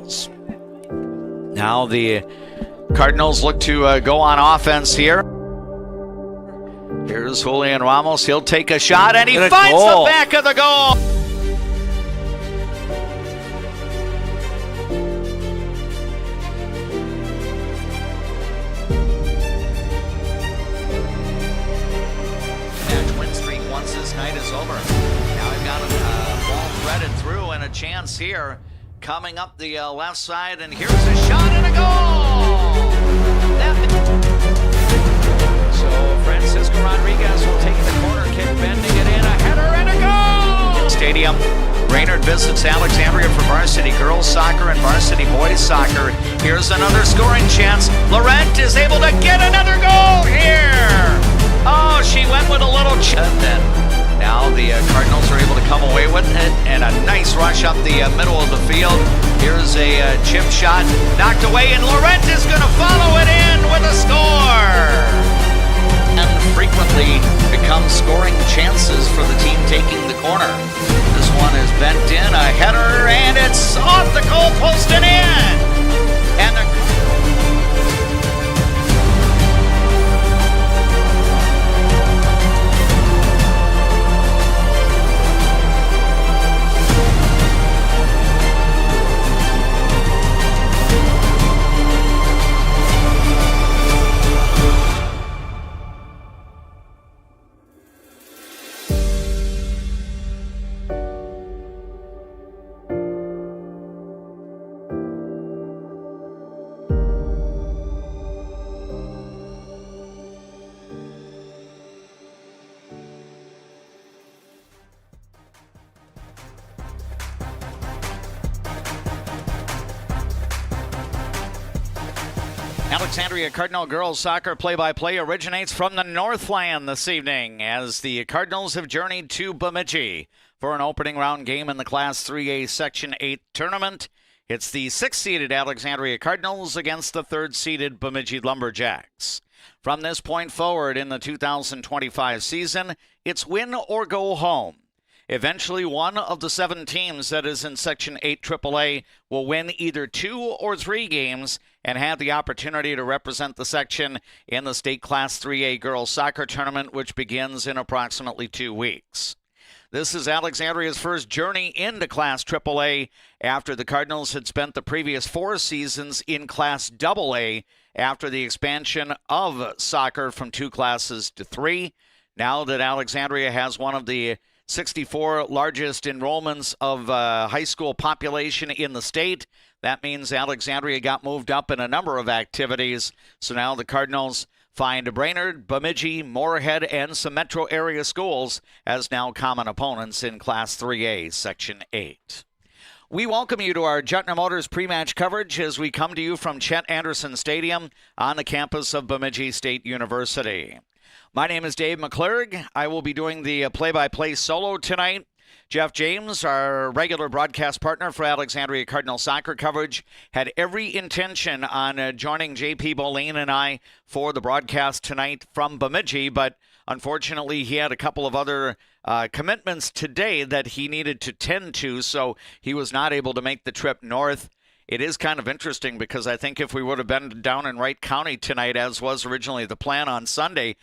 Cardinals. Now the Cardinals look to go on offense here. Here's Julian Ramos. He'll take a shot, and he finds the back of the goal. Match win streak once this night is over. Now we've got a ball threaded through and a chance here. Coming up the left side, and here's a shot and a goal! So Francisco Rodriguez will take the corner kick, bending it in, a header and a goal! Stadium. Brainerd visits Alexandria for varsity girls soccer and varsity boys soccer. Here's another scoring chance. Laurent is able to get another goal here! Oh, she went with a little and then now the Cardinals are able to come away with it, and a nice rush up the middle of the field. Here's a chip shot, knocked away, and Laurent is going to follow it in with a score. And frequently become scoring chances for the team taking the corner. This one is bent in, a header, and it's off the goal post and in. And the Alexandria Cardinal girls soccer play-by-play originates from the Northland this evening as the Cardinals have journeyed to Bemidji for an opening round game in the Class 3A Section 8 tournament. It's the 6th-seeded Alexandria Cardinals against the 3rd-seeded Bemidji Lumberjacks. From this point forward in the 2025 season, it's win or go home. Eventually, one of the 7 teams that is in Section 8 AAA will win either 2 or 3 games and have the opportunity to represent the section in the state Class 3A girls soccer tournament, which begins in approximately 2 weeks. This is Alexandria's first journey into Class AAA after the Cardinals had spent the previous 4 seasons in Class AA after the expansion of soccer from 2 classes to 3. Now that Alexandria has one of the 64 largest enrollments of high school population in the state. That means Alexandria got moved up in a number of activities. So now the Cardinals find Brainerd, Bemidji, Moorhead, and some metro area schools as now common opponents in Class 3A, Section 8. We welcome you to our Jutner Motors pre-match coverage as we come to you from Chet Anderson Stadium on the campus of Bemidji State University. My name is Dave McClurg. I will be doing the play-by-play solo tonight. Jeff James, our regular broadcast partner for Alexandria Cardinal soccer coverage, had every intention on joining J.P. Boleen and I for the broadcast tonight from Bemidji, but unfortunately he had a couple of other commitments today that he needed to tend to, so he was not able to make the trip north. It is kind of interesting because I think if we would have been down in Wright County tonight, as was originally the plan on Sunday,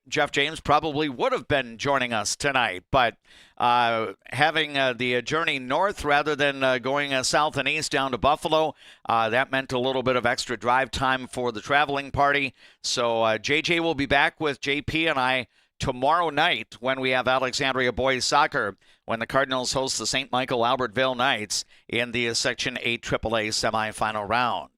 Jeff James probably would have been joining us tonight. But having the journey north rather than going south and east down to Buffalo, that meant a little bit of extra drive time for the traveling party. So JJ will be back with JP and I tomorrow night when we have Alexandria boys soccer, when the Cardinals host the St. Michael Albertville Knights in the Section 8 AAA semifinal round.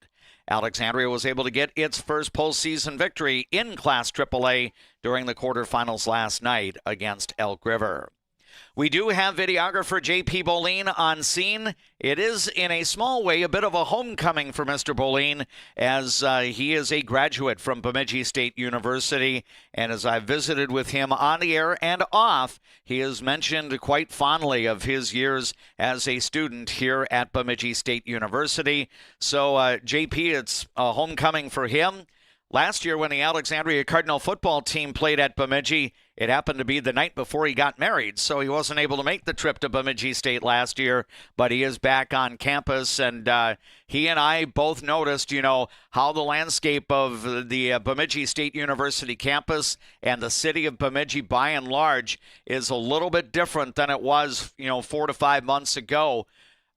Alexandria was able to get its first postseason victory in Class AAA during the quarterfinals last night against Elk River. We do have videographer J.P. Boleen on scene. It is, in a small way, a bit of a homecoming for Mr. Boleen, as he is a graduate from Bemidji State University. And as I've visited with him on the air and off, he has mentioned quite fondly of his years as a student here at Bemidji State University. So, J.P., it's a homecoming for him. last year when the Alexandria Cardinal football team played at Bemidji, it happened to be the night before he got married, so he wasn't able to make the trip to Bemidji State last year, but he is back on campus, and he and I both noticed, how the landscape of the Bemidji State University campus and the city of Bemidji, by and large, is a little bit different than it was, 4 to 5 months ago.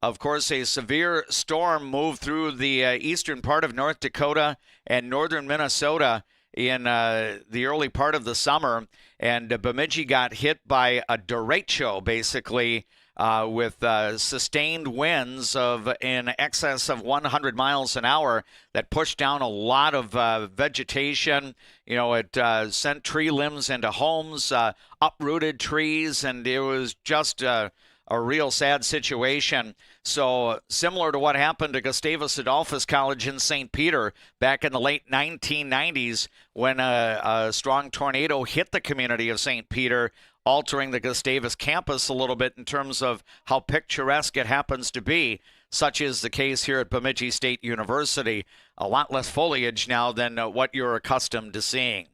Of course, a severe storm moved through the eastern part of North Dakota and northern Minnesota in the early part of the summer, and Bemidji got hit by a derecho, basically, with sustained winds of in excess of 100 miles an hour that pushed down a lot of vegetation. It sent tree limbs into homes, uprooted trees, and it was just a real sad situation. So similar to what happened to Gustavus Adolphus College in St. Peter back in the late 1990s when a strong tornado hit the community of St. Peter, altering the Gustavus campus a little bit in terms of how picturesque it happens to be. Such is the case here at Bemidji State University. A lot less foliage now than what you're accustomed to seeing.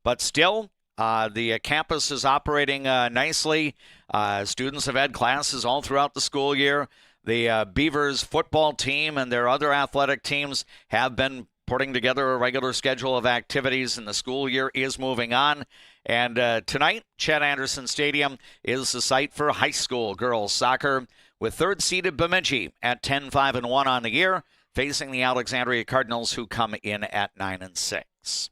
But still, the campus is operating nicely. Students have had classes all throughout the school year. The Beavers football team and their other athletic teams have been putting together a regular schedule of activities, and the school year is moving on. And tonight, Chet Anderson Stadium is the site for high school girls soccer, with third-seeded Bemidji at 10-5-1 on the year, facing the Alexandria Cardinals, who come in at 9-6.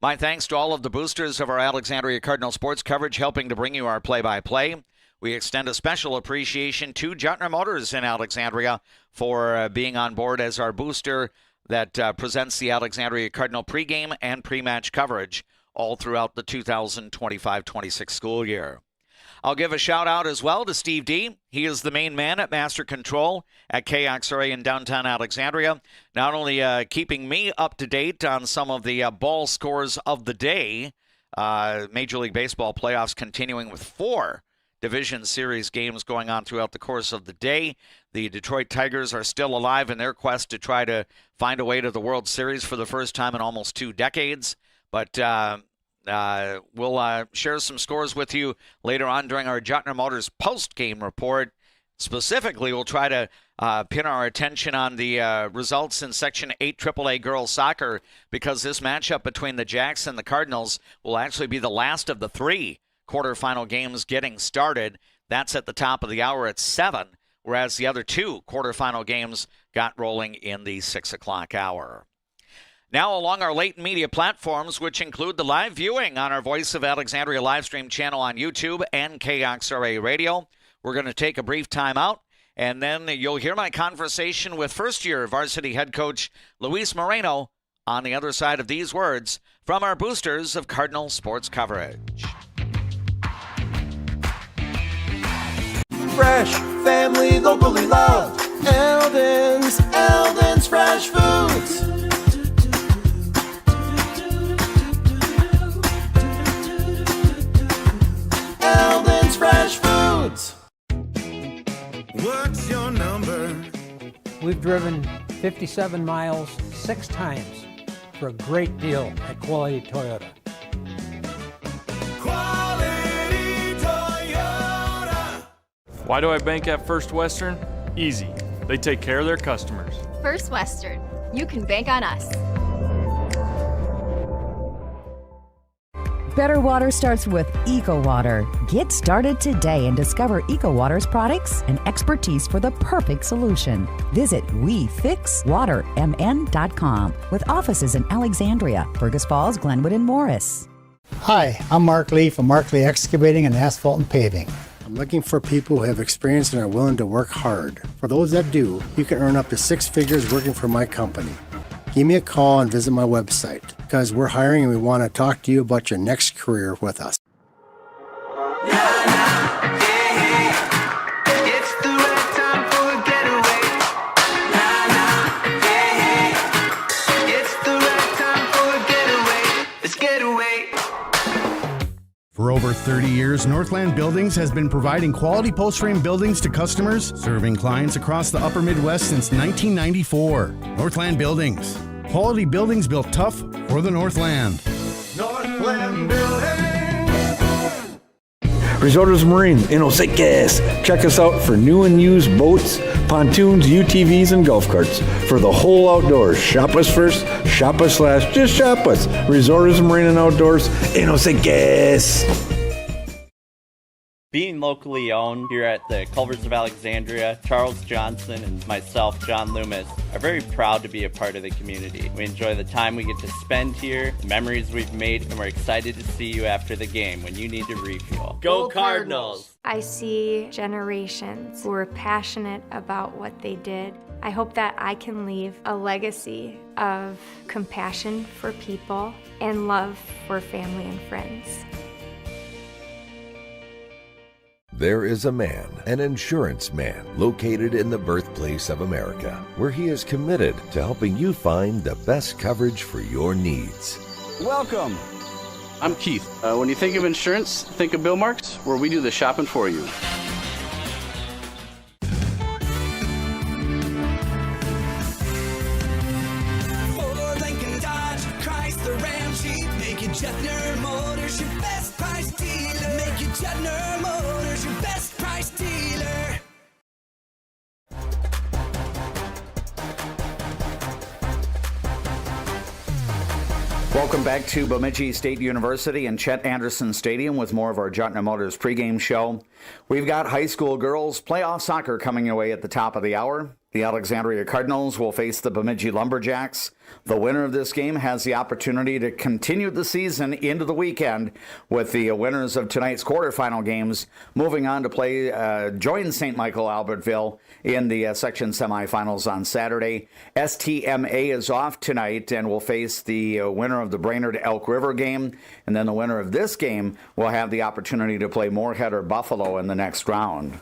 My thanks to all of the boosters of our Alexandria Cardinal sports coverage, helping to bring you our play-by-play. We extend a special appreciation to Jutner Motors in Alexandria for being on board as our booster that presents the Alexandria Cardinal pregame and pre-match coverage all throughout the 2025-26 school year. I'll give a shout-out as well to Steve D. He is the main man at Master Control at KXRA in downtown Alexandria, not only keeping me up to date on some of the ball scores of the day, Major League Baseball playoffs continuing with 4 Division Series games going on throughout the course of the day. The Detroit Tigers are still alive in their quest to try to find a way to the World Series for the first time in almost 2 decades. But we'll share some scores with you later on during our Jutner Motors post-game report. Specifically, we'll try to pin our attention on the results in Section 8 AAA girls soccer, because this matchup between the Jacks and the Cardinals will actually be the last of the 3 quarterfinal games getting started. That's at the top of the hour at 7, whereas the other 2 quarterfinal games got rolling in the 6 o'clock hour. Now, along our latent media platforms, which include the live viewing on our Voice of Alexandria live stream channel on YouTube and KXRA Radio, we're going to take a brief time out, and then you'll hear my conversation with first-year varsity head coach Luis Moreno on the other side of these words from our boosters of Cardinal sports coverage. Fresh, family, locally loved. Eldon's Fresh Foods. Eldon's Fresh Foods. What's your number? We've driven 57 miles 6 times for a great deal at Quality Toyota. Quality Toyota. Why do I bank at First Western? Easy. They take care of their customers. First Western. You can bank on us. Better water starts with EcoWater. Get started today and discover EcoWater's products and expertise for the perfect solution. Visit WeFixWaterMN.com with offices in Alexandria, Fergus Falls, Glenwood, and Morris. Hi, I'm Mark Lee from Mark Lee Excavating and Asphalt and Paving. I'm looking for people who have experience and are willing to work hard. For those that do, you can earn up to 6 figures working for my company. Give me a call and visit my website, because we're hiring and we want to talk to you about your next career with us. It's the right time for a getaway. It's the right time for a getaway. Let's get away. For over 30 years, Northland Buildings has been providing quality post-frame buildings to customers, serving clients across the upper Midwest since 1994. Northland Buildings, Quality buildings built tough for the Northland. Northland Building. Resorts Marine in Osakis. Check us out for new and used boats, pontoons, UTVs, and golf carts. For the whole outdoors, shop us first, shop us last, just shop us. Resorts Marine and Outdoors in Osakis. Being locally owned here at the Culvers of Alexandria, Charles Johnson and myself, John Loomis, are very proud to be a part of the community. We enjoy the time we get to spend here, the memories we've made, and we're excited to see you after the game when you need to refuel. Go Cardinals! I see generations who are passionate about what they did. I hope that I can leave a legacy of compassion for people and love for family and friends. There is a man, an insurance man, located in the birthplace of America, where he is committed to helping you find the best coverage for your needs. Welcome. I'm Keith. When you think of insurance, think of Bill Marks, where we do the shopping for you. Ford, Lincoln, Dodge, Chrysler, Ram, Jeep. Make it Jetner Motors your best price dealer. Make it Jetner Motors your best price dealer. Welcome back to Bemidji State University and Chet Anderson Stadium with more of our Jutner Motors pregame show. We've got high school girls playoff soccer coming your way at the top of the hour. The Alexandria Cardinals will face the Bemidji Lumberjacks. The winner of this game has the opportunity to continue the season into the weekend, with the winners of tonight's quarterfinal games moving on to play join St. Michael Albertville in the section semifinals on Saturday. STMA is off tonight and will face the winner of the Brainerd Elk River game, and then the winner of this game will have the opportunity to play Moorhead or Buffalo in the next round.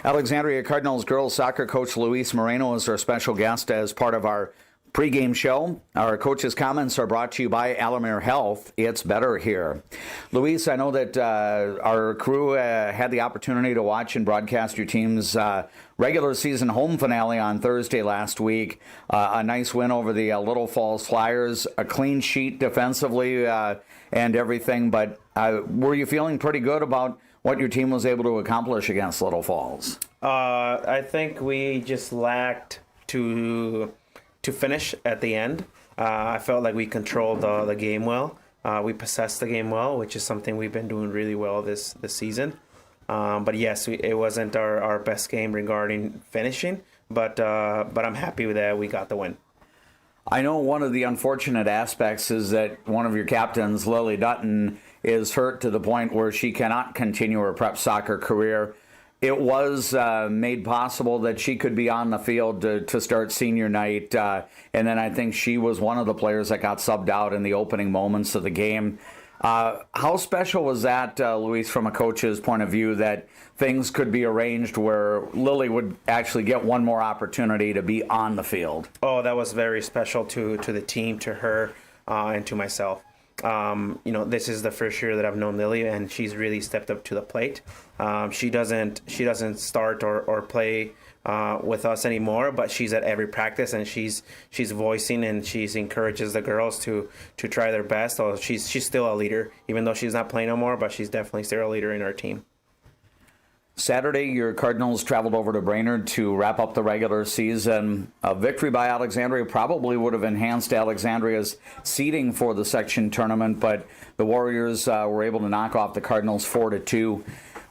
Alexandria Cardinals girls soccer coach Luis Moreno is our special guest as part of our pregame show. Our coach's comments are brought to you by Alamere Health. It's better here. Luis, I know that our crew had the opportunity to watch and broadcast your team's regular season home finale on Thursday last week. A nice win over the Little Falls Flyers, a clean sheet defensively and everything. But were you feeling pretty good about what your team was able to accomplish against Little Falls? I think we just lacked to finish at the end. I felt like we controlled the game well. We possessed the game well, which is something we've been doing really well this season. But yes, it wasn't our best game regarding finishing, but I'm happy with that we got the win. I know one of the unfortunate aspects is that one of your captains, Lily Dutton, is hurt to the point where she cannot continue her prep soccer career. It was made possible that she could be on the field to start senior night, and then I think she was one of the players that got subbed out in the opening moments of the game. How special was that, Luis, from a coach's point of view, that things could be arranged where Lily would actually get one more opportunity to be on the field? Oh, that was very special to the team, to her, and to myself. This is the first year that I've known Lily, and she's really stepped up to the plate. She doesn't start or play with us anymore, but she's at every practice, and she's voicing and she's encourages the girls to try their best. So she's still a leader, even though she's not playing no more, but she's definitely still a leader in our team. Saturday, your Cardinals traveled over to Brainerd to wrap up the regular season. A victory by Alexandria probably would have enhanced Alexandria's seeding for the section tournament, but the Warriors were able to knock off the Cardinals 4-2.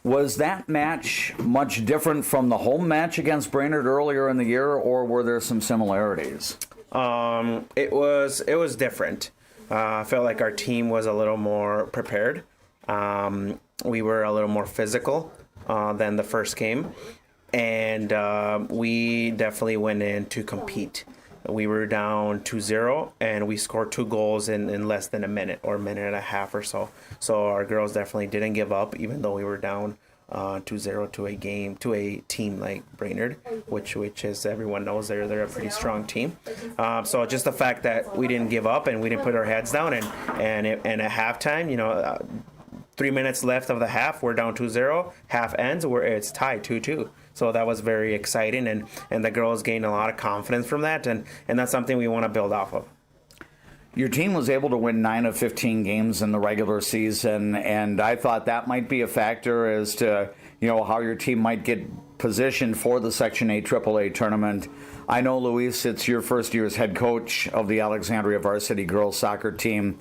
Was that match much different from the home match against Brainerd earlier in the year, or were there some similarities? It was different. I felt like our team was a little more prepared. We were a little more physical than the first game, and we definitely went in to compete. We were down 2-0, and we scored 2 goals in less than a minute or a minute and a half or so. So our girls definitely didn't give up, even though we were down 2-0 to a team like Brainerd, which as everyone knows, they're a pretty strong team. So just the fact that we didn't give up and we didn't put our heads down, and at halftime, 3 minutes left of the half, we're down 2-0. Half ends, it's tied 2-2. So that was very exciting, and the girls gained a lot of confidence from that, and that's something we want to build off of. Your team was able to win 9 of 15 games in the regular season, and I thought that might be a factor as to, how your team might get positioned for the Section 8 AAA tournament. I know, Luis, it's your first year as head coach of the Alexandria varsity girls soccer team.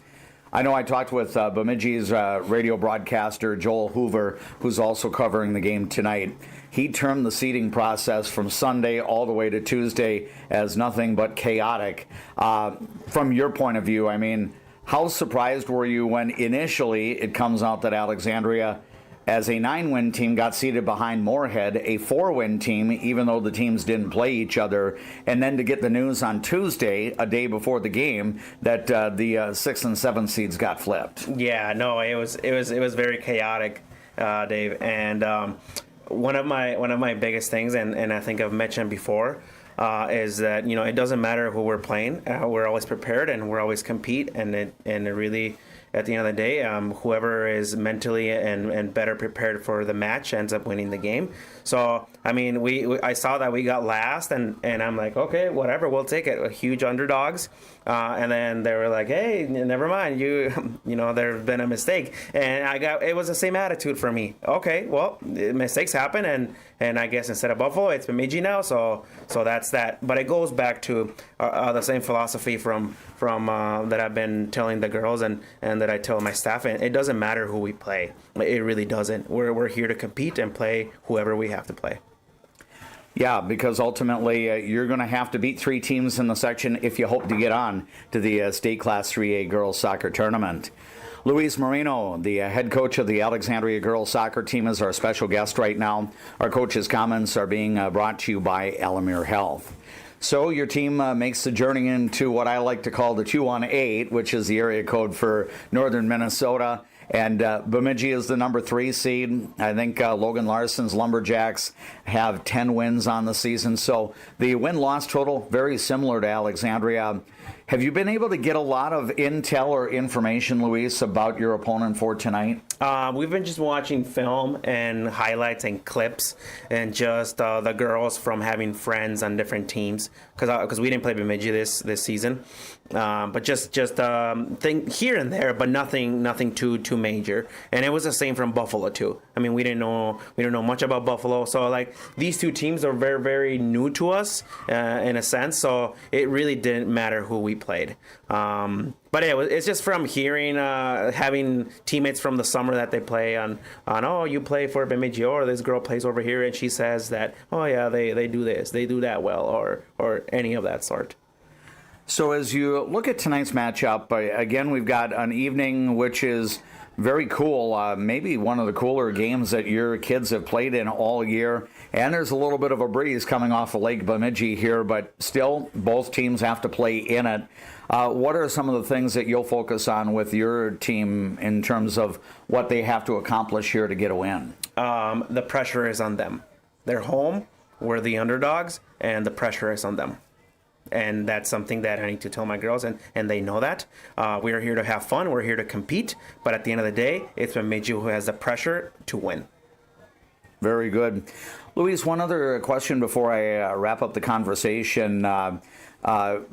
I know I talked with Bemidji's radio broadcaster, Joel Hoover, who's also covering the game tonight. He termed the seeding process from Sunday all the way to Tuesday as nothing but chaotic. From your point of view, how surprised were you when initially it comes out that Alexandria, as a 9-win team, got seated behind Moorhead, a 4-win team, even though the teams didn't play each other, and then to get the news on Tuesday, a day before the game, that the 6 and 7 seeds got flipped? Yeah, no, it was very chaotic, Dave. And one of my biggest things, and I think I've mentioned before, is that it doesn't matter who we're playing. We're always prepared and we're always compete, and it really, at the end of the day, whoever is mentally and better prepared for the match ends up winning the game. So I saw that we got last, and I'm like, okay, whatever, we'll take it. Huge underdogs, and then they were like, hey, never mind, there's been a mistake, and it was the same attitude for me. Okay, well, mistakes happen, and I guess instead of Buffalo, it's Bemidji now. So that's that. But it goes back to the same philosophy from that I've been telling the girls and that I tell my staff. And it doesn't matter who we play. It really doesn't. We're here to compete and play whoever we have to play. Yeah, because ultimately you're going to have to beat 3 teams in the section if you hope to get on to the State Class 3A girls soccer tournament. Luis Marino, the head coach of the Alexandria girls soccer team, is our special guest right now. Our coach's comments are being brought to you by Alamere Health. So your team makes the journey into what I like to call the 218, which is the area code for northern Minnesota. And Bemidji is the number 3 seed. I think Logan Larson's Lumberjacks have 10 wins on the season. So the win-loss total, very similar to Alexandria. Have you been able to get a lot of intel or information, Luis, about your opponent for tonight? We've been just watching film and highlights and clips, and just the girls from having friends on different teams, because we didn't play Bemidji this season, but just thing here and there, but nothing too major. And it was the same from Buffalo too. We didn't know much about Buffalo, so like these 2 teams are very, very new to us in a sense. So it really didn't matter who we played. But it's just from hearing, having teammates from the summer that they play on, oh, you play for Bemidji, or this girl plays over here and she says that, oh yeah, they do this, they do that well, or any of that sort. So as you look at tonight's matchup, again, we've got an evening which is very cool, maybe one of the cooler games that your kids have played in all year. And there's a little bit of a breeze coming off of Lake Bemidji here, but still both teams have to play in it. What are some of the things that you'll focus on with your team in terms of what they have to accomplish here to get a win? The pressure is on them. They're home, we're the underdogs, and the pressure is on them. And that's something that I need to tell my girls, and they know that. We're here to have fun, we're here to compete, but at the end of the day, it's Bemidji who has the pressure to win. Very good. Luis, one other question before I wrap up the conversation.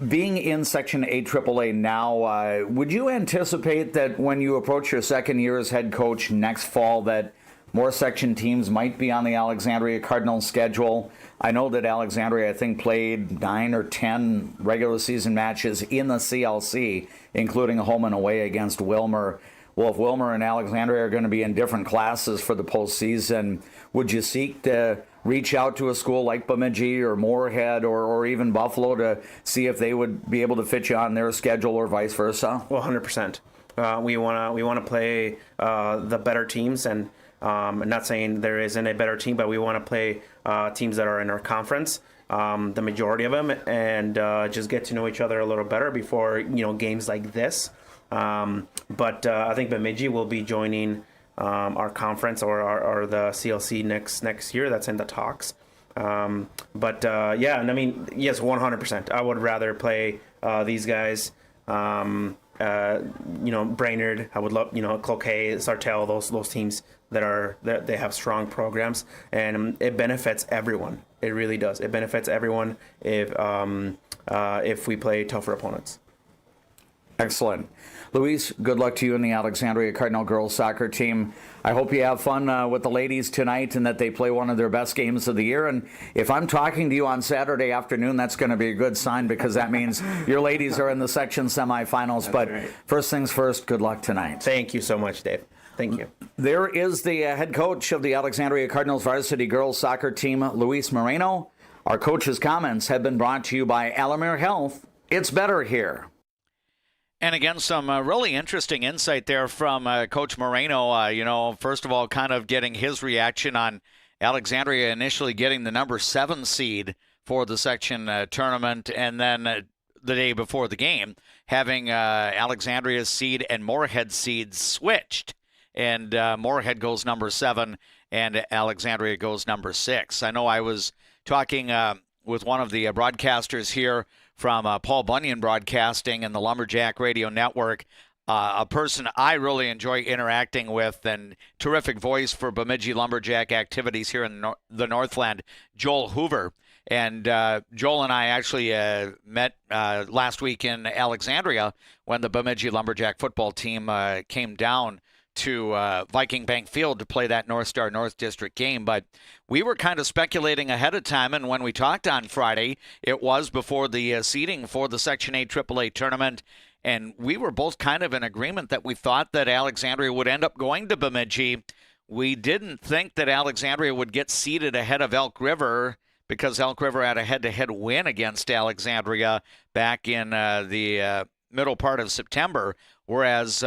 Being in Section 8 AAA now, would you anticipate that when you approach your second year as head coach next fall that more section teams might be on the Alexandria Cardinals schedule? I know that Alexandria, I think, played 9 or 10 regular season matches in the CLC, including a home and away against Wilmer. Well, if Wilmer and Alexandria are going to be in different classes for the postseason, would you seek to reach out to a school like Bemidji or Moorhead or even Buffalo to see if they would be able to fit you on their schedule or vice versa? Well, 100%. We want to play the better teams, and I'm not saying there isn't a better team, but we want to play teams that are in our conference, the majority of them, and just get to know each other a little better before games like this. But I think Bemidji will be joining our conference or the CLC next year. That's in the talks. But yeah, and I mean, yes, 100%. I would rather play these guys. Brainerd. I would love, Cloquet, Sartell, those teams that they have strong programs, and it benefits everyone. It really does. It benefits everyone if we play tougher opponents. Excellent. Luis, good luck to you and the Alexandria Cardinal girls soccer team. I hope you have fun with the ladies tonight and that they play one of their best games of the year. And if I'm talking to you on Saturday afternoon, that's going to be a good sign because that means your ladies are in the section semifinals. That's but right. First things first, good luck tonight. Thank you so much, Dave. Thank you. There is the head coach of the Alexandria Cardinals varsity girls soccer team, Luis Moreno. Our coach's comments have been brought to you by Alamere Health. It's better here. And again, some really interesting insight there from Coach Moreno. First of all, kind of getting his reaction on Alexandria initially getting the number 7 seed for the section tournament, and then the day before the game, having Alexandria's seed and Moorhead seeds switched. And Moorhead goes number 7, and Alexandria goes number 6. I know I was talking with one of the broadcasters here from Paul Bunyan Broadcasting and the Lumberjack Radio Network, a person I really enjoy interacting with and terrific voice for Bemidji Lumberjack activities here in the Northland, Joel Hoover. And Joel and I actually met last week in Alexandria when the Bemidji Lumberjack football team came down to Viking Bank Field to play that North Star North District game. But we were kind of speculating ahead of time, and when we talked on Friday, it was before the seeding for the Section 8 AAA tournament, and we were both kind of in agreement that we thought that Alexandria would end up going to Bemidji. We didn't think that Alexandria would get seeded ahead of Elk River because Elk River had a head-to-head win against Alexandria back in the middle part of September, whereas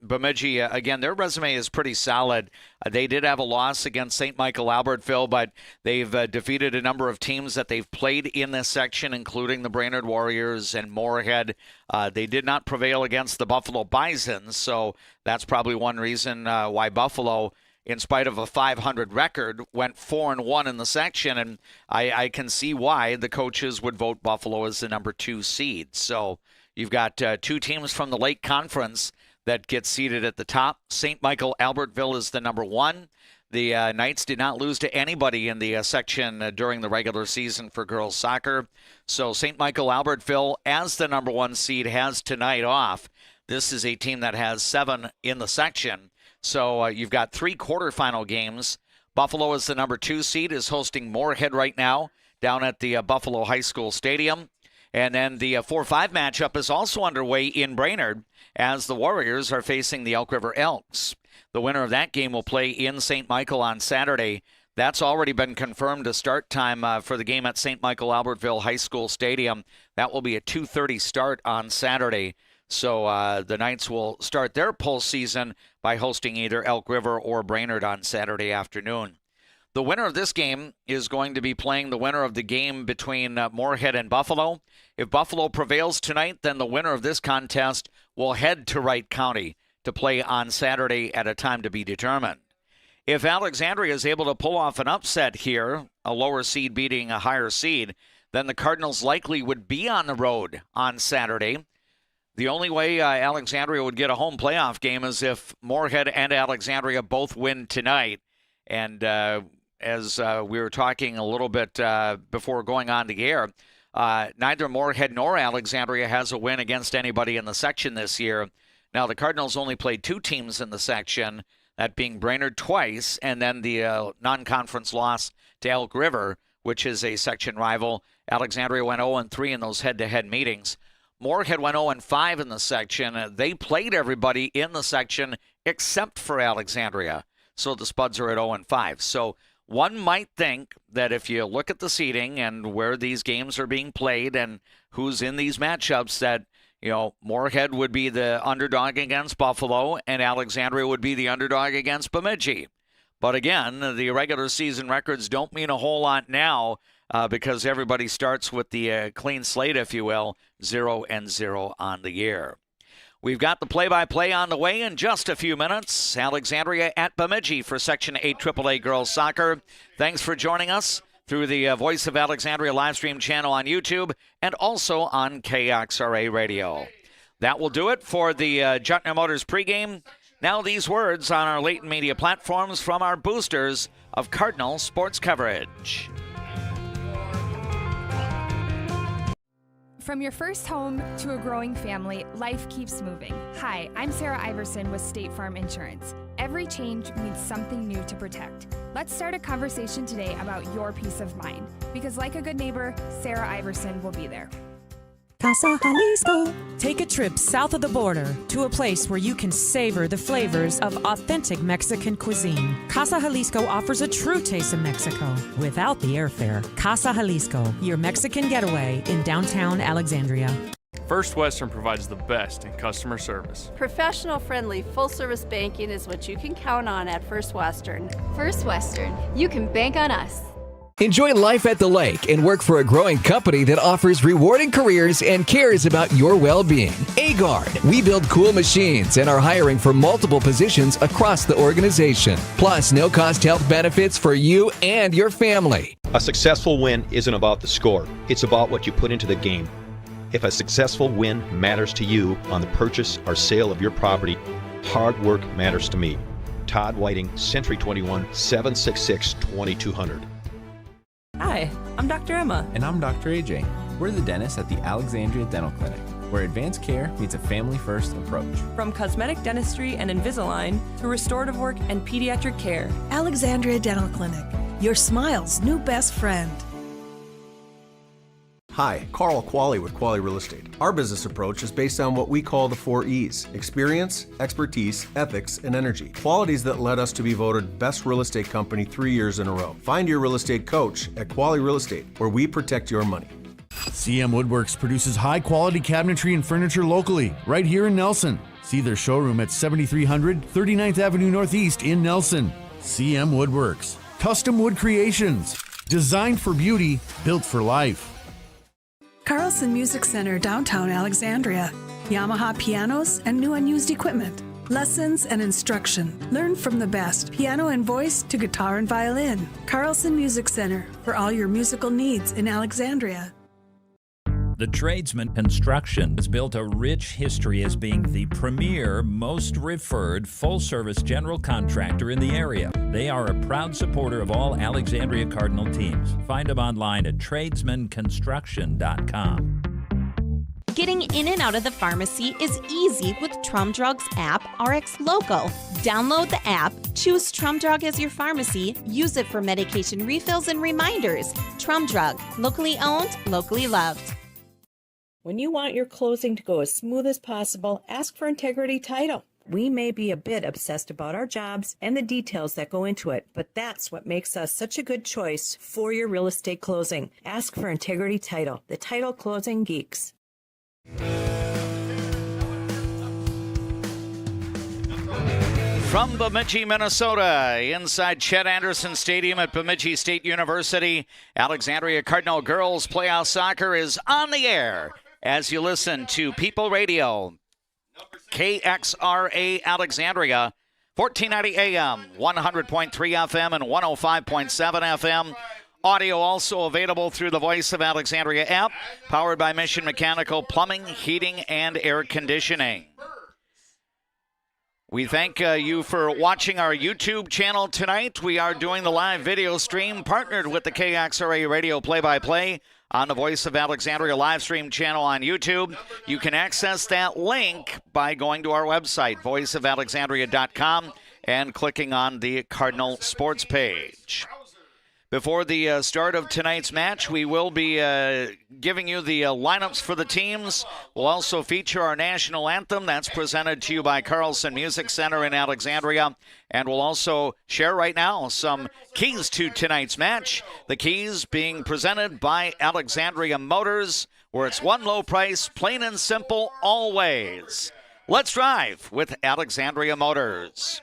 Bemidji, again, their resume is pretty solid. They did have a loss against St. Michael Albertville, but they've defeated a number of teams that they've played in this section, including the Brainerd Warriors and Moorhead. They did not prevail against the Buffalo Bisons, so that's probably one reason why Buffalo, in spite of a 500 record, went 4-1 in the section, and I can see why the coaches would vote Buffalo as the number 2 seed. So you've got 2 teams from the Lake Conference that gets seated at the top. St. Michael Albertville is the number 1. The Knights did not lose to anybody in the section during the regular season for girls soccer. So St. Michael Albertville, as the number 1 seed, has tonight off. This is a team that has 7 in the section. So you've got 3 quarterfinal games. Buffalo is the number 2 seed, is hosting Moorhead right now down at the Buffalo High School Stadium. And then the 4-5 matchup is also underway in Brainerd as the Warriors are facing the Elk River Elks. The winner of that game will play in St. Michael on Saturday. That's already been confirmed a start time for the game at St. Michael Albertville High School Stadium. That will be a 2:30 start on Saturday. So the Knights will start their postseason by hosting either Elk River or Brainerd on Saturday afternoon. The winner of this game is going to be playing the winner of the game between Moorhead and Buffalo. If Buffalo prevails tonight, then the winner of this contest will head to Wright County to play on Saturday at a time to be determined. If Alexandria is able to pull off an upset here, a lower seed beating a higher seed, then the Cardinals likely would be on the road on Saturday. The only way Alexandria would get a home playoff game is if Moorhead and Alexandria both win tonight. And as we were talking a little bit before going on the air, neither Moorhead nor Alexandria has a win against anybody in the section this year. Now, the Cardinals only played 2 teams in the section, that being Brainerd twice, and then the non-conference loss to Elk River, which is a section rival. Alexandria went 0-3 in those head-to-head meetings. Moorhead went 0-5 in the section. They played everybody in the section except for Alexandria. So the Spuds are at 0-5. So one might think that if you look at the seeding and where these games are being played and who's in these matchups, that, Moorhead would be the underdog against Buffalo and Alexandria would be the underdog against Bemidji. But again, the regular season records don't mean a whole lot now because everybody starts with the clean slate, if you will, 0-0 on the year. We've got the play-by-play on the way in just a few minutes. Alexandria at Bemidji for Section 8 AAA Girls Soccer. Thanks for joining us through the Voice of Alexandria live stream channel on YouTube and also on KXRA Radio. That will do it for the Juttner Motors pregame. Now these words on our latent media platforms from our boosters of Cardinal sports coverage. From your first home to a growing family, life keeps moving. Hi, I'm Sarah Iverson with State Farm Insurance. Every change means something new to protect. Let's start a conversation today about your peace of mind. Because like a good neighbor, Sarah Iverson will be there. Casa Jalisco. Take a trip south of the border to a place where you can savor the flavors of authentic Mexican cuisine. Casa Jalisco offers a true taste of Mexico without the airfare. Casa Jalisco, your Mexican getaway in downtown Alexandria. First Western provides the best in customer service. Professional, friendly, full-service banking is what you can count on at First Western. First Western, you can bank on us. Enjoy life at the lake and work for a growing company that offers rewarding careers and cares about your well-being. Agard, we build cool machines and are hiring for multiple positions across the organization. Plus, no-cost health benefits for you and your family. A successful win isn't about the score. It's about what you put into the game. If a successful win matters to you on the purchase or sale of your property, hard work matters to me. Todd Whiting, Century 21, 766-2200. Hi, I'm Dr. Emma. And I'm Dr. AJ. We're the dentists at the Alexandria Dental Clinic, where advanced care meets a family-first approach. From cosmetic dentistry and Invisalign to restorative work and pediatric care. Alexandria Dental Clinic, your smile's new best friend. Hi, Carl Qualley with Qualley Real Estate. Our business approach is based on what we call the 4 E's: experience, expertise, ethics, and energy. Qualities that led us to be voted Best Real Estate Company 3 years in a row. Find your real estate coach at Qualley Real Estate, where we protect your money. CM Woodworks produces high-quality cabinetry and furniture locally, right here in Nelson. See their showroom at 7300 39th Avenue Northeast in Nelson. CM Woodworks. Custom wood creations. Designed for beauty, built for life. Carlson Music Center, downtown Alexandria. Yamaha pianos and new unused equipment. Lessons and instruction. Learn from the best. Piano and voice to guitar and violin. Carlson Music Center for all your musical needs in Alexandria. The Tradesman Construction has built a rich history as being the premier, most referred, full-service general contractor in the area. They are a proud supporter of all Alexandria Cardinal teams. Find them online at tradesmanconstruction.com. Getting in and out of the pharmacy is easy with Trum Drug's app, RX Local. Download the app, choose Trum Drug as your pharmacy, use it for medication refills and reminders. Trum Drug, locally owned, locally loved. When you want your closing to go as smooth as possible, ask for Integrity Title. We may be a bit obsessed about our jobs and the details that go into it, but that's what makes us such a good choice for your real estate closing. Ask for Integrity Title, the title closing geeks. From Bemidji, Minnesota, inside Chet Anderson Stadium at Bemidji State University, Alexandria Cardinal girls playoff soccer is on the air as you listen to People Radio, KXRA Alexandria, 1490 AM, 100.3 FM, and 105.7 FM. Audio also available through the Voice of Alexandria app, powered by Mission Mechanical Plumbing, Heating, and Air Conditioning. We thank you for watching our YouTube channel tonight. We are doing the live video stream partnered with the KXRA Radio Play-by-Play on the Voice of Alexandria live stream channel on YouTube. You can access that link by going to our website, voiceofalexandria.com, and clicking on the Cardinal Sports page. Before the start of tonight's match, we will be giving you the lineups for the teams. We'll also feature our national anthem. That's presented to you by Carlson Music Center in Alexandria. And we'll also share right now some keys to tonight's match. The keys being presented by Alexandria Motors, where it's one low price, plain and simple, always. Let's drive with Alexandria Motors.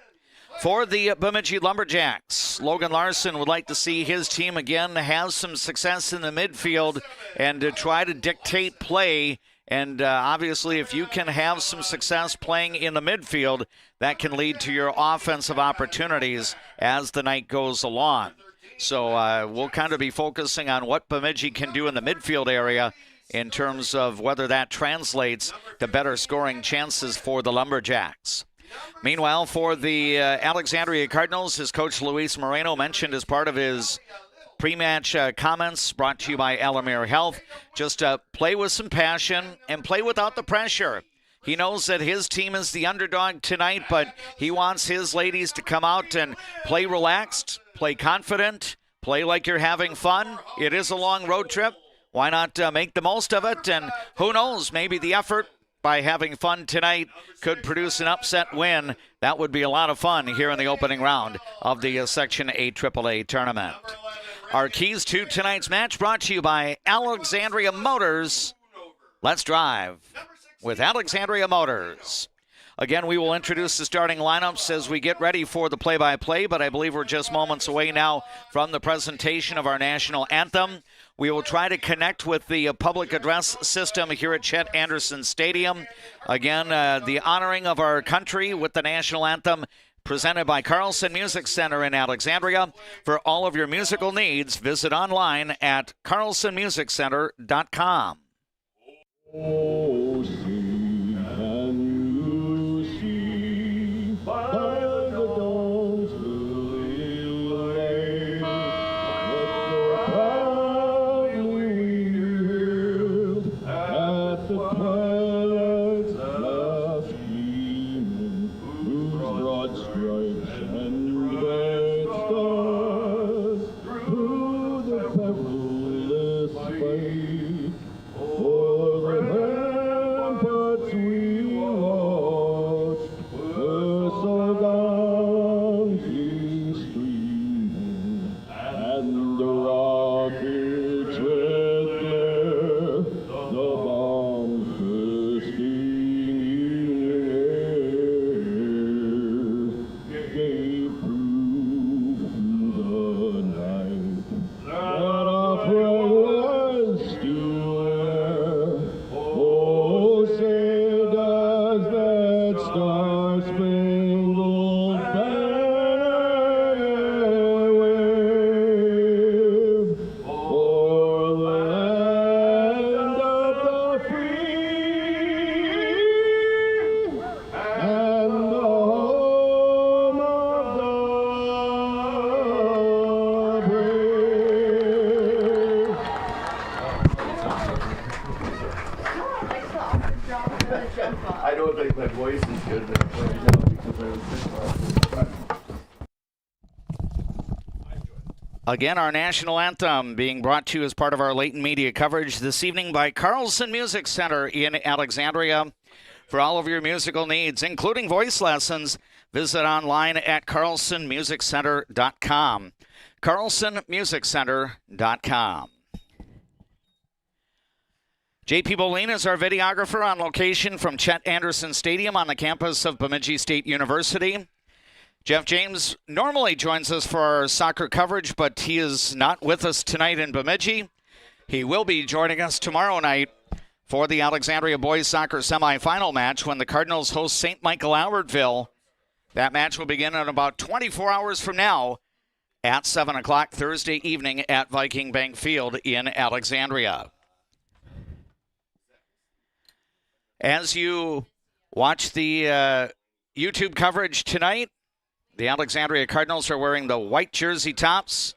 For the Bemidji Lumberjacks, Logan Larson would like to see his team again have some success in the midfield and to try to dictate play. And obviously, if you can have some success playing in the midfield, that can lead to your offensive opportunities as the night goes along. So we'll kind of be focusing on what Bemidji can do in the midfield area in terms of whether that translates to better scoring chances for the Lumberjacks. Meanwhile, for the Alexandria Cardinals, as Coach Luis Moreno mentioned as part of his pre-match comments brought to you by Alexandria Health. Just play with some passion and play without the pressure. He knows that his team is the underdog tonight, but he wants his ladies to come out and play relaxed, play confident, play like you're having fun. It is a long road trip. Why not make the most of it? And who knows, maybe the effort by having fun tonight could produce an upset win. That would be a lot of fun here in the opening round of the Section 8 AAA tournament. Our keys to tonight's match brought to you by Alexandria Motors. Let's drive with Alexandria Motors. Again, we will introduce the starting lineups as we get ready for the play-by-play, but I believe we're just moments away now from the presentation of our national anthem. We will try to connect with the public address system here at Chet Anderson Stadium. Again, the honoring of our country with the national anthem presented by Carlson Music Center in Alexandria. For all of your musical needs, visit online at carlsonmusiccenter.com. Oh, see, can you see by the dawn's early light what so proudly hailed at the twilight's last gleaming, whose broad stripes and bright stars through the perilous fight for the ramparts we watched were so gallantly streaming, and the rockets with glare, the bombs bursting in air, gave proof through the night that our brothers still there. Oh, say does that star-spangled banner wave o'er the land of the free and the home of the brave. I don't think my voice is good, but because I was Again, our national anthem being brought to you as part of our latent media coverage this evening by Carlson Music Center in Alexandria. For all of your musical needs, including voice lessons, visit online at carlsonmusiccenter.com. carlsonmusiccenter.com. JP Bolin is our videographer on location from Chet Anderson Stadium on the campus of Bemidji State University. Jeff James normally joins us for our soccer coverage, but he is not with us tonight in Bemidji. He will be joining us tomorrow night for the Alexandria boys soccer semifinal match when the Cardinals host St. Michael Albertville. That match will begin in about 24 hours from now at 7 o'clock Thursday evening at Viking Bank Field in Alexandria. As you watch the YouTube coverage tonight, the Alexandria Cardinals are wearing the white jersey tops,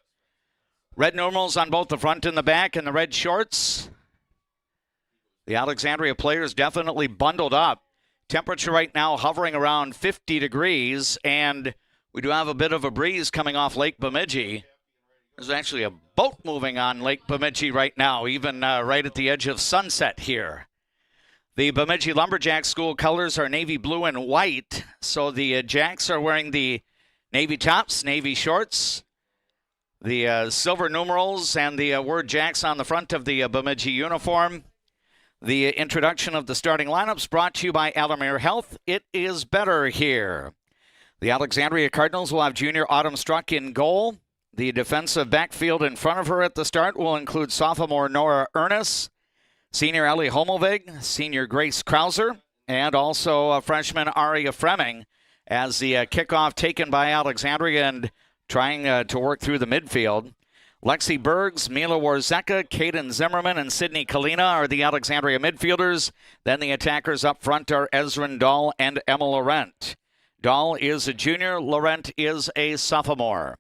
red numerals on both the front and the back, and the red shorts. The Alexandria players definitely bundled up. Temperature right now hovering around 50 degrees, and we do have a bit of a breeze coming off Lake Bemidji. There's actually a boat moving on Lake Bemidji right now, even right at the edge of sunset here. The Bemidji Lumberjacks school colors are navy blue and white, so the Jacks are wearing the navy tops, navy shorts, the silver numerals, and the word Jacks on the front of the Bemidji uniform. The introduction of the starting lineups brought to you by Alexandria Health. It is better here. The Alexandria Cardinals will have junior Autumn Struck in goal. The defensive backfield in front of her at the start will include sophomore Nora Ernest, senior Ellie Homelvig, senior Grace Krauser, and also freshman Aria Fremming as the kickoff taken by Alexandria and trying to work through the midfield. Lexi Bergs, Mila Warzeka, Kaden Zimmerman, and Sydney Kalina are the Alexandria midfielders. Then the attackers up front are Ezrin Dahl and Emma Laurent. Dahl is a junior, Laurent is a sophomore.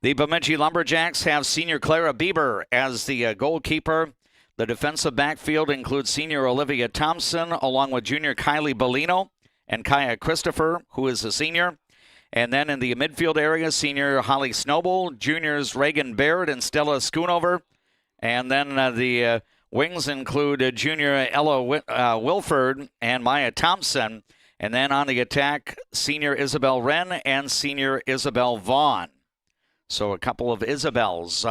The Bemidji Lumberjacks have senior Clara Bieber as the goalkeeper. The defensive backfield includes senior Olivia Thompson along with junior Kylie Bellino and Kaya Christopher, who is a senior. And then in the midfield area, senior Holly Snowball, juniors Reagan Baird and Stella Schoonover. And then the wings include junior Ella Wilford and Maya Thompson. And then on the attack, senior Isabel Wren and senior Isabel Vaughn. So a couple of Isabels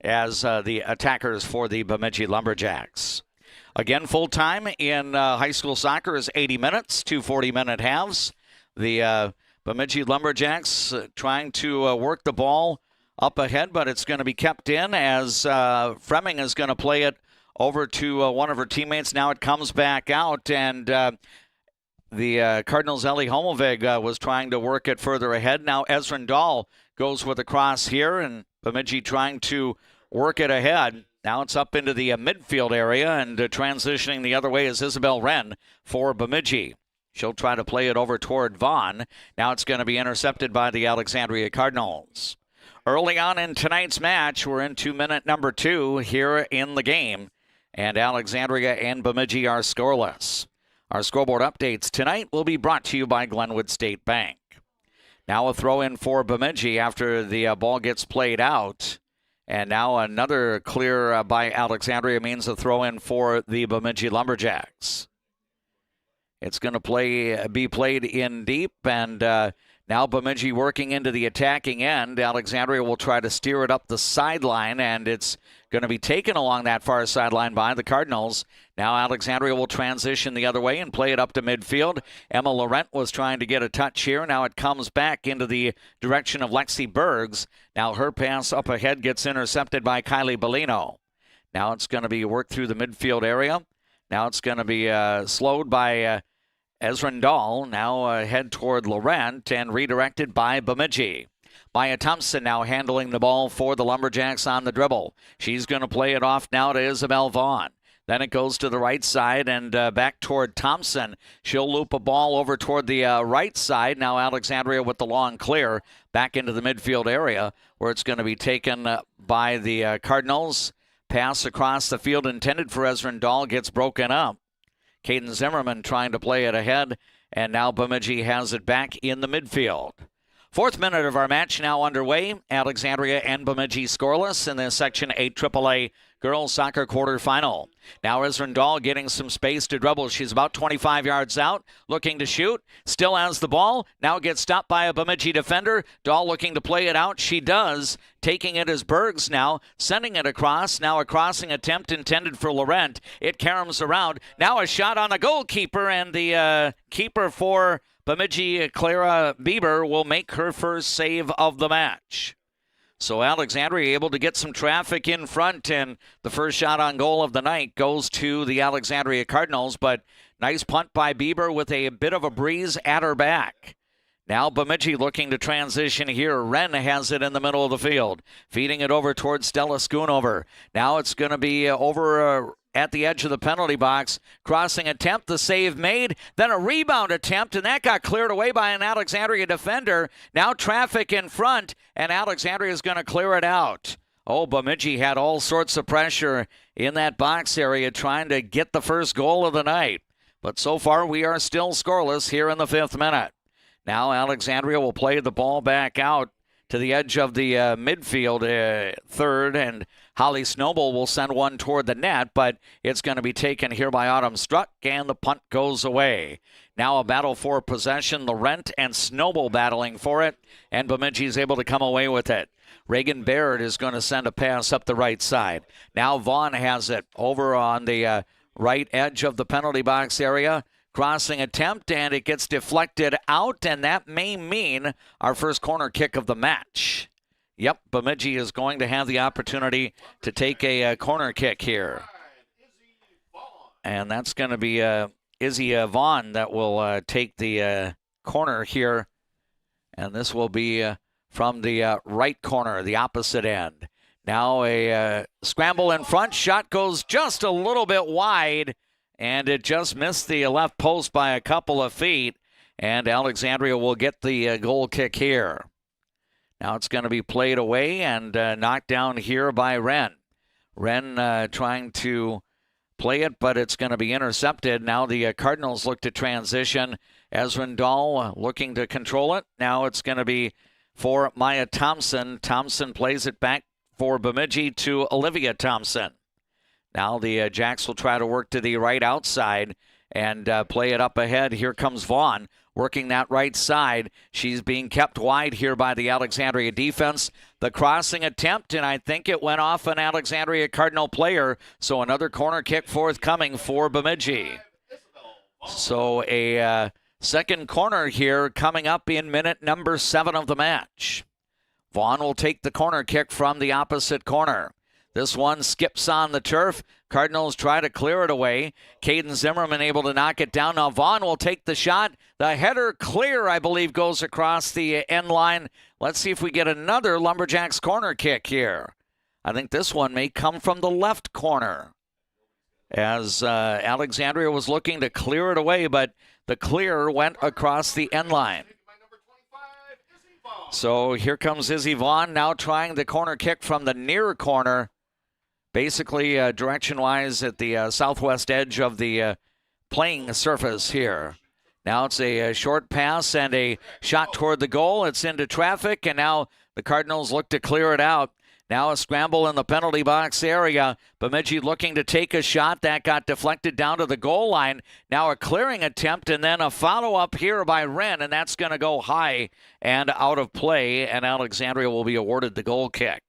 as the attackers for the Bemidji Lumberjacks. Again, full-time in high school soccer is 80 minutes, 2 40-minute halves. The Bemidji Lumberjacks trying to work the ball up ahead, but it's going to be kept in as Fremming is going to play it over to one of her teammates. Now it comes back out, and the Cardinals' Ellie Homovig was trying to work it further ahead. Now Ezrin Dahl goes with a cross here, and Bemidji trying to work it ahead. Now it's up into the midfield area, and transitioning the other way is Isabel Wren for Bemidji. She'll try to play it over toward Vaughn. Now it's going to be intercepted by the Alexandria Cardinals. Early on in tonight's match, we're into minute number 2 here in the game, and Alexandria and Bemidji are scoreless. Our scoreboard updates tonight will be brought to you by Glenwood State Bank. Now a throw in for Bemidji after the ball gets played out. And now another clear by Alexandria means a throw in for the Bemidji Lumberjacks. It's going to be played in deep, and now Bemidji working into the attacking end. Alexandria will try to steer it up the sideline, and it's going to be taken along that far sideline by the Cardinals. Now Alexandria will transition the other way and play it up to midfield. Emma Laurent was trying to get a touch here. Now it comes back into the direction of Lexi Bergs. Now her pass up ahead gets intercepted by Kylie Bellino. Now it's going to be worked through the midfield area. Now it's going to be slowed by Ezrin Dahl. Now head toward Laurent and redirected by Bemidji. Maya Thompson now handling the ball for the Lumberjacks on the dribble. She's going to play it off now to Isabel Vaughn. Then it goes to the right side and back toward Thompson. She'll loop a ball over toward the right side. Now Alexandria with the long clear back into the midfield area where it's going to be taken by the Cardinals. Pass across the field intended for Ezrin Dahl gets broken up. Caden Zimmerman trying to play it ahead, and now Bemidji has it back in the midfield. 4th minute of our match now underway. Alexandria and Bemidji scoreless in the Section 8 AAA Girls Soccer Quarterfinal. Now Ezrin Dahl getting some space to dribble. She's about 25 yards out, looking to shoot. Still has the ball. Now gets stopped by a Bemidji defender. Dahl looking to play it out. She does. Taking it as Bergs now, sending it across. Now a crossing attempt intended for Laurent. It caroms around. Now a shot on the goalkeeper, and the keeper for Bemidji, Clara Bieber, will make her first save of the match. So Alexandria able to get some traffic in front, and the first shot on goal of the night goes to the Alexandria Cardinals, but nice punt by Bieber with a bit of a breeze at her back. Now Bemidji looking to transition here. Wren has it in the middle of the field, feeding it over towards Stella Schoonover. Now it's going to be over at the edge of the penalty box. Crossing attempt, the save made, then a rebound attempt, and that got cleared away by an Alexandria defender. Now traffic in front, and Alexandria is going to clear it out. Oh, Bemidji had all sorts of pressure in that box area trying to get the first goal of the night. But so far, we are still scoreless here in the 5th minute. Now Alexandria will play the ball back out to the edge of the midfield, third, and Holly Snowball will send one toward the net, but it's going to be taken here by Autumn Struck, and the punt goes away. Now a battle for possession, Laurent and Snowball battling for it, and Bemidji is able to come away with it. Reagan Baird is going to send a pass up the right side. Now Vaughn has it over on the right edge of the penalty box area. Crossing attempt, and it gets deflected out, and that may mean our first corner kick of the match. Yep, Bemidji is going to have the opportunity to take a corner kick here. And that's going to be Izzy Vaughn that will take the corner here. And this will be from the right corner, the opposite end. Now a scramble in front. Shot goes just a little bit wide, and it just missed the left post by a couple of feet. And Alexandria will get the goal kick here. Now it's going to be played away and knocked down here by Wren. Wren trying to play it, but it's going to be intercepted. Now the Cardinals look to transition. Ezrin Dahl looking to control it. Now it's going to be for Maya Thompson. Thompson plays it back for Bemidji to Olivia Thompson. Now the Jacks will try to work to the right outside and play it up ahead. Here comes Vaughn working that right side. She's being kept wide here by the Alexandria defense. The crossing attempt, and I think it went off an Alexandria Cardinal player, so another corner kick forthcoming for Bemidji. So a second corner here coming up in minute number 7 of the match. Vaughn will take the corner kick from the opposite corner. This one skips on the turf. Cardinals try to clear it away. Caden Zimmerman able to knock it down. Now Vaughn will take the shot. The header clear, I believe, goes across the end line. Let's see if we get another Lumberjacks corner kick here. I think this one may come from the left corner, as Alexandria was looking to clear it away, but the clear went across the end line. So here comes Izzy Vaughn now trying the corner kick from the near corner, basically direction-wise at the southwest edge of the playing surface here. Now it's a short pass and a shot toward the goal. It's into traffic, and now the Cardinals look to clear it out. Now a scramble in the penalty box area. Bemidji looking to take a shot. That got deflected down to the goal line. Now a clearing attempt and then a follow-up here by Wren, and that's going to go high and out of play, and Alexandria will be awarded the goal kick.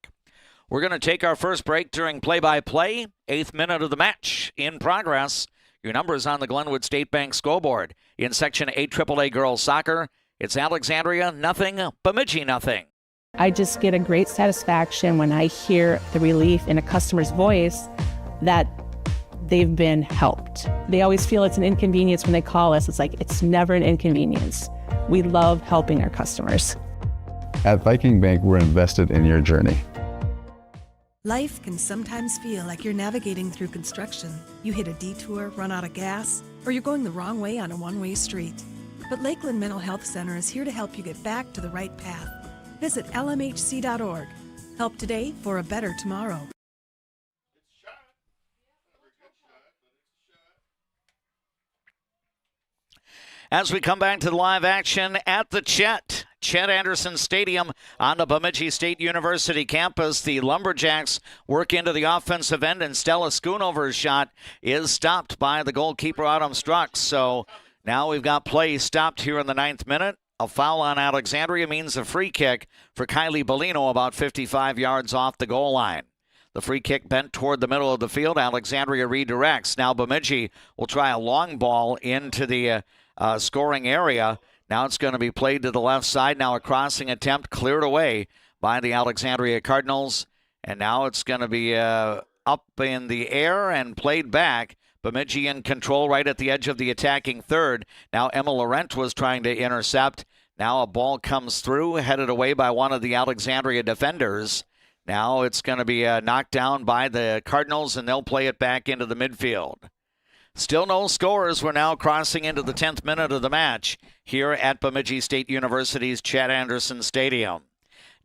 We're going to take our first break during play-by-play. 8th minute of the match in progress. Your numbers on the Glenwood State Bank scoreboard. In Section 8 AAA Girls Soccer, it's Alexandria nothing, Bemidji nothing. I just get a great satisfaction when I hear the relief in a customer's voice that they've been helped. They always feel it's an inconvenience when they call us. It's like, it's never an inconvenience. We love helping our customers. At Viking Bank, we're invested in your journey. Life can sometimes feel like you're navigating through construction. You hit a detour, run out of gas, or you're going the wrong way on a one-way street. But Lakeland Mental Health Center is here to help you get back to the right path. Visit lmhc.org. Help today for a better tomorrow. As we come back to the live action at the Chet Anderson Stadium on the Bemidji State University campus, the Lumberjacks work into the offensive end, and Stella Schoonover's shot is stopped by the goalkeeper Autumn Strux. So now we've got play stopped here in the 9th minute. A foul on Alexandria means a free kick for Kylie Bellino about 55 yards off the goal line. The free kick bent toward the middle of the field. Alexandria redirects. Now Bemidji will try a long ball into the scoring area. Now it's going to be played to the left side. Now a crossing attempt cleared away by the Alexandria Cardinals. And now it's going to be up in the air and played back. Bemidji in control right at the edge of the attacking third. Now Emma Laurent was trying to intercept. Now a ball comes through, headed away by one of the Alexandria defenders. Now it's going to be knocked down by the Cardinals, and they'll play it back into the midfield. Still no scores. We're now crossing into the 10th minute of the match here at Bemidji State University's Chet Anderson Stadium.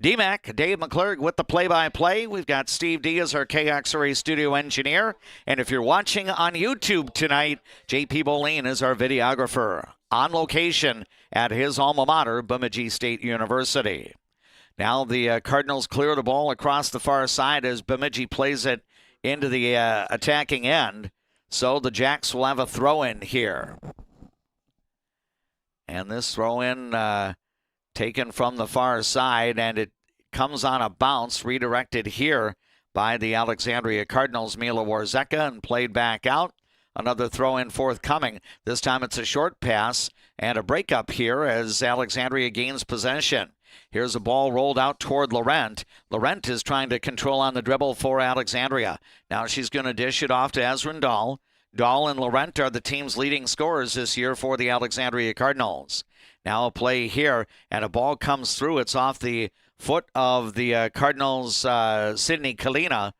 DMAC, Dave McClurg with the play-by-play. We've got Steve D as our KXRA studio engineer. And if you're watching on YouTube tonight, JP Boleen is our videographer on location at his alma mater, Bemidji State University. Now the Cardinals clear the ball across the far side as Bemidji plays it into the attacking end. So the Jacks will have a throw-in here. And this throw-in taken from the far side, and it comes on a bounce, redirected here by the Alexandria Cardinals, Mila Warzeka, and played back out. Another throw-in forthcoming. This time it's a short pass and a breakup here as Alexandria gains possession. Here's a ball rolled out toward Laurent. Laurent is trying to control on the dribble for Alexandria. Now she's going to dish it off to Ezrin Dahl. Dahl and Laurent are the team's leading scorers this year for the Alexandria Cardinals. Now a play here, and a ball comes through. It's off the foot of the Cardinals' Sydney Kalina,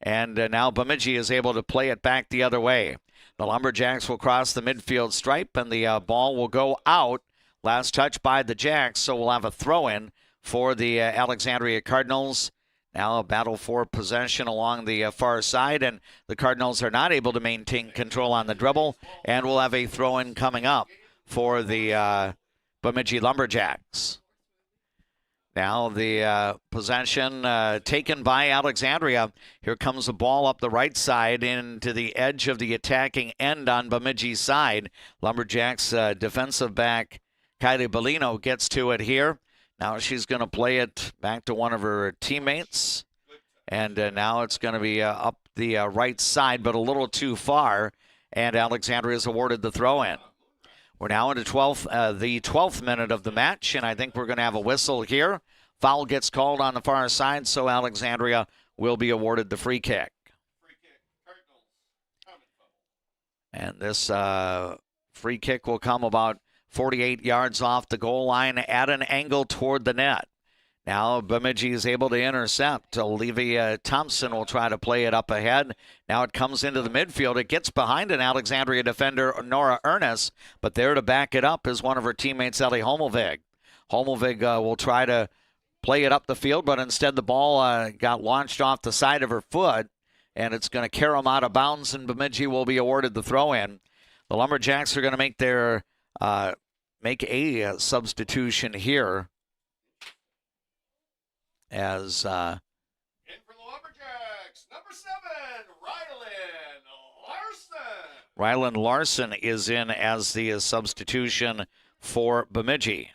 and now Bemidji is able to play it back the other way. The Lumberjacks will cross the midfield stripe, and the ball will go out. Last touch by the Jacks, so we'll have a throw-in for the Alexandria Cardinals. Now a battle for possession along the far side, and the Cardinals are not able to maintain control on the dribble, and we'll have a throw-in coming up for the Bemidji Lumberjacks. Now the possession taken by Alexandria. Here comes the ball up the right side into the edge of the attacking end on Bemidji's side. Lumberjacks defensive back Kylie Bellino gets to it here. Now she's going to play it back to one of her teammates. And now it's going to be up the right side, but a little too far. And Alexandria is awarded the throw-in. We're now into the 12th minute of the match, and I think we're going to have a whistle here. Foul gets called on the far side, so Alexandria will be awarded the free kick. And this free kick will come about 48 yards off the goal line at an angle toward the net. Now Bemidji is able to intercept. Olivia Thompson will try to play it up ahead. Now it comes into the midfield. It gets behind an Alexandria defender, Nora Ernest, but there to back it up is one of her teammates, Ellie Homelvig. Homelvig will try to play it up the field, but instead the ball got launched off the side of her foot, and it's going to carry them out of bounds, and Bemidji will be awarded the throw-in. The Lumberjacks are going to make their make a substitution here as In for the Lumberjacks, number 7, Rylan Larson is in as the substitution for Bemidji.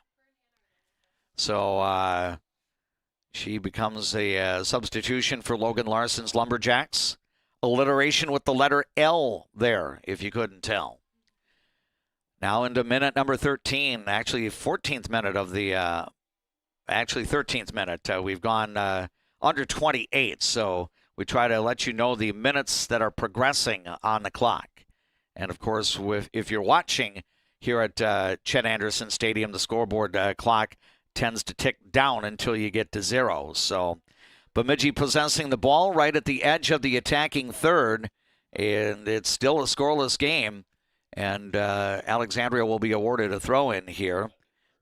So she becomes a substitution for Logan Larson's Lumberjacks. Alliteration with the letter L there, if you couldn't tell. Now into minute number 13, actually 14th minute of the, 13th minute. We've gone under 28, so we try to let you know the minutes that are progressing on the clock. And, of course, if you're watching here at Chet Anderson Stadium, the scoreboard clock tends to tick down until you get to 0. So Bemidji possessing the ball right at the edge of the attacking third, and it's still a scoreless game. And Alexandria will be awarded a throw-in here.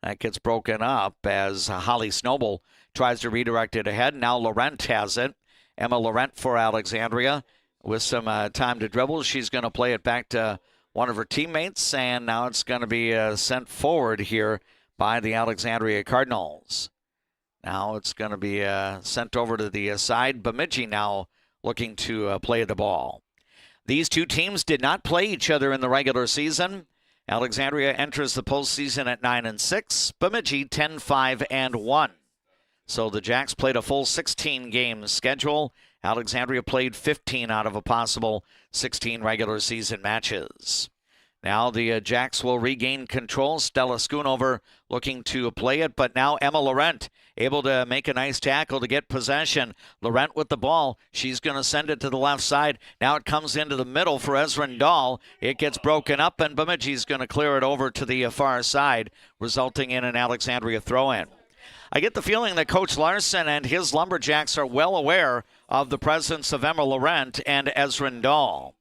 That gets broken up as Holly Snowball tries to redirect it ahead. Now Laurent has it. Emma Laurent for Alexandria with some time to dribble. She's going to play it back to one of her teammates, and now it's going to be sent forward here by the Alexandria Cardinals. Now it's going to be sent over to the side. Bemidji now looking to play the ball. These two teams did not play each other in the regular season. Alexandria enters the postseason at 9-6. Bemidji 10-5-1. So the Jacks played a full 16-game schedule. Alexandria played 15 out of a possible 16 regular season matches. Now the Jacks will regain control. Stella Schoonover looking to play it, but now Emma Laurent able to make a nice tackle to get possession. Laurent with the ball. She's going to send it to the left side. Now it comes into the middle for Ezrin Dahl. It gets broken up, and Bemidji's going to clear it over to the far side, resulting in an Alexandria throw-in. I get the feeling that Coach Larson and his Lumberjacks are well aware of the presence of Emma Laurent and Ezrin Dahl.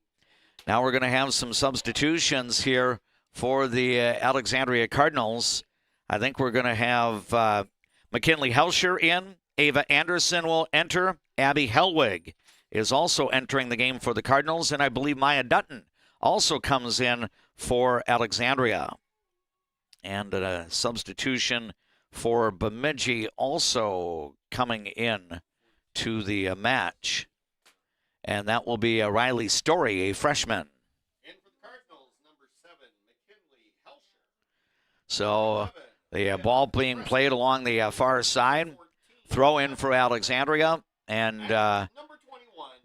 Now we're going to have some substitutions here for the Alexandria Cardinals. I think we're going to have McKinley Helsher in. Ava Anderson will enter. Abby Helwig is also entering the game for the Cardinals, and I believe Maya Dutton also comes in for Alexandria. And a substitution for Bemidji also coming in to the match. And that will be Riley Story, a freshman. In for the Cardinals, number 7, McKinley Helsher. So the ball being played along the far side. Throw in for Alexandria. And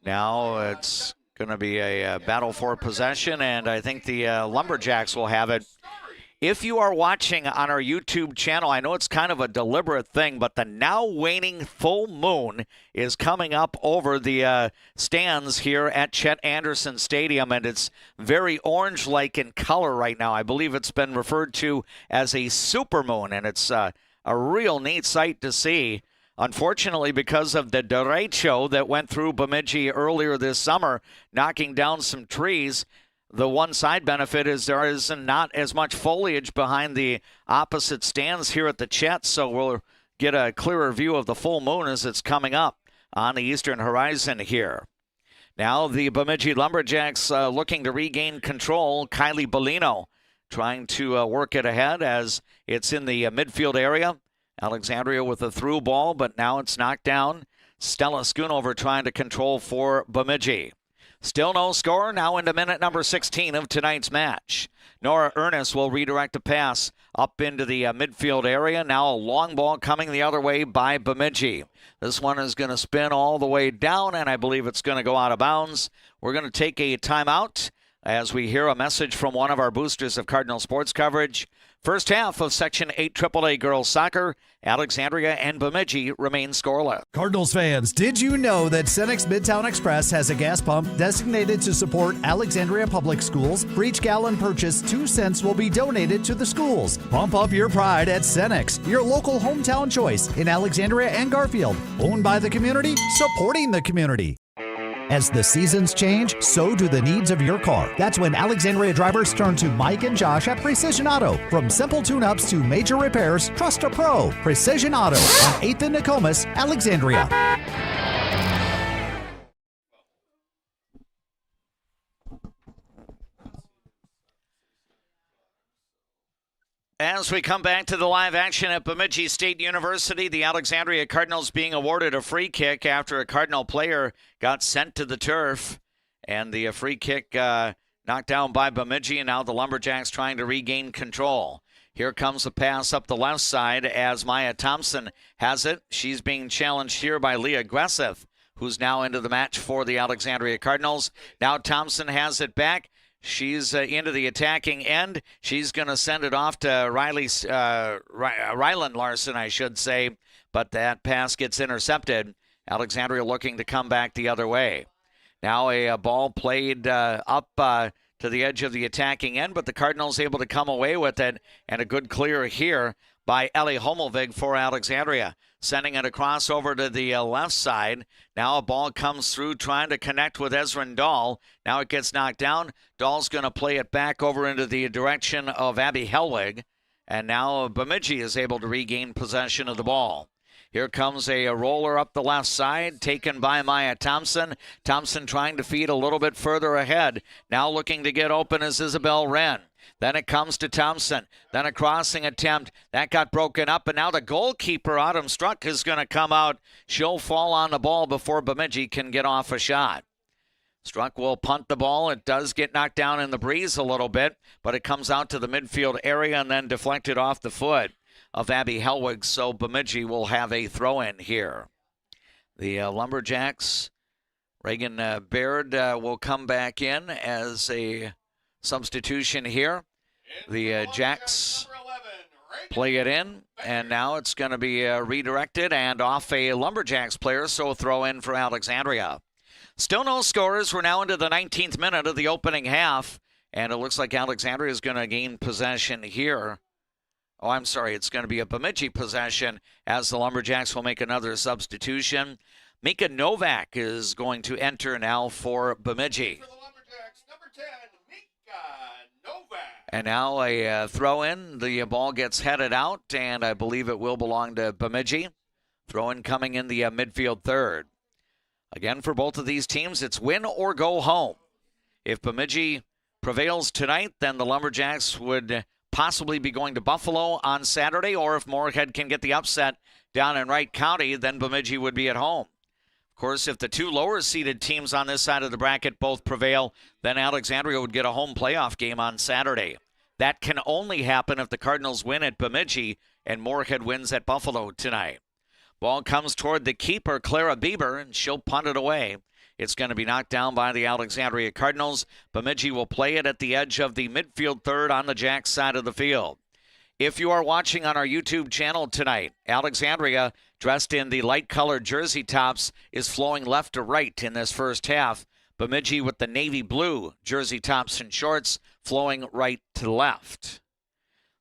now it's going to be a battle for possession. And I think the Lumberjacks will have it. If you are watching on our YouTube channel, I know it's kind of a deliberate thing, but the now waning full moon is coming up over the stands here at Chet Anderson Stadium, and it's very orange-like in color right now. I believe it's been referred to as a supermoon, and it's a real neat sight to see. Unfortunately, because of the derecho that went through Bemidji earlier this summer, knocking down some trees, the one side benefit is there is not as much foliage behind the opposite stands here at the Chet, so we're get a clearer view of the full moon as it's coming up on the eastern horizon here. Now the Bemidji Lumberjacks looking to regain control. Kylie Bellino trying to work it ahead as it's in the midfield area. Alexandria with a through ball, but now it's knocked down. Stella Schoonover trying to control for Bemidji. Still no score, now into minute number 16 of tonight's match. Nora Ernest will redirect a pass up into the midfield area. Now a long ball coming the other way by Bemidji. This one is going to spin all the way down, and I believe it's going to go out of bounds. We're going to take a timeout as we hear a message from one of our boosters of Cardinal sports coverage. First half of Section 8 AAA Girls Soccer, Alexandria and Bemidji remain scoreless. Cardinals fans, did you know that Cenex Midtown Express has a gas pump designated to support Alexandria Public Schools? For each gallon purchased, 2 cents will be donated to the schools. Pump up your pride at Cenex, your local hometown choice in Alexandria and Garfield. Owned by the community, supporting the community. As the seasons change, so do the needs of your car. That's when Alexandria drivers turn to Mike and Josh at Precision Auto. From simple tune-ups to major repairs, trust a pro. Precision Auto on 8th and Nokomis, Alexandria. As we come back to the live action at Bemidji State University, the Alexandria Cardinals being awarded a free kick after a Cardinal player got sent to the turf. And the free kick knocked down by Bemidji, and now the Lumberjacks trying to regain control. Here comes a pass up the left side as Maya Thompson has it. She's being challenged here by Leah Gresseth, who's now into the match for the Alexandria Cardinals. Now Thompson has it back. She's into the attacking end. She's going to send it off to Ryland Larson, I should say. But that pass gets intercepted. Alexandria looking to come back the other way. Now a ball played up to the edge of the attacking end, but the Cardinals able to come away with it. And a good clear here by Ellie Hommelvig for Alexandria. Sending it across over to the left side. Now a ball comes through trying to connect with Ezrin Dahl. Now it gets knocked down. Dahl's going to play it back over into the direction of Abby Hellwig. And now Bemidji is able to regain possession of the ball. Here comes a roller up the left side, taken by Maya Thompson. Thompson trying to feed a little bit further ahead. Now looking to get open is Isabel Wren. Then it comes to Thompson. Then a crossing attempt. That got broken up, and now the goalkeeper, Autumn Struck, is going to come out. She'll fall on the ball before Bemidji can get off a shot. Struck will punt the ball. It does get knocked down in the breeze a little bit, but it comes out to the midfield area and then deflected off the foot of Abby Hellwig, so Bemidji will have a throw-in here. The Lumberjacks, Reagan Baird will come back in as a substitution here. The Jacks play it in, and now it's going to be redirected and off a Lumberjacks player, so a throw in for Alexandria. Still no scores. We're now into the 19th minute of the opening half, and it looks like Alexandria is going to gain possession here. Oh, I'm sorry. It's going to be a Bemidji possession as the Lumberjacks will make another substitution. Mika Novak is going to enter now for Bemidji. And now a throw-in. The ball gets headed out, and I believe it will belong to Bemidji. Throw-in coming in the midfield third. Again, for both of these teams, it's win or go home. If Bemidji prevails tonight, then the Lumberjacks would possibly be going to Buffalo on Saturday, or if Moorhead can get the upset down in Wright County, then Bemidji would be at home. Of course, if the two lower-seeded teams on this side of the bracket both prevail, then Alexandria would get a home playoff game on Saturday. That can only happen if the Cardinals win at Bemidji and Moorhead wins at Buffalo tonight. Ball comes toward the keeper, Clara Bieber, and she'll punt it away. It's going to be knocked down by the Alexandria Cardinals. Bemidji will play it at the edge of the midfield third on the Jacks side of the field. If you are watching on our YouTube channel tonight, Alexandria, dressed in the light-colored jersey tops, is flowing left to right in this first half. Bemidji with the navy blue jersey tops and shorts flowing right to left.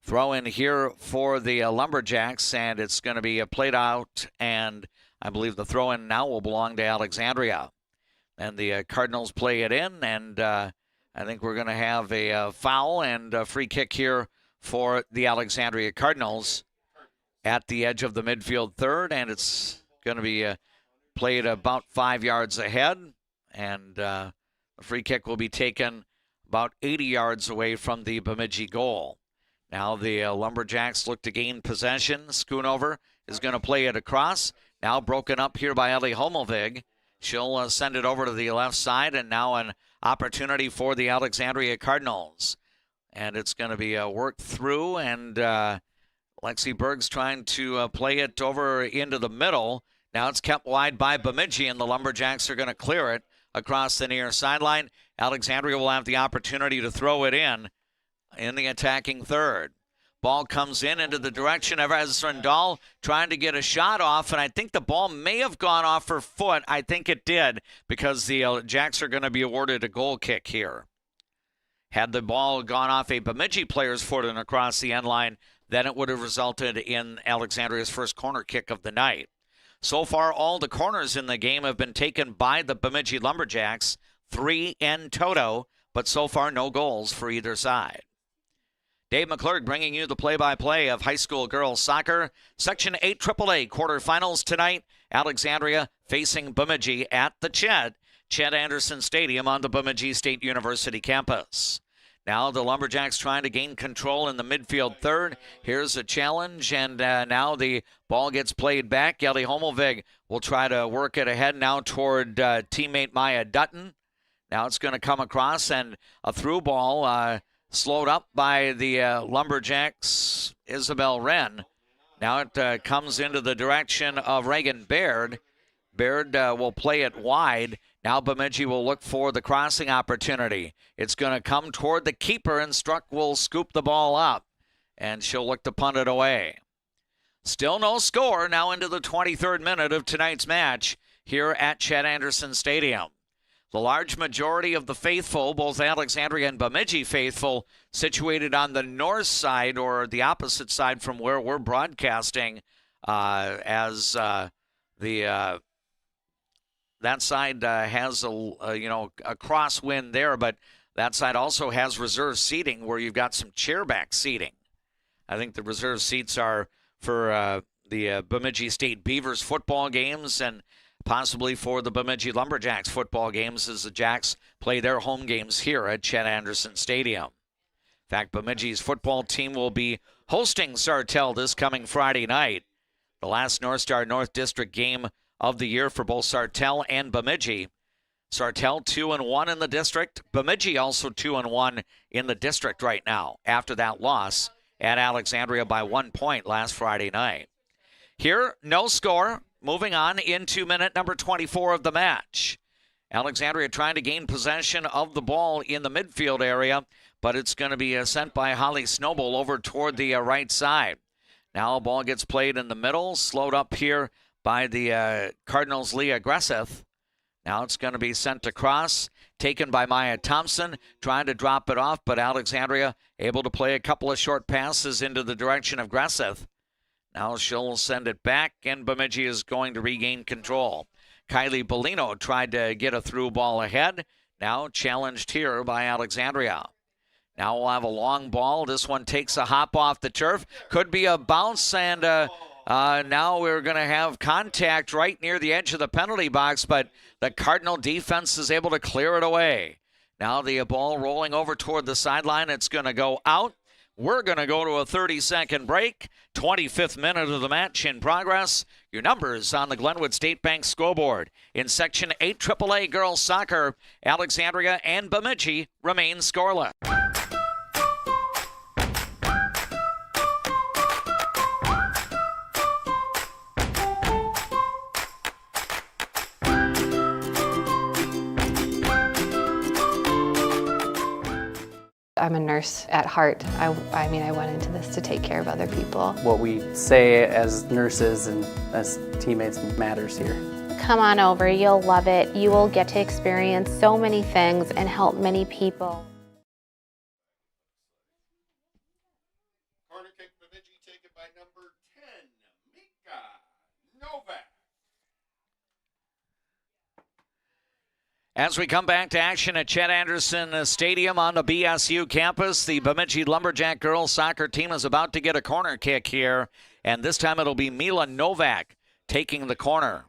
Throw in here for the Lumberjacks, and it's going to be played out, and I believe the throw-in now will belong to Alexandria. And the Cardinals play it in, and I think we're going to have a foul and a free kick here for the Alexandria Cardinals at the edge of the midfield third, and it's going to be played about 5 yards ahead, and the free kick will be taken about 80 yards away from the Bemidji goal. Now the Lumberjacks look to gain possession. Schoonover is going to play it across. Now broken up here by Ellie Homelvig. She'll send it over to the left side, and now an opportunity for the Alexandria Cardinals. And it's going to be worked through, and Lexi Berg's trying to play it over into the middle. Now it's kept wide by Bemidji, and the Lumberjacks are going to clear it across the near sideline. Alexandria will have the opportunity to throw it in the attacking third. Ball comes in into the direction of Ezra Dahl trying to get a shot off, and I think the ball may have gone off her foot. I think it did, because the Jacks are going to be awarded a goal kick here. Had the ball gone off a Bemidji player's foot and across the end line, then it would have resulted in Alexandria's first corner kick of the night. So far, all the corners in the game have been taken by the Bemidji Lumberjacks, 3 in toto, but so far no goals for either side. Dave McClurg bringing you the play-by-play of high school girls soccer. Section 8 AAA quarterfinals tonight. Alexandria facing Bemidji at the Chet Anderson Stadium on the Bemidji State University campus. Now the Lumberjacks trying to gain control in the midfield third. Here's a challenge, and now the ball gets played back. Ellie Homelvig will try to work it ahead now toward teammate Maya Dutton. Now it's going to come across, and a through ball slowed up by the Lumberjacks, Isabel Wren. Now it comes into the direction of Reagan Baird. Baird will play it wide. Now Bemidji will look for the crossing opportunity. It's going to come toward the keeper, and Struck will scoop the ball up, and she'll look to punt it away. Still no score now into the 23rd minute of tonight's match here at Chet Anderson Stadium. The large majority of the faithful, both Alexandria and Bemidji faithful, situated on the north side or the opposite side from where we're broadcasting, as that side has a crosswind there, but that side also has reserve seating where you've got some chairback seating. I think the reserve seats are for the Bemidji State Beavers football games, and possibly for the Bemidji Lumberjacks football games as the Jacks play their home games here at Chet Anderson Stadium. In fact, Bemidji's football team will be hosting Sartell this coming Friday night. The last North Star North District game of the year for both Sartell and Bemidji. Sartell 2-1 in the district. Bemidji also 2-1 in the district right now after that loss at Alexandria by 1 point last Friday night. Here, no score. Moving on into minute number 24 of the match. Alexandria trying to gain possession of the ball in the midfield area, but it's going to be sent by Holly Snowball over toward the right side. Now a ball gets played in the middle, slowed up here by the Cardinals' Leah Gresseth. Now it's going to be sent across, taken by Maya Thompson, trying to drop it off, but Alexandria able to play a couple of short passes into the direction of Gresseth. Now she'll send it back, and Bemidji is going to regain control. Kylie Bellino tried to get a through ball ahead. Now challenged here by Alexandria. Now we'll have a long ball. This one takes a hop off the turf. Could be a bounce, and now we're going to have contact right near the edge of the penalty box, but the Cardinal defense is able to clear it away. Now the ball rolling over toward the sideline. It's going to go out. We're going to go to a 30-second break. 25th minute of the match in progress. Your numbers on the Glenwood State Bank scoreboard. In Section 8 AAA girls soccer, Alexandria and Bemidji remain scoreless. I'm a nurse at heart. I went into this to take care of other people. What we say as nurses and as teammates matters here. Come on over, you'll love it. You will get to experience so many things and help many people. Corner kick, Bemidji taken by number 10, Mika Novak. As we come back to action at Chet Anderson Stadium on the BSU campus, the Bemidji Lumberjack girls soccer team is about to get a corner kick here And this time it'll be Mila Novak taking the corner.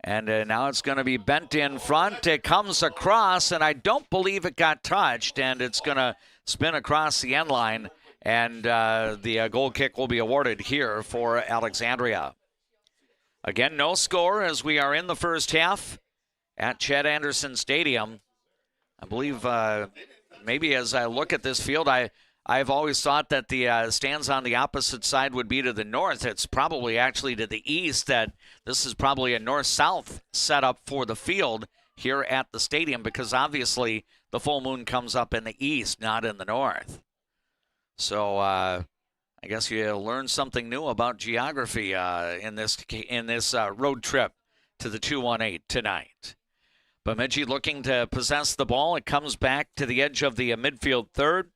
And now it's going to be bent in front. It comes across, and I don't believe it got touched, and it's going to spin across the end line, and the goal kick will be awarded here for Alexandria. Again, no score as we are in the first half at Chet Anderson Stadium. I believe maybe as I look at this field, I've always thought that the stands on the opposite side would be to the north. It's probably actually to the east, that this is probably a north-south setup for the field here at the stadium, because obviously the full moon comes up in the east, not in the north. So I guess you learned something new about geography in this road trip to the 218 tonight. Bemidji looking to possess the ball. It comes back to the edge of the midfield third.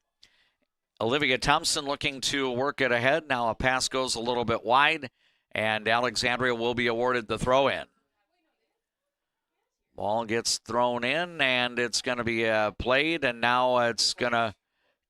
Olivia Thompson looking to work it ahead. Now a pass goes a little bit wide, and Alexandria will be awarded the throw-in. Ball gets thrown in, and it's going to be played, and now it's going to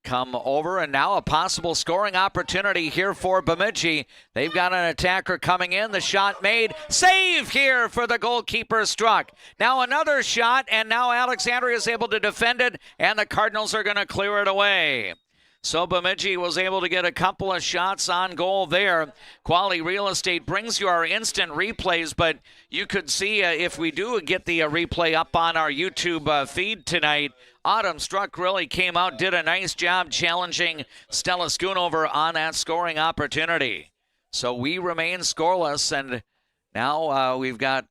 come over, and now a possible scoring opportunity here for Bemidji. They've got an attacker coming in. The shot made. Save here for the goalkeeper struck. Now another shot, and now Alexandria is able to defend it, and the Cardinals are going to clear it away. So Bemidji was able to get a couple of shots on goal there. Quality Real Estate brings you our instant replays, but you could see if we do get the replay up on our YouTube feed tonight, Autumn Struck really came out, did a nice job challenging Stella Schoonover on that scoring opportunity. So we remain scoreless, and now we've got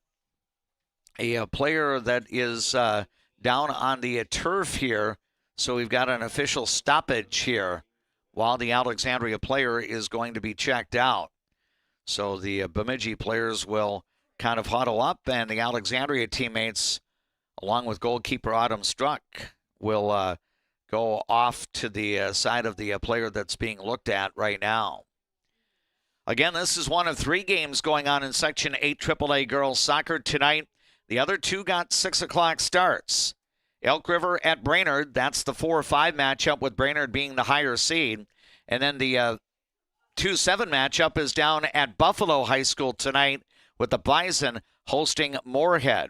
a player that is down on the turf here. So we've got an official stoppage here while the Alexandria player is going to be checked out. So the Bemidji players will kind of huddle up, and the Alexandria teammates, along with goalkeeper Autumn Struck, will go off to the side of the player that's being looked at right now. Again, this is one of 3 games going on in Section 8 AAA girls soccer tonight. The other 2 got 6 o'clock starts. Elk River at Brainerd, that's the 4-5 matchup, with Brainerd being the higher seed. And then the 2-7 matchup is down at Buffalo High School tonight, with the Bison hosting Moorhead.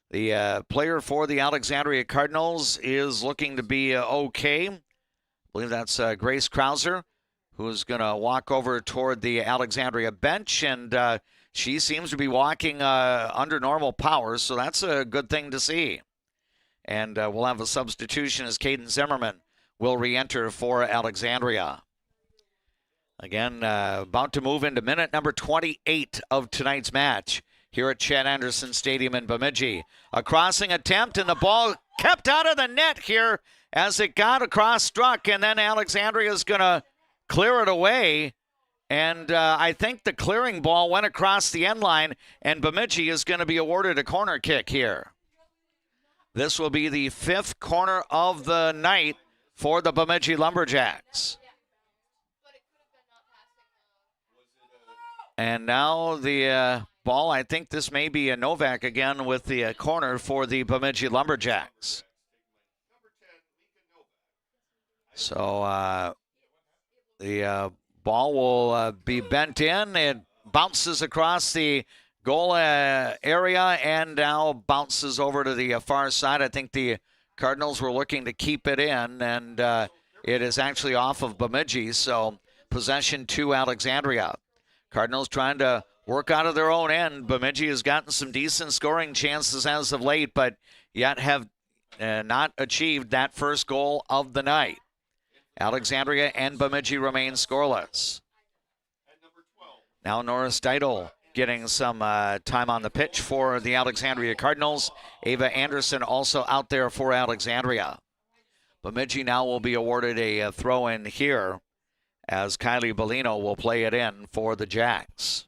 The player for the Alexandria Cardinals is looking to be okay. I believe that's Grace Krauser, who's going to walk over toward the Alexandria bench, and she seems to be walking under normal powers, so that's a good thing to see. And we'll have a substitution as Caden Zimmerman will re-enter for Alexandria. Again, about to move into minute number 28 of tonight's match here at Chet Anderson Stadium in Bemidji. A crossing attempt, and the ball kept out of the net here as it got across Struck, and then Alexandria is going to clear it away. And I think the clearing ball went across the end line, and Bemidji is going to be awarded a corner kick here. This will be the 5th corner of the night for the Bemidji Lumberjacks. And now the ball, I think this may be a Novak again with the corner for the Bemidji Lumberjacks. So the ball will be bent in. It bounces across the goal area and now bounces over to the far side. I think the Cardinals were looking to keep it in, and it is actually off of Bemidji, so possession to Alexandria. Cardinals trying to work out of their own end. Bemidji has gotten some decent scoring chances as of late, but yet have not achieved that first goal of the night. Alexandria and Bemidji remain scoreless. Now Norris Steidel getting some time on the pitch for the Alexandria Cardinals. Ava Anderson also out there for Alexandria. Bemidji now will be awarded a throw-in here as Kylie Bellino will play it in for the Jacks.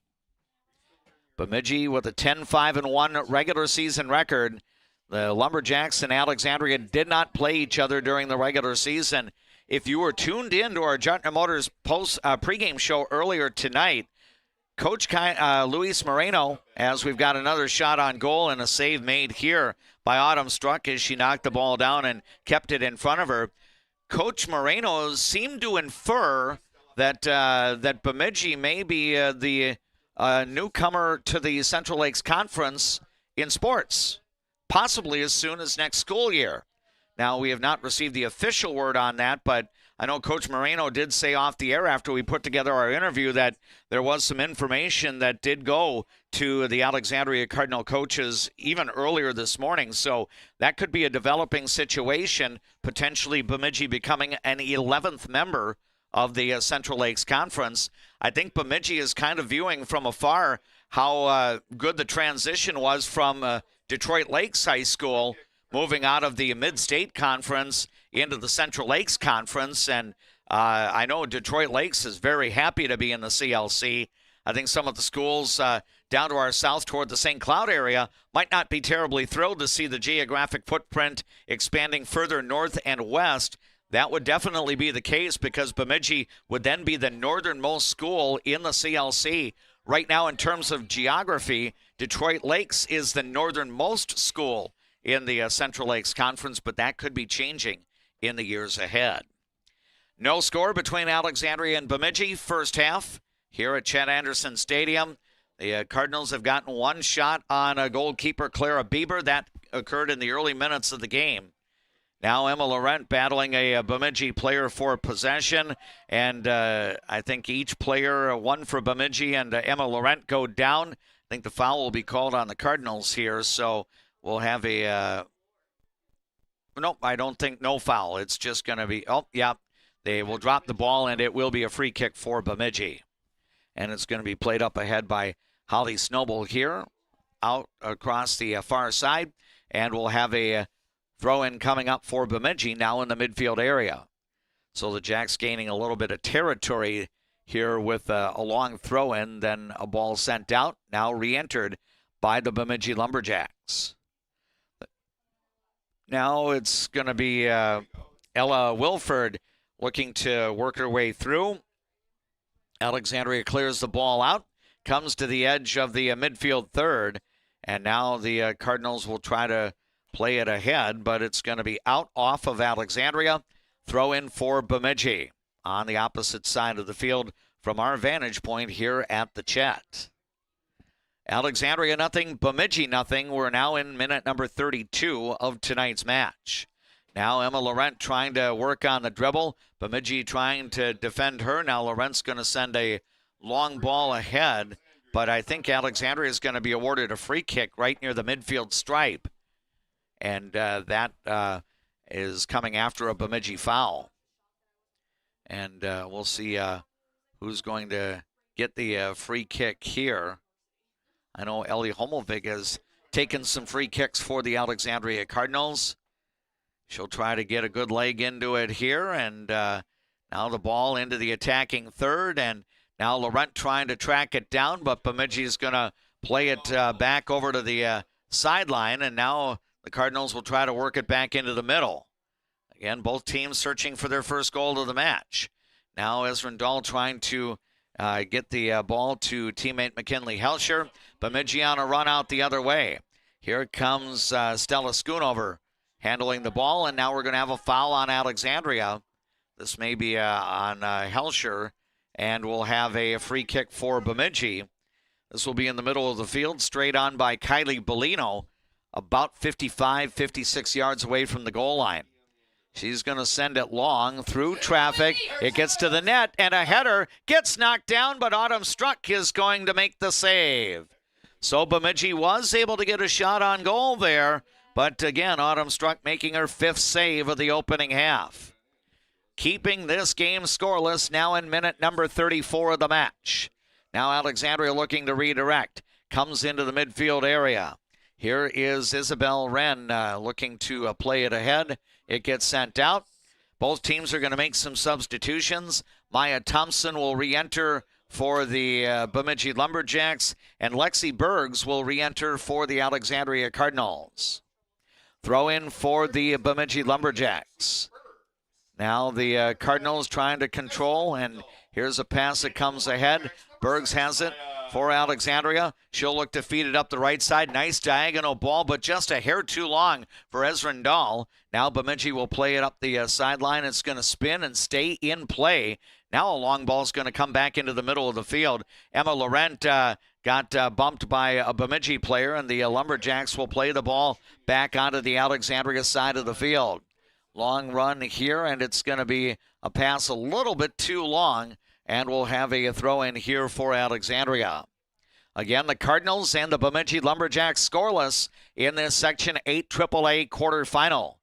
Bemidji with a 10-5-1 regular season record. The Lumberjacks and Alexandria did not play each other during the regular season. If you were tuned in to our Jutner Motors pregame show earlier tonight, Coach Luis Moreno, as we've got another shot on goal and a save made here by Autumn Struck as she knocked the ball down and kept it in front of her. Coach Moreno seemed to infer that that Bemidji may be the newcomer to the Central Lakes Conference in sports, possibly as soon as next school year. Now, we have not received the official word on that, but I know Coach Moreno did say off the air after we put together our interview that there was some information that did go to the Alexandria Cardinal coaches even earlier this morning. So that could be a developing situation, potentially Bemidji becoming an 11th member of the Central Lakes Conference. I think Bemidji is kind of viewing from afar how good the transition was from Detroit Lakes High School moving out of the Mid-State Conference into the Central Lakes Conference. And I know Detroit Lakes is very happy to be in the CLC. I think some of the schools down to our south toward the St. Cloud area might not be terribly thrilled to see the geographic footprint expanding further north and west. That would definitely be the case because Bemidji would then be the northernmost school in the CLC. Right now, in terms of geography, Detroit Lakes is the northernmost school in the Central Lakes Conference, but that could be changing in the years ahead. No score between Alexandria and Bemidji first half here at Chet Anderson Stadium. The Cardinals have gotten one shot on goalkeeper Clara Bieber. That occurred in the early minutes of the game. Now Emma Laurent battling a Bemidji player for possession, and I think each player, one for Bemidji and Emma Laurent, go down. I think the foul will be called on the Cardinals here, so we'll have a nope, I don't think no foul. It's just going to be, they will drop the ball, and it will be a free kick for Bemidji. And it's going to be played up ahead by Holly Snowball here, out across the far side, and we'll have a throw-in coming up for Bemidji now in the midfield area. So the Jacks gaining a little bit of territory here with a long throw-in, then a ball sent out, now re-entered by the Bemidji Lumberjacks. Now it's going to be Ella Wilford looking to work her way through. Alexandria clears the ball out, comes to the edge of the midfield third, and now the Cardinals will try to play it ahead, but it's going to be out off of Alexandria. Throw in for Bemidji on the opposite side of the field from our vantage point here at the Chet. Alexandria nothing, Bemidji nothing. We're now in minute number 32 of tonight's match. Now Emma Laurent trying to work on the dribble. Bemidji trying to defend her. Now Laurent's going to send a long ball ahead, but I think Alexandria is going to be awarded a free kick right near the midfield stripe. And that is coming after a Bemidji foul. And we'll see who's going to get the free kick here. I know Ellie Hommelvig has taken some free kicks for the Alexandria Cardinals. She'll try to get a good leg into it here. And now the ball into the attacking third. And now Laurent trying to track it down, but Bemidji is going to play it back over to the sideline. And now the Cardinals will try to work it back into the middle. Again, both teams searching for their first goal of the match. Now Esrindal trying to get the ball to teammate McKinley Helsher. Bemidji on a run out the other way. Here comes Stella Schoonover handling the ball, and now we're going to have a foul on Alexandria. This may be on Helsher, and we'll have a free kick for Bemidji. This will be in the middle of the field, straight on by Kylie Bellino, about 55, 56 yards away from the goal line. She's going to send it long through traffic. It gets to the net, and a header gets knocked down, but Autumn Struck is going to make the save. So Bemidji was able to get a shot on goal there, but again, Autumn Struck making her fifth save of the opening half. Keeping this game scoreless now in minute number 34 of the match. Now Alexandria looking to redirect. Comes into the midfield area. Here is Isabel Wren looking to play it ahead. It gets sent out. Both teams are going to make some substitutions. Maya Thompson will re-enter for the Bemidji Lumberjacks, and Lexi Bergs will re-enter for the Alexandria Cardinals. Throw in for the Bemidji Lumberjacks. Now the Cardinals trying to control, and here's a pass that comes ahead. Bergs has it, for Alexandria. She'll look to feed it up the right side. Nice diagonal ball, but just a hair too long for Esrindal. Now Bemidji will play it up the sideline. It's going to spin and stay in play. Now a long ball is going to come back into the middle of the field. Emma Laurent got bumped by a Bemidji player, and the Lumberjacks will play the ball back onto the Alexandria side of the field. Long run here, and it's going to be a pass a little bit too long, and we'll have a throw in here for Alexandria. Again, the Cardinals and the Bemidji Lumberjacks scoreless in this Section 8 AAA quarterfinal.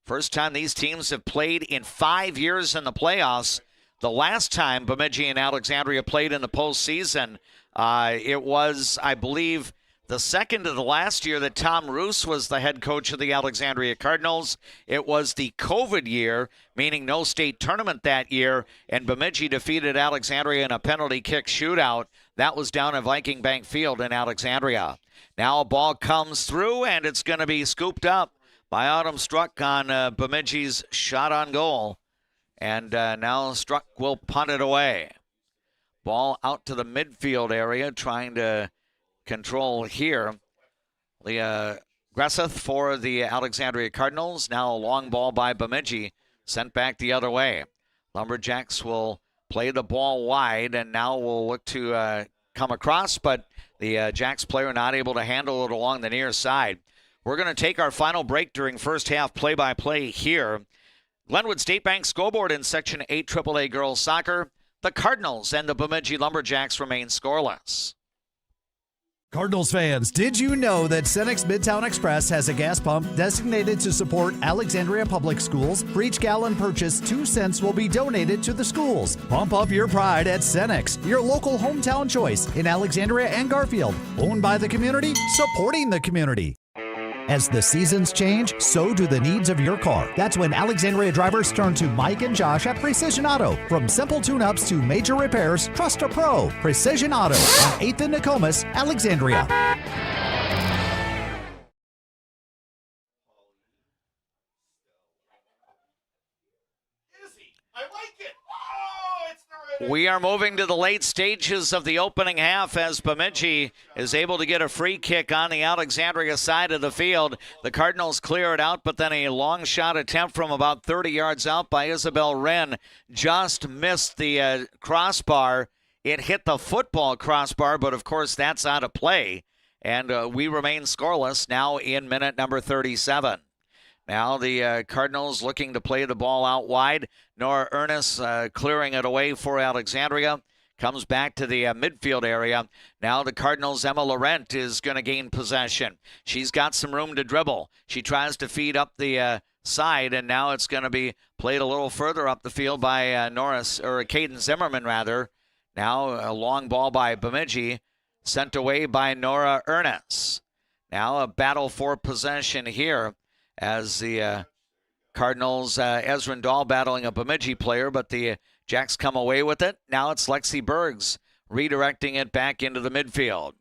First time these teams have played in 5 years in the playoffs. The last time Bemidji and Alexandria played in the postseason, it was, I believe, the second to the last year that Tom Roos was the head coach of the Alexandria Cardinals. It was the COVID year, meaning no state tournament that year, and Bemidji defeated Alexandria in a penalty kick shootout. That was down at Viking Bank Field in Alexandria. Now a ball comes through, and it's going to be scooped up by Autumn Struck on Bemidji's shot on goal. And now Struck will punt it away. Ball out to the midfield area, trying to control here. Leah Gresseth for the Alexandria Cardinals. Now a long ball by Bemidji, sent back the other way. Lumberjacks will play the ball wide, and now will look to come across, but the Jacks player not able to handle it along the near side. We're going to take our final break during first half play-by-play here. Glenwood State Bank scoreboard in Section 8 AAA girls soccer. The Cardinals and the Bemidji Lumberjacks remain scoreless. Cardinals fans, did you know that Cenex Midtown Express has a gas pump designated to support Alexandria Public Schools? For each gallon purchased, 2 cents will be donated to the schools. Pump up your pride at Cenex, your local hometown choice in Alexandria and Garfield. Owned by the community, supporting the community. As the seasons change, so do the needs of your car. That's when Alexandria drivers turn to Mike and Josh at Precision Auto. From simple tune-ups to major repairs, trust a pro. Precision Auto on 8th and Nokomis, Alexandria. We are moving to the late stages of the opening half as Bemidji is able to get a free kick on the Alexandria side of the field. The Cardinals clear it out, but then a long shot attempt from about 30 yards out by Isabel Wren just missed the crossbar. It hit the football crossbar, but of course that's out of play. And we remain scoreless now in minute number 37. Now the Cardinals looking to play the ball out wide. Nora Ernest clearing it away for Alexandria. Comes back to the midfield area. Now the Cardinals' Emma Laurent is going to gain possession. She's got some room to dribble. She tries to feed up the side, and now it's going to be played a little further up the field by Caden Zimmerman, rather. Now a long ball by Bemidji, sent away by Nora Ernest. Now a battle for possession here, as the Cardinals, Esrindal battling a Bemidji player, but the Jacks come away with it. Now it's Lexi Bergs redirecting it back into the midfield.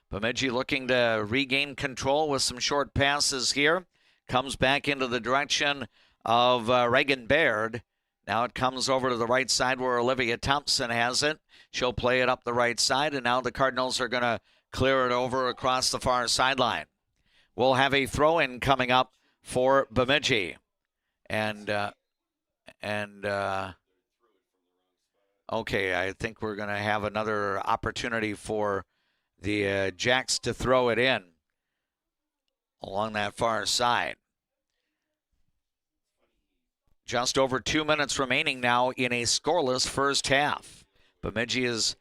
Bemidji looking to regain control with some short passes here. Comes back into the direction of Reagan Baird. Now it comes over to the right side where Olivia Thompson has it. She'll play it up the right side, and now the Cardinals are going to clear it over across the far sideline. We'll have a throw-in coming up for Bemidji. Okay, I think we're going to have another opportunity for the Jacks to throw it in along that far side. Just over 2 minutes remaining now in a scoreless first half. Bemidji has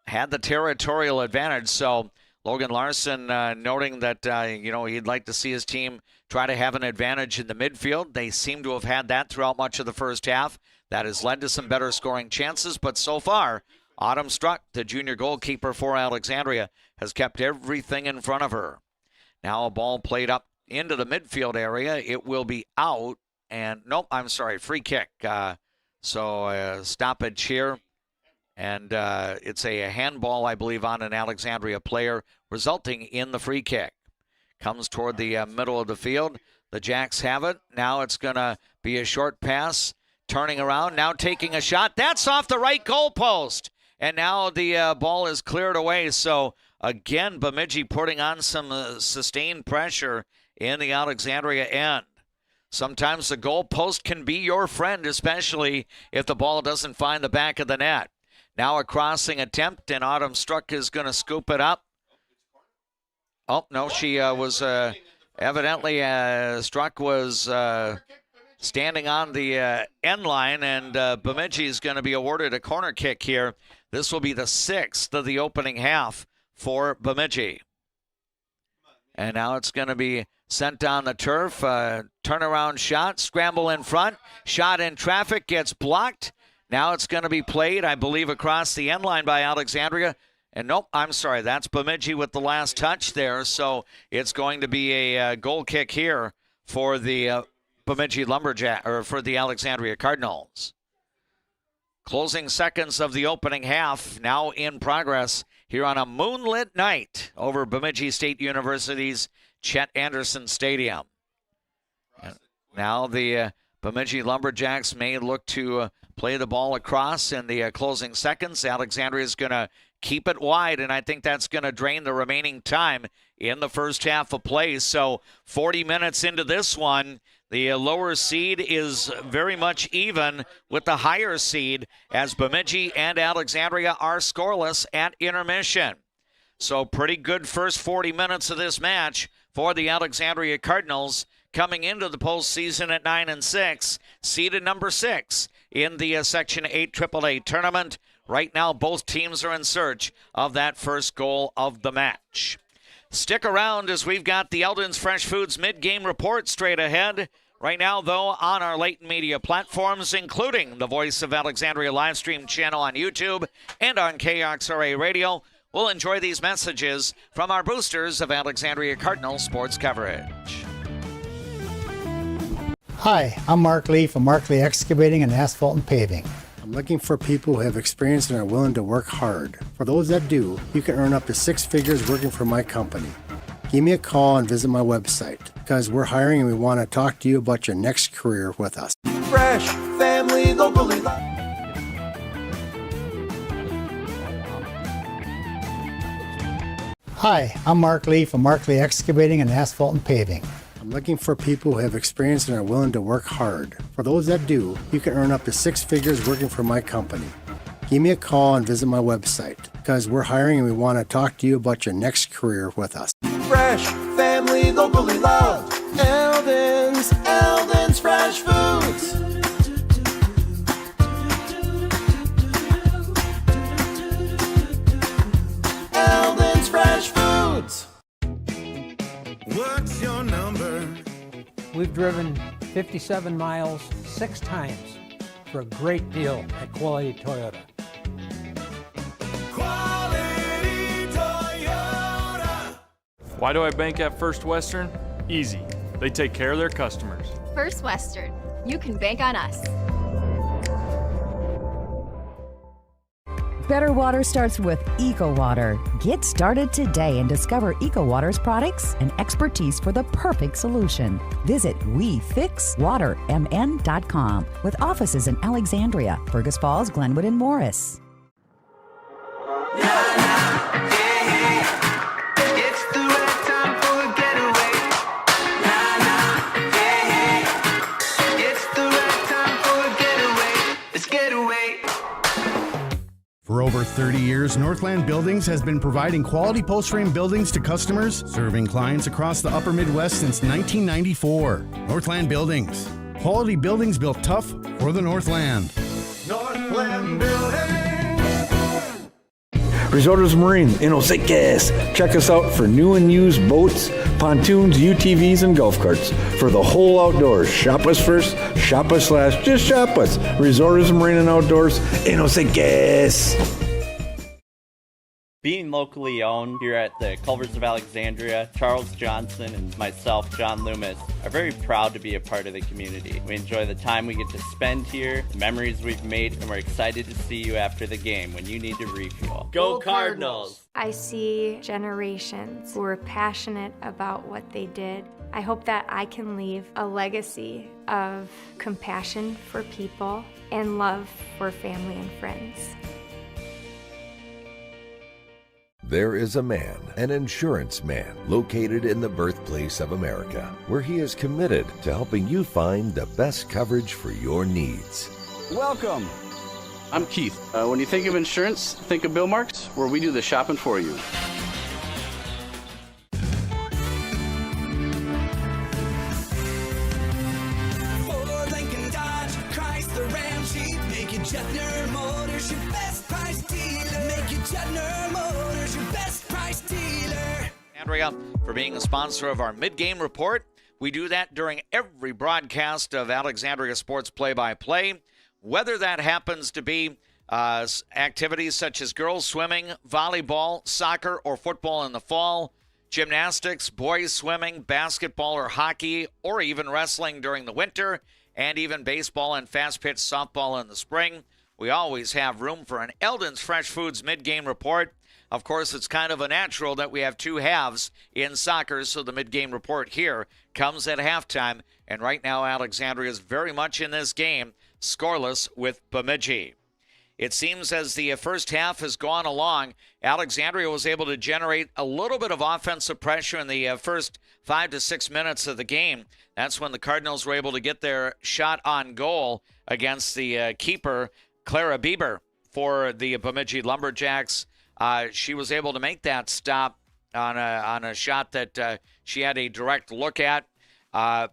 had the territorial advantage, so Logan Larson noting that, he'd like to see his team try to have an advantage in the midfield. They seem to have had that throughout much of the first half. That has led to some better scoring chances, but so far, Autumn Struck, the junior goalkeeper for Alexandria, has kept everything in front of her. Now a ball played up into the midfield area. It will be out, and free kick. So stoppage here. And it's a handball, I believe, on an Alexandria player, resulting in the free kick. Comes toward the middle of the field. The Jacks have it. Now it's going to be a short pass. Turning around, now taking a shot. That's off the right goal post. And now the ball is cleared away. So again, Bemidji putting on some sustained pressure in the Alexandria end. Sometimes the goalpost can be your friend, especially if the ball doesn't find the back of the net. Now a crossing attempt, and Autumn Struck is going to scoop it up. Oh, no, she was evidently Struck was standing on the end line, and Bemidji is going to be awarded a corner kick here. This will be the 6th of the opening half for Bemidji. And now it's going to be sent down the turf. Turnaround shot, scramble in front, shot in traffic, gets blocked. Now it's going to be played, I believe, across the end line by Alexandria. And nope, I'm sorry, that's Bemidji with the last touch there. So it's going to be a goal kick here for the Bemidji Lumberjack, or for the Alexandria Cardinals. Closing seconds of the opening half now in progress here on a moonlit night over Bemidji State University's Chet Anderson Stadium. And now the Bemidji Lumberjacks may look to play the ball across in the closing seconds. Alexandria is going to keep it wide, and I think that's going to drain the remaining time in the first half of play. So 40 minutes into this one, the lower seed is very much even with the higher seed, as Bemidji and Alexandria are scoreless at intermission. So pretty good first 40 minutes of this match for the Alexandria Cardinals, coming into the postseason at 9-6, seeded number 6 in the Section 8 AAA tournament. Right now, both teams are in search of that first goal of the match. Stick around as we've got the Eldon's Fresh Foods mid-game report straight ahead. Right now, though, on our latent media platforms, including the Voice of Alexandria live stream channel on YouTube and on KXRA Radio, we'll enjoy these messages from our boosters of Alexandria Cardinals sports coverage. Hi, I'm Mark Lee from Mark Lee Excavating and Asphalt and Paving. I'm looking for people who have experience and are willing to work hard. For those that do, you can earn up to 6 figures working for my company. Give me a call and visit my website, because we're hiring and we want to talk to you about your next career with us. Fresh, family, locally. Hi, I'm Mark Lee from Mark Lee Excavating and Asphalt and Paving. I'm looking for people who have experience and are willing to work hard. For those that do, you can earn up to 6 figures working for my company. Give me a call and visit my website, because we're hiring and we want to talk to you about your next career with us. Fresh, family, locally loved. Eldon's Fresh Foods. Eldon's Fresh Foods. What's your number? We've driven 57 miles 6 times for a great deal at Quality Toyota. Quality Toyota. Why do I bank at First Western? Easy. They take care of their customers. First Western. You can bank on us. Better water starts with EcoWater. Get started today and discover EcoWater's products and expertise for the perfect solution. Visit WeFixWaterMN.com with offices in Alexandria, Fergus Falls, Glenwood, and Morris. For over 30 years, Northland Buildings has been providing quality post-frame buildings to customers, serving clients across the upper Midwest since 1994. Northland Buildings. Quality buildings built tough for the Northland. Northland Building. Resorts Marine in Osakis. Check us out for new and used boats, pontoons, UTVs, and golf carts. For the whole outdoors, shop us first, shop us last, just shop us. Resorts Marine and Outdoors in Osakis. Being locally owned here at the Culvers of Alexandria, Charles Johnson and myself, John Loomis, are very proud to be a part of the community. We enjoy the time we get to spend here, the memories we've made, and we're excited to see you after the game when you need to refuel. Go Cardinals! I see generations who are passionate about what they did. I hope that I can leave a legacy of compassion for people and love for family and friends. There is a man, an insurance man, located in the birthplace of America, where he is committed to helping you find the best coverage for your needs. Welcome. I'm Keith. When you think of insurance, think of Bill Marks, where we do the shopping for you. Ford, Lincoln, Dodge, Chrysler, Ram, Jeep. Make it Jetner Motors your best price dealer. Make it Jetner Motors your best price dealer. Andrea, for being a sponsor of our mid-game report. We do that during every broadcast of Alexandria Sports Play-by-Play. Whether that happens to be activities such as girls swimming, volleyball, soccer, or football in the fall, gymnastics, boys swimming, basketball or hockey, or even wrestling during the winter, and even baseball and fast-pitch softball in the spring, we always have room for an Eldon's Fresh Foods mid-game report. Of course, it's kind of a natural that we have two halves in soccer, so the mid-game report here comes at halftime. And right now, Alexandria is very much in this game, scoreless with Bemidji. It seems as the first half has gone along, Alexandria was able to generate a little bit of offensive pressure in the first 5 to 6 minutes of the game. That's when the Cardinals were able to get their shot on goal against the keeper, Clara Bieber, for the Bemidji Lumberjacks. She was able to make that stop on a shot that she had a direct look at.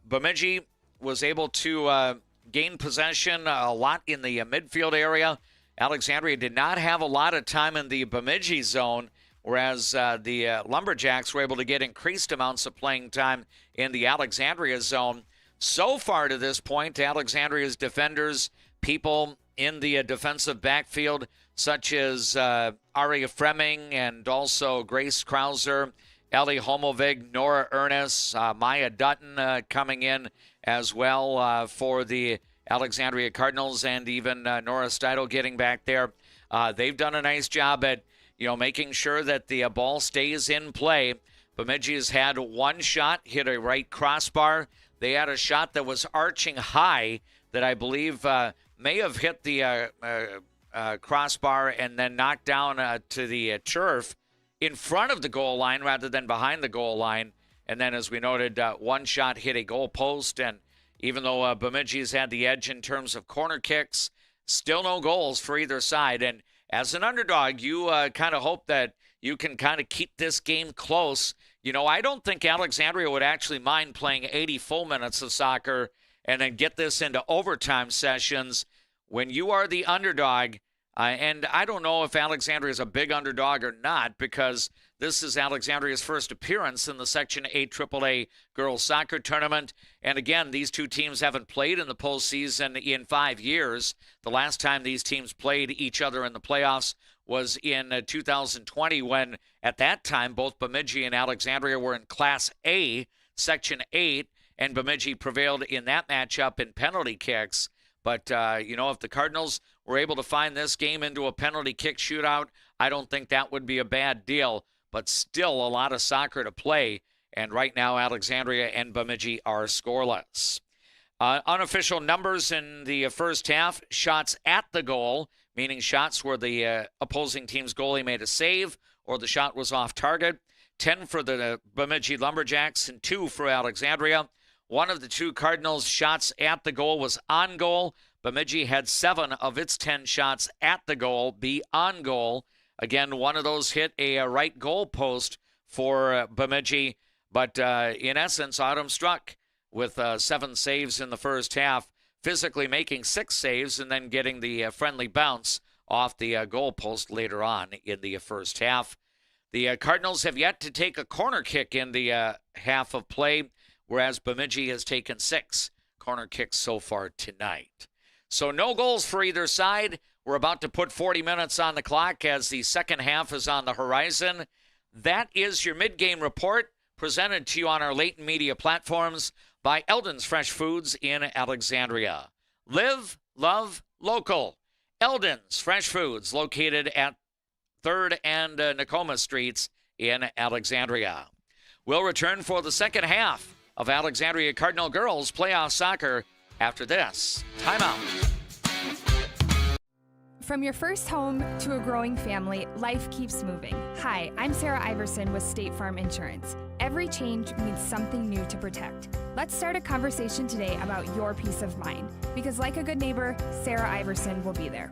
Bemidji was able to gain possession a lot in the midfield area. Alexandria did not have a lot of time in the Bemidji zone, whereas the Lumberjacks were able to get increased amounts of playing time in the Alexandria zone. So far to this point, Alexandria's defenders, people in the defensive backfield, such as Aria Fremming and also Grace Krauser, Ellie Homovig, Nora Ernest, Maya Dutton coming in as well for the Alexandria Cardinals, and even Nora Steidel getting back there. They've done a nice job at making sure that the ball stays in play. Bemidji has had one shot, hit a right crossbar. They had a shot that was arching high that I believe may have hit the crossbar and then knocked down to the turf in front of the goal line rather than behind the goal line. And then, as we noted, one shot hit a goal post. And even though Bemidji's had the edge in terms of corner kicks, still no goals for either side. And as an underdog, you kind of hope that you can kind of keep this game close. I don't think Alexandria would actually mind playing 80 full minutes of soccer and then get this into overtime sessions. When you are the underdog, and I don't know if Alexandria is a big underdog or not, because this is Alexandria's first appearance in the Section 8 AAA girls soccer tournament. And again, these two teams haven't played in the postseason in 5 years. The last time these teams played each other in the playoffs was in 2020, when at that time both Bemidji and Alexandria were in Class A, Section 8, and Bemidji prevailed in that matchup in penalty kicks. But, if the Cardinals were able to find this game into a penalty kick shootout, I don't think that would be a bad deal. But still a lot of soccer to play. And right now, Alexandria and Bemidji are scoreless. Unofficial numbers in the first half: shots at the goal, meaning shots where the opposing team's goalie made a save or the shot was off target. 10 for the Bemidji Lumberjacks and 2 for Alexandria. One of the two Cardinals' shots at the goal was on goal. Bemidji had 7 of its 10 shots at the goal be on goal. Again, one of those hit a right goal post for Bemidji. But in essence, Autumn struck with 7 saves in the first half, physically making 6 saves and then getting the friendly bounce off the goal post later on in the first half. The Cardinals have yet to take a corner kick in the half of play, whereas Bemidji has taken 6 corner kicks so far tonight. So no goals for either side. We're about to put 40 minutes on the clock as the second half is on the horizon. That is your mid-game report, presented to you on our Leighton Media platforms by Eldon's Fresh Foods in Alexandria. Live, love, local. Eldon's Fresh Foods, located at 3rd and Nakoma Streets in Alexandria. We'll return for the second half of Alexandria Cardinal Girls Playoff Soccer after this timeout. From your first home to a growing family, life keeps moving. Hi, I'm Sarah Iverson with State Farm Insurance. Every change means something new to protect. Let's start a conversation today about your peace of mind. Because like a good neighbor, Sarah Iverson will be there.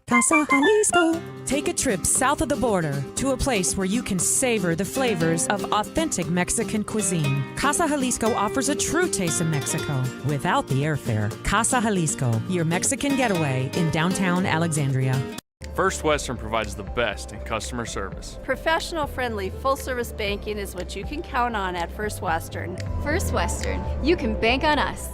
Casa Jalisco. Take a trip south of the border to a place where you can savor the flavors of authentic Mexican cuisine. Casa Jalisco offers a true taste of Mexico without the airfare. Casa Jalisco, your Mexican getaway in downtown Alexandria. First Western provides the best in customer service. Professional, friendly, full-service banking is what you can count on at First Western. First Western, you can bank on us.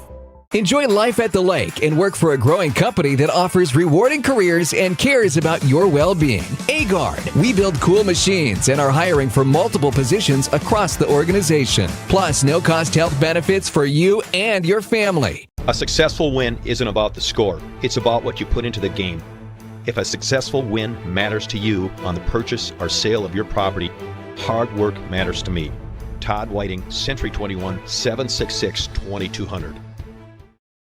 Enjoy life at the lake and work for a growing company that offers rewarding careers and cares about your well-being. Agard. We build cool machines and are hiring for multiple positions across the organization. Plus, no-cost health benefits for you and your family. A successful win isn't about the score. It's about what you put into the game. If a successful win matters to you on the purchase or sale of your property, hard work matters to me. Todd Whiting, Century 21, 766-2200.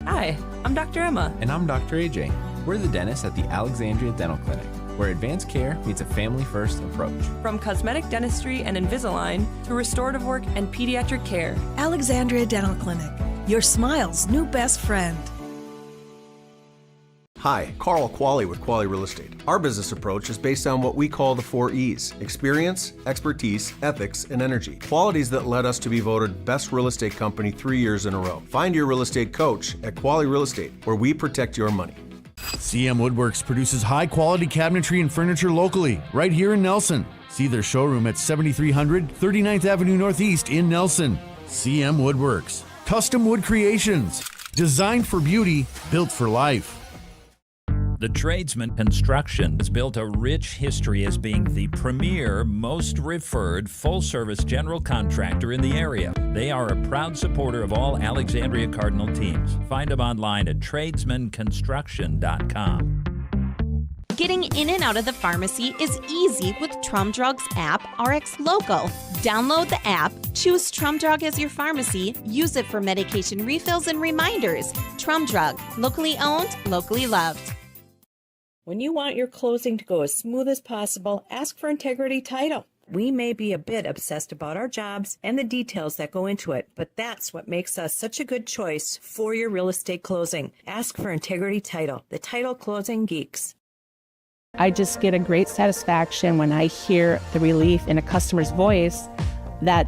Hi, I'm Dr. Emma. And I'm Dr. AJ. We're the dentists at the Alexandria Dental Clinic, where advanced care meets a family-first approach. From cosmetic dentistry and Invisalign to restorative work and pediatric care. Alexandria Dental Clinic, your smile's new best friend. Hi, Carl Qualley with Qualley Real Estate. Our business approach is based on what we call the 4 E's: experience, expertise, ethics, and energy. Qualities that led us to be voted best real estate company 3 years in a row. Find your real estate coach at Qualley Real Estate, where we protect your money. CM Woodworks produces high-quality cabinetry and furniture locally, right here in Nelson. See their showroom at 7300 39th Avenue Northeast in Nelson. CM Woodworks. Custom wood creations. Designed for beauty, built for life. The Tradesman Construction has built a rich history as being the premier, most referred, full-service general contractor in the area. They are a proud supporter of all Alexandria Cardinal teams. Find them online at tradesmanconstruction.com. Getting in and out of the pharmacy is easy with Trum Drug's app, RX Local. Download the app, choose Trum Drug as your pharmacy, use it for medication refills and reminders. Trum Drug, locally owned, locally loved. When you want your closing to go as smooth as possible, ask for Integrity Title. We may be a bit obsessed about our jobs and the details that go into it, but that's what makes us such a good choice for your real estate closing. Ask for Integrity Title, the title closing geeks. I just get a great satisfaction when I hear the relief in a customer's voice that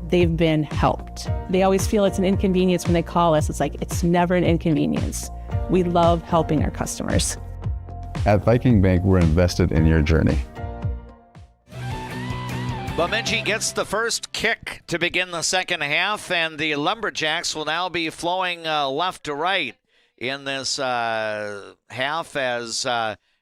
they've been helped. They always feel it's an inconvenience when they call us. It's like, it's never an inconvenience. We love helping our customers. At Viking Bank, we're invested in your journey. Bemidji gets the first kick to begin the second half, and the Lumberjacks will now be flowing left to right in this half as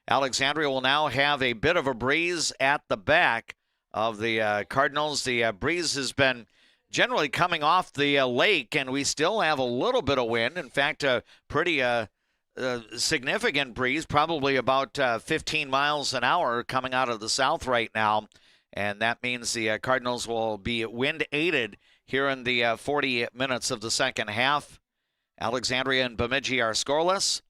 Alexandria will now have a bit of a breeze at the back of the Cardinals. The breeze has been generally coming off the lake, and we still have a little bit of wind. In fact, a pretty significant breeze, probably about 15 miles an hour coming out of the south right now. And that means the Cardinals will be wind-aided here in the 40 minutes of the second half. Alexandria and Bemidji are scoreless.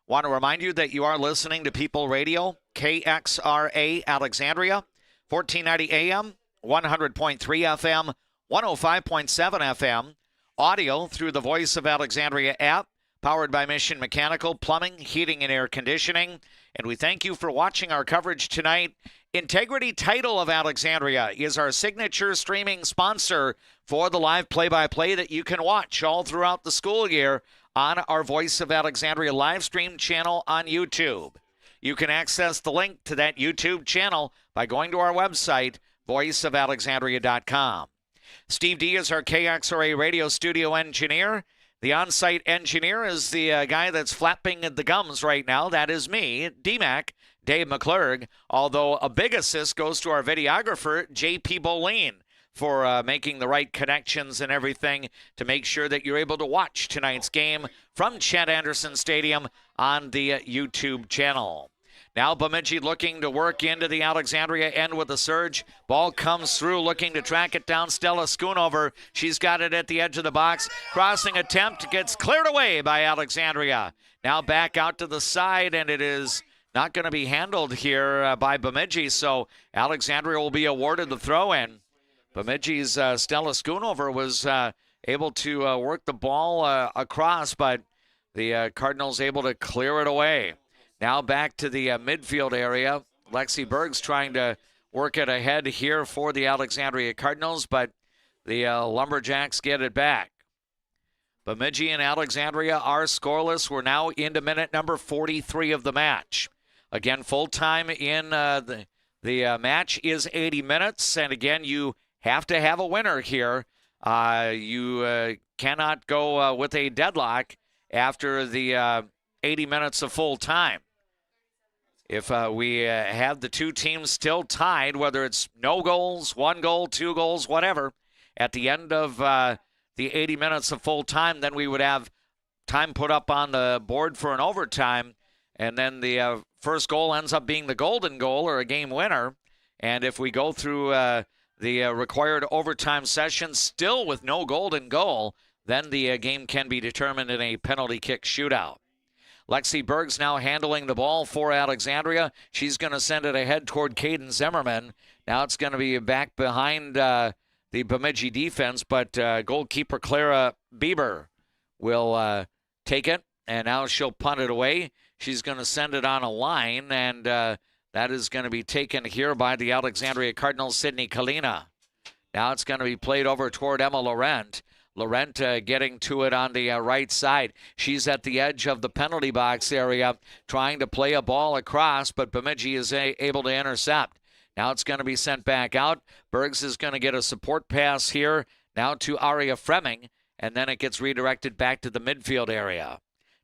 Want to remind you that you are listening to People Radio, KXRA Alexandria, 1490 AM, 100.3 FM, 105.7 FM, audio through the Voice of Alexandria app, powered by Mission Mechanical, Plumbing, Heating, and Air Conditioning. And we thank you for watching our coverage tonight. Integrity Title of Alexandria is our signature streaming sponsor for the live play-by-play that you can watch all throughout the school year on our Voice of Alexandria live stream channel on YouTube. You can access the link to that YouTube channel by going to our website, voiceofalexandria.com. Steve D is our KXRA radio studio engineer. The on-site engineer is the guy that's flapping the gums right now. That is me, DMAC, Dave McClurg, although a big assist goes to our videographer, J.P. Boleen, for making the right connections and everything to make sure that you're able to watch tonight's game from Chet Anderson Stadium on the YouTube channel. Now Bemidji looking to work into the Alexandria end with a surge. Ball comes through, looking to track it down. Stella Schoonover. She's got it at the edge of the box. Crossing attempt gets cleared away by Alexandria. Now back out to the side, and it is not going to be handled here by Bemidji, so Alexandria will be awarded the throw-in. Bemidji's Stella Schoonover was able to work the ball across, but the Cardinals able to clear it away. Now back to the midfield area. Lexi Berg's trying to work it ahead here for the Alexandria Cardinals, but the Lumberjacks get it back. Bemidji and Alexandria are scoreless. We're now into minute number 43 of the match. Again, full time in the match is 80 minutes, and again, you have to have a winner here. You cannot go with a deadlock after the 80 minutes of full time. If we have the two teams still tied, whether it's no goals, 1 goal, 2 goals, whatever, at the end of the 80 minutes of full time, then we would have time put up on the board for an overtime, and then the first goal ends up being the golden goal or a game winner. And if we go through the required overtime session still with no golden goal, then the game can be determined in a penalty kick shootout. Lexi Berg's now handling the ball for Alexandria. She's going to send it ahead toward Caden Zimmerman. Now it's going to be back behind the Bemidji defense, but goalkeeper Clara Bieber will take it, and now she'll punt it away. She's going to send it on a line, and that is going to be taken here by the Alexandria Cardinals, Sydney Kalina. Now it's going to be played over toward Emma Laurent. Laurent getting to it on the right side. She's at the edge of the penalty box area trying to play a ball across, but Bemidji is able to intercept. Now it's going to be sent back out. Bergs is going to get a support pass here now to Aria Fremming, and then it gets redirected back to the midfield area.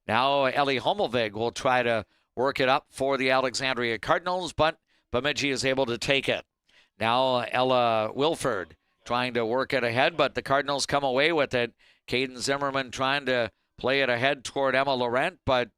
Now Ellie Hommelvig will try to work it up for the Alexandria Cardinals, but Bemidji is able to take it. Now Ella Wilford trying to work it ahead, but the Cardinals come away with it. Caden Zimmerman trying to play it ahead toward Emma Laurent, but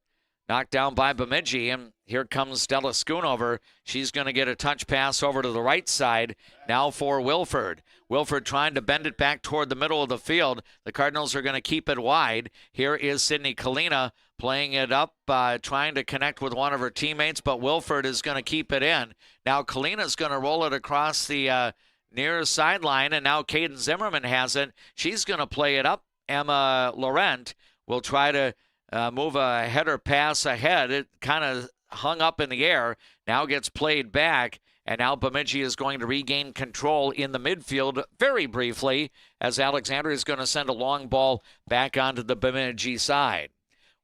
knocked down by Bemidji. And here comes Stella Schoonover. She's going to get a touch pass over to the right side now for Wilford. Wilford trying to bend it back toward the middle of the field. The Cardinals are going to keep it wide. Here is Sydney Kalina playing it up, trying to connect with one of her teammates, but Wilford is going to keep it in. Now Kalina's going to roll it across the near sideline, and now Caden Zimmerman has it. She's going to play it up. Emma Laurent will try to move a header pass ahead. It kind of hung up in the air, now gets played back, and now Bemidji is going to regain control in the midfield very briefly as Alexandria is going to send a long ball back onto the Bemidji side.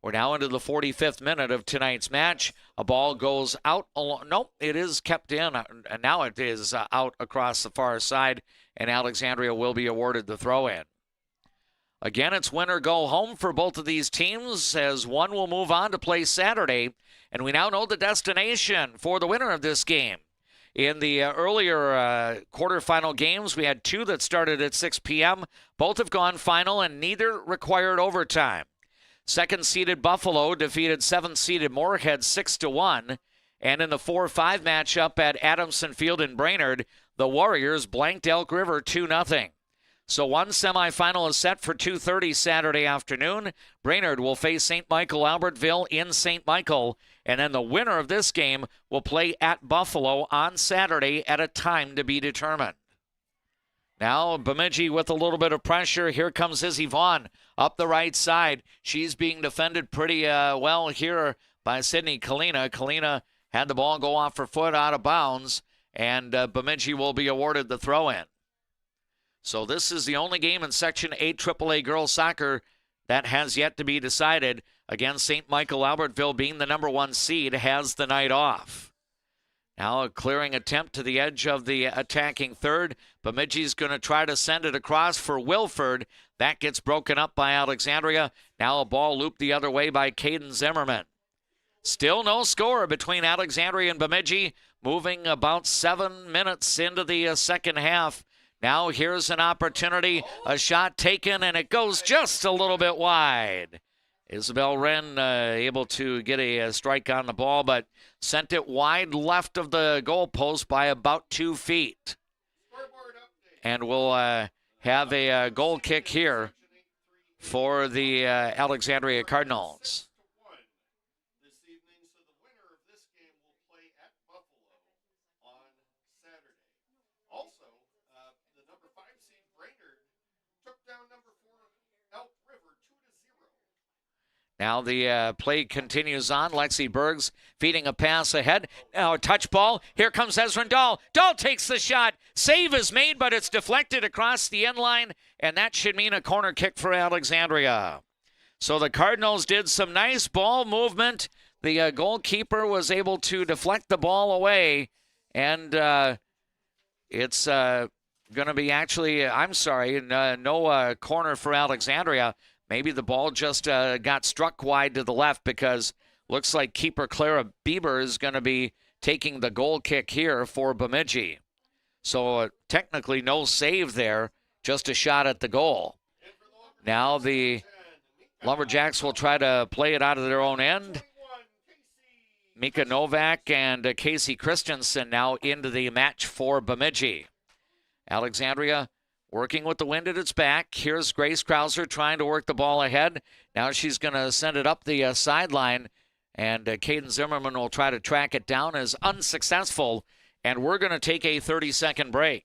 We're now into the 45th minute of tonight's match. A ball goes out. Nope, it is kept in. And now it is out across the far side, and Alexandria will be awarded the throw-in. Again, it's win or go home for both of these teams, as one will move on to play Saturday. And we now know the destination for the winner of this game. In the earlier quarterfinal games, we had 2 that started at 6 p.m. Both have gone final, and neither required overtime. Second-seeded Buffalo defeated 7th-seeded Moorhead 6-1. And in the 4-5 matchup at Adamson Field in Brainerd, the Warriors blanked Elk River 2-0. So one semifinal is set for 2:30 Saturday afternoon. Brainerd will face St. Michael Albertville in St. Michael. And then the winner of this game will play at Buffalo on Saturday at a time to be determined. Now Bemidji with a little bit of pressure. Here comes Izzy Vaughn up the right side. She's being defended pretty well here by Sydney Kalina. Kalina had the ball go off her foot out of bounds, and Bemidji will be awarded the throw-in. So this is the only game in Section 8 AAA girls soccer that has yet to be decided. Again, St. Michael Albertville, being the number 1 seed, has the night off. Now a clearing attempt to the edge of the attacking third. Bemidji's going to try to send it across for Wilford. That gets broken up by Alexandria. Now a ball looped the other way by Caden Zimmerman. Still no score between Alexandria and Bemidji. Moving about 7 minutes into the second half. Now here's an opportunity. A shot taken, and it goes just a little bit wide. Isabel Wren able to get a strike on the ball, but sent it wide left of the goalpost by about 2 feet. And we'll have a goal kick here for the Alexandria Cardinals. Now the play continues on. Lexi Bergs feeding a pass ahead. Now a touch ball. Here comes Ezrin Dahl. Dahl takes the shot. Save is made, but it's deflected across the end line, and that should mean a corner kick for Alexandria. So the Cardinals did some nice ball movement. The goalkeeper was able to deflect the ball away, and it's going to be actually, no corner for Alexandria. Maybe the ball just got struck wide to the left because looks like keeper Clara Bieber is going to be taking the goal kick here for Bemidji. So technically no save there, just a shot at the goal. Now the Lumberjacks will try to play it out of their own end. Mika Novak and Casey Christensen now into the match for Bemidji. Alexandria working with the wind at its back. Here's Grace Krauser trying to work the ball ahead. Now she's going to send it up the sideline, and Caden Zimmerman will try to track it down as unsuccessful, and we're going to take a 30-second break.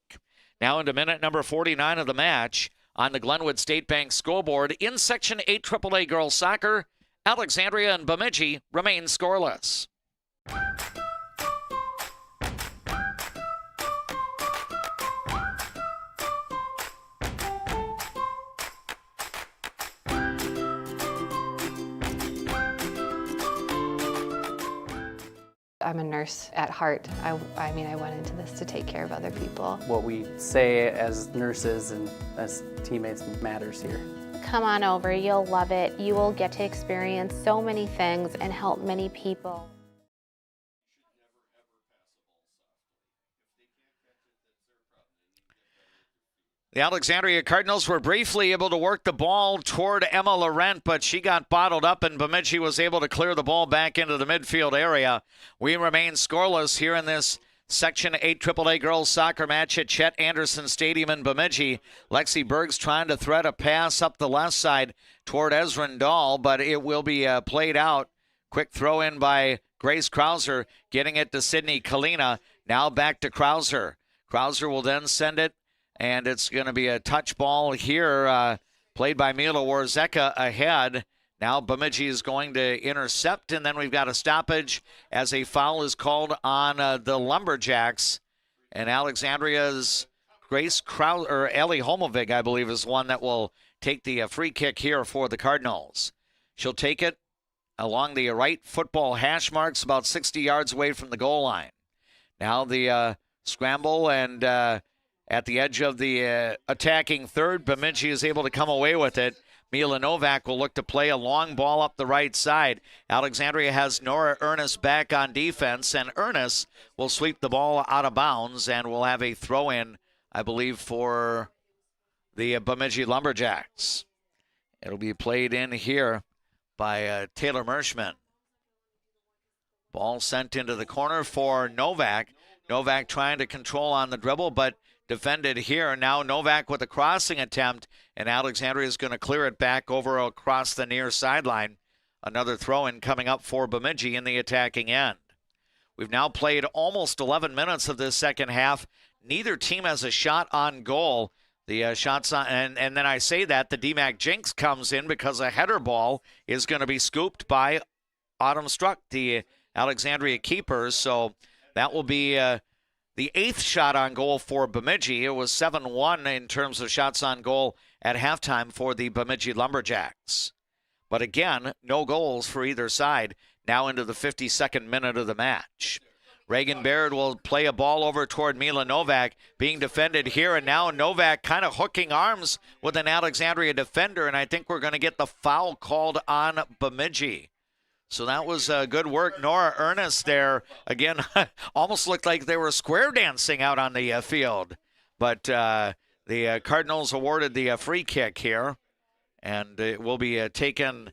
Now into minute number 49 of the match on the Glenwood State Bank scoreboard. In Section 8 AAA Girls Soccer, Alexandria and Bemidji remain scoreless. I'm a nurse at heart. I went into this to take care of other people. What we say as nurses and as teammates matters here. Come on over, you'll love it. You will get to experience so many things and help many people. The Alexandria Cardinals were briefly able to work the ball toward Emma Laurent, but she got bottled up, and Bemidji was able to clear the ball back into the midfield area. We remain scoreless here in this Section 8 AAA Girls Soccer match at Chet Anderson Stadium in Bemidji. Lexi Bergs trying to thread a pass up the left side toward Ezrin Dahl, but it will be played out. Quick throw in by Grace Krauser, getting it to Sydney Kalina. Now back to Krauser. Krauser will then send it, and it's going to be a touch ball here, played by Mila Warzeka ahead. Now Bemidji is going to intercept, and then we've got a stoppage as a foul is called on the Lumberjacks. And Alexandria's Grace Krauser, or Ellie Homovic, I believe, is one that will take the free kick here for the Cardinals. She'll take it along the right football hash marks, about 60 yards away from the goal line. Now the scramble, and at the edge of the attacking third, Bemidji is able to come away with it. Mila Novak will look to play a long ball up the right side. Alexandria has Nora Ernest back on defense, and Ernest will sweep the ball out of bounds, and will have a throw-in, I believe, for the Bemidji Lumberjacks. It'll be played in here by Taylor Merschman. Ball sent into the corner for Novak. Novak trying to control on the dribble, but defended here. Now Novak with a crossing attempt, and Alexandria is going to clear it back over across the near sideline. Another throw-in coming up for Bemidji in the attacking end. We've now played almost 11 minutes of this second half. Neither team has a shot on goal. The shots on, and then I say that the DMAC jinx comes in because a header ball is going to be scooped by Autumn Struck, the Alexandria keeper. So that will be the 8th shot on goal for Bemidji. It was 7-1 in terms of shots on goal at halftime for the Bemidji Lumberjacks. But again, no goals for either side now into the 52nd minute of the match. Reagan Baird will play a ball over toward Mila Novak, being defended here, and now Novak kind of hooking arms with an Alexandria defender, and I think we're going to get the foul called on Bemidji. So that was good work. Nora Ernest there, again, almost looked like they were square dancing out on the field. But the Cardinals awarded the free kick here, and it will be taken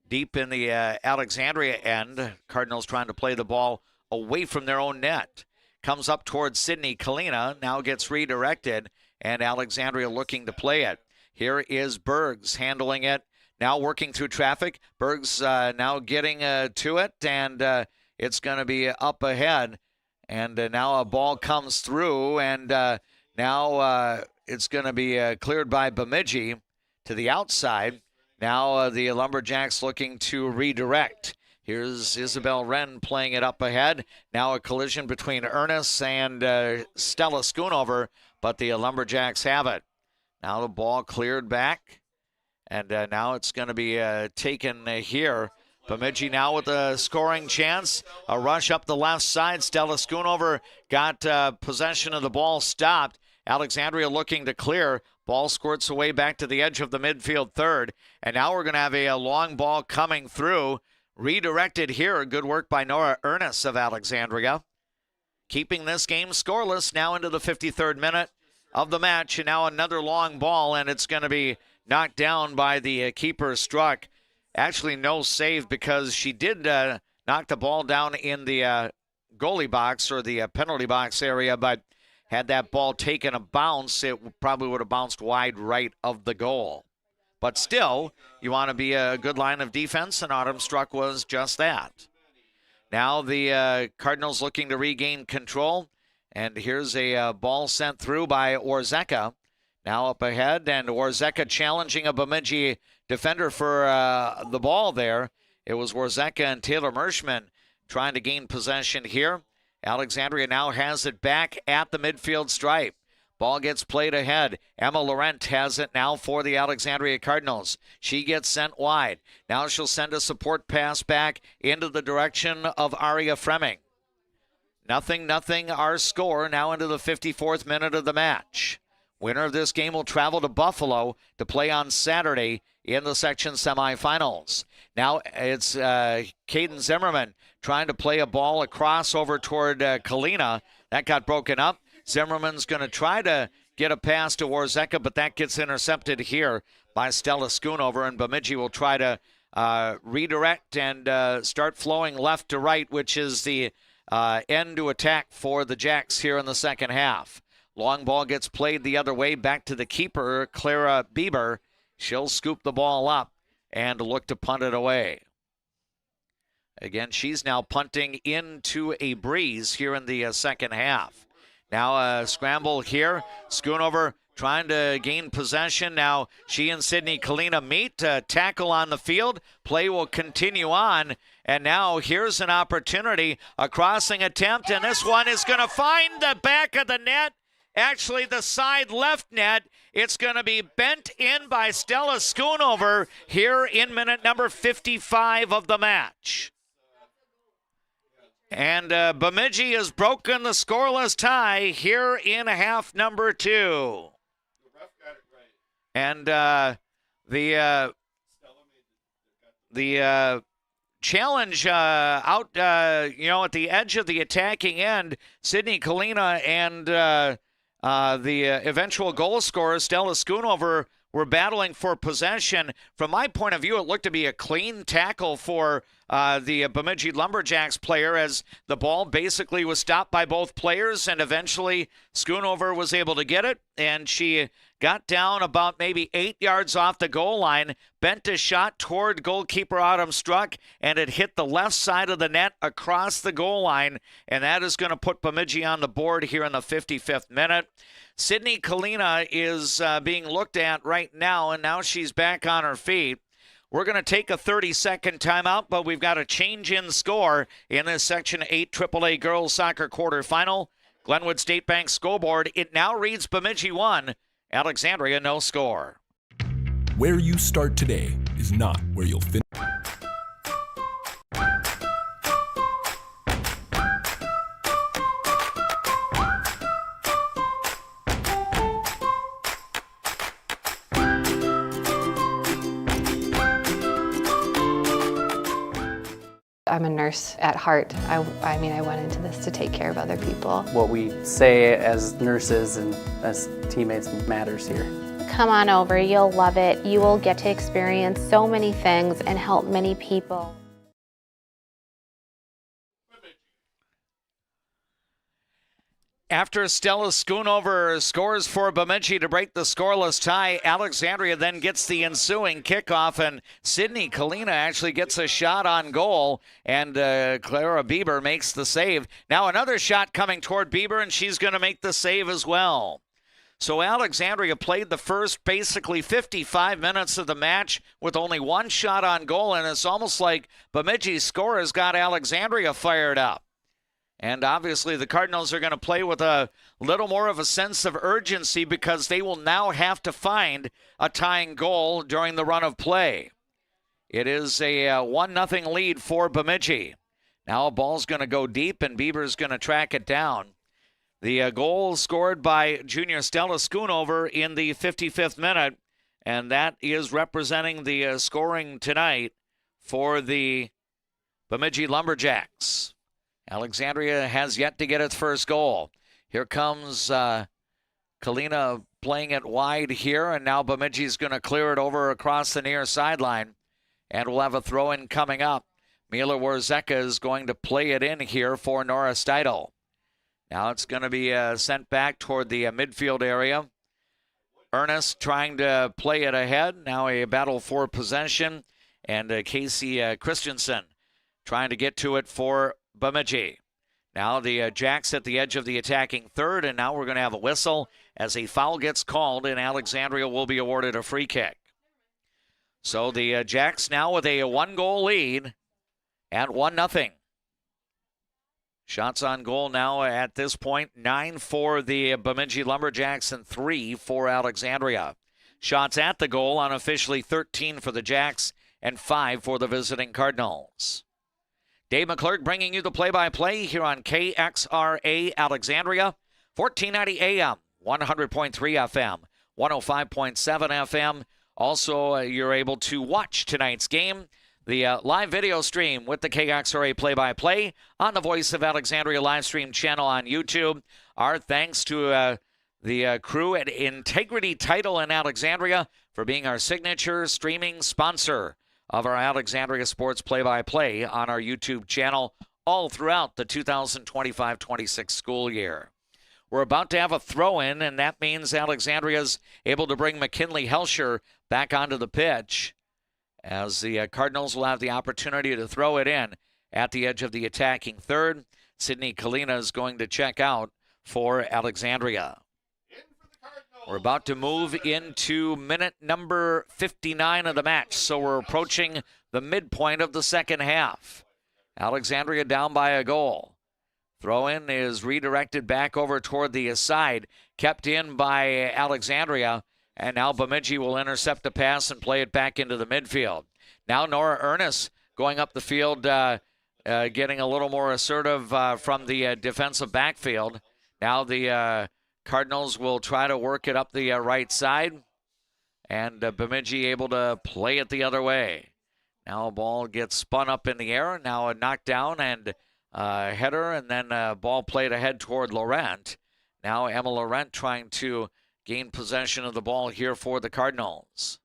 deep in the Alexandria end. Cardinals trying to play the ball away from their own net. Comes up towards Sydney Kalina, now gets redirected, and Alexandria looking to play it. Here is Bergs handling it. Now working through traffic. Bergs now getting to it, and it's going to be up ahead. And now a ball comes through, and now it's going to be cleared by Bemidji to the outside. Now the Lumberjacks looking to redirect. Here's Isabel Wren playing it up ahead. Now a collision between Ernest and Stella Schoonover, but the Lumberjacks have it. Now the ball cleared back, and now it's going to be taken here. Bemidji now with a scoring chance. A rush up the left side. Stella Schoonover got possession of the ball, stopped. Alexandria looking to clear. Ball squirts away back to the edge of the midfield third. And now we're going to have a long ball coming through. Redirected here. Good work by Nora Ernest of Alexandria. Keeping this game scoreless now into the 53rd minute of the match. And now another long ball, and it's going to be knocked down by the keeper, Struck. Actually, no save because she did knock the ball down in the goalie box or the penalty box area, but had that ball taken a bounce, it probably would have bounced wide right of the goal. But still, you want to be a good line of defense, and Autumn Struck was just that. Now the Cardinals looking to regain control, and here's a ball sent through by Orzeka. Now up ahead, and Orzeka challenging a Bemidji defender for the ball there. It was Orzeka and Taylor Merschman trying to gain possession here. Alexandria now has it back at the midfield stripe. Ball gets played ahead. Emma Laurent has it now for the Alexandria Cardinals. She gets sent wide. Now she'll send a support pass back into the direction of Aria Fremming. 0-0 our score now into the 54th minute of the match. Winner of this game will travel to Buffalo to play on Saturday in the section semifinals. Now it's Caden Zimmerman trying to play a ball across over toward Kalina. That got broken up. Zimmerman's going to try to get a pass to Orzeka, but that gets intercepted here by Stella Schoonover, and Bemidji will try to redirect and start flowing left to right, which is the end to attack for the Jacks here in the second half. Long ball gets played the other way back to the keeper, Clara Bieber. She'll scoop the ball up and look to punt it away. Again, she's now punting into a breeze here in the second half. Now a scramble here. Schoonover trying to gain possession. Now she and Sydney Kalina meet. Tackle on the field. Play will continue on. And now here's an opportunity. A crossing attempt, and this one is going to find the back of the net. Actually, the side left net. It's going to be bent in by Stella Schoonover here in minute number 55 of the match. And Bemidji has broken the scoreless tie here in half number 2. And the challenge out, at the edge of the attacking end, Sydney Kalina and the eventual goal scorer, Stella Schoonover, were battling for possession. From my point of view, it looked to be a clean tackle for the Bemidji Lumberjacks player, as the ball basically was stopped by both players, and eventually Schoonover was able to get it, and she got down about maybe 8 yards off the goal line, bent a shot toward goalkeeper Autumn Struck, and it hit the left side of the net across the goal line, and that is going to put Bemidji on the board here in the 55th minute. Sydney Kalina is being looked at right now, and now she's back on her feet. We're going to take a 30-second timeout, but we've got a change in score in this Section 8 AAA Girls Soccer Quarterfinal. Glenwood State Bank scoreboard, it now reads Bemidji 1, Alexandria no score. Where you start today is not where you'll finish. I'm a nurse at heart. I went into this to take care of other people. What we say as nurses and as teammates matters here. Come on over, you'll love it. You will get to experience so many things and help many people. After Stella Schoonover scores for Bemidji to break the scoreless tie, Alexandria then gets the ensuing kickoff, and Sydney Kalina actually gets a shot on goal, and Clara Bieber makes the save. Now another shot coming toward Bieber, and she's going to make the save as well. So Alexandria played the first basically 55 minutes of the match with only one shot on goal, and it's almost like Bemidji's score has got Alexandria fired up. And obviously the Cardinals are going to play with a little more of a sense of urgency because they will now have to find a tying goal during the run of play. It is a 1-0 lead for Bemidji. Now a ball's going to go deep, and Bieber's going to track it down. The goal scored by junior Stella Schoonover in the 55th minute, and that is representing the scoring tonight for the Bemidji Lumberjacks. Alexandria has yet to get its first goal. Here comes Kalina playing it wide here, and now Bemidji's going to clear it over across the near sideline, and we'll have a throw-in coming up. Mila Warzeka is going to play it in here for Nora Steidel. Now it's going to be sent back toward the midfield area. Ernest trying to play it ahead. Now a battle for possession, and Casey Christensen trying to get to it for Bemidji. Now the Jacks at the edge of the attacking third, and now we're going to have a whistle as a foul gets called, and Alexandria will be awarded a free kick. So the Jacks now with a 1-goal lead at 1-0. Shots on goal now at this point, 9 for the Bemidji Lumberjacks and 3 for Alexandria. Shots at the goal unofficially 13 for the Jacks and 5 for the visiting Cardinals. Dave McClurg bringing you the play-by-play here on KXRA Alexandria, 1490 AM, 100.3 FM, 105.7 FM. Also, you're able to watch tonight's game, the live video stream with the KXRA play-by-play on the Voice of Alexandria live stream channel on YouTube. Our thanks to the crew at Integrity Title in Alexandria for being our signature streaming sponsor of our Alexandria Sports play-by-play on our YouTube channel all throughout the 2025-26 school year. We're about to have a throw-in, and that means Alexandria's able to bring McKinley Helsher back onto the pitch, as the Cardinals will have the opportunity to throw it in at the edge of the attacking third. Sydney Kalina is going to check out for Alexandria. We're about to move into minute number 59 of the match, so we're approaching the midpoint of the second half. Alexandria down by a goal. Throw-in is redirected back over toward the side, kept in by Alexandria, and now Bemidji will intercept the pass and play it back into the midfield. Now Nora Ernest going up the field, getting a little more assertive from the defensive backfield. Now the Cardinals will try to work it up the right side, and Bemidji able to play it the other way. Now a ball gets spun up in the air, now a knockdown and header, and then a ball played ahead toward Laurent. Now Emma Laurent trying to gain possession of the ball here for the Cardinals.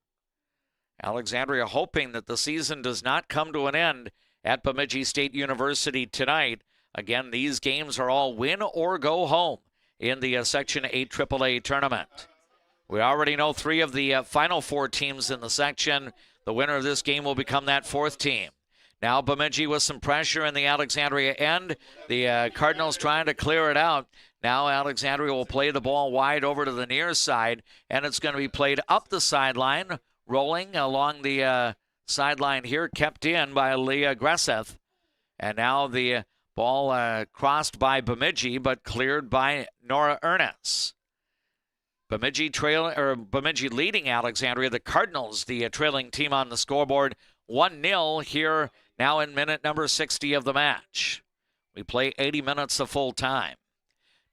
Alexandria hoping that the season does not come to an end at Bemidji State University tonight. Again, these games are all win or go home in the Section 8 AAA tournament. We already know 3 of the final 4 teams in the section. The winner of this game will become that 4th team. Now Bemidji with some pressure in the Alexandria end. The Cardinals trying to clear it out. Now Alexandria will play the ball wide over to the near side, and it's going to be played up the sideline, rolling along the sideline here, kept in by Leah Gresseth. And now the ball crossed by Bemidji, but cleared by Nora Ernest. Bemidji leading Alexandria. The Cardinals, the trailing team on the scoreboard, 1-0 here now in minute number 60 of the match. We play 80 minutes of full time.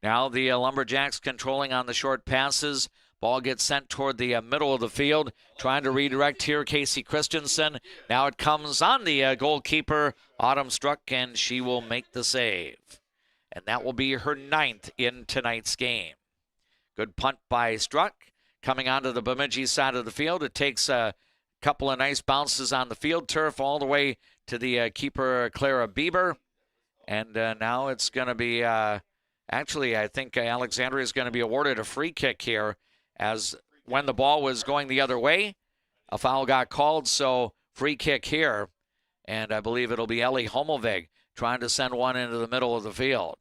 Now the Lumberjacks controlling on the short passes. Ball gets sent toward the middle of the field. Trying to redirect here, Casey Christensen. Now it comes on the goalkeeper, Autumn Struck, and she will make the save. And that will be her 9th in tonight's game. Good punt by Struck. Coming onto the Bemidji side of the field. It takes a couple of nice bounces on the field turf all the way to the keeper, Clara Bieber. And now it's going to be, actually, I think Alexandria is going to be awarded a free kick here, as when the ball was going the other way, a foul got called, so free kick here. And I believe it'll be Ellie Hommelvig trying to send one into the middle of the field.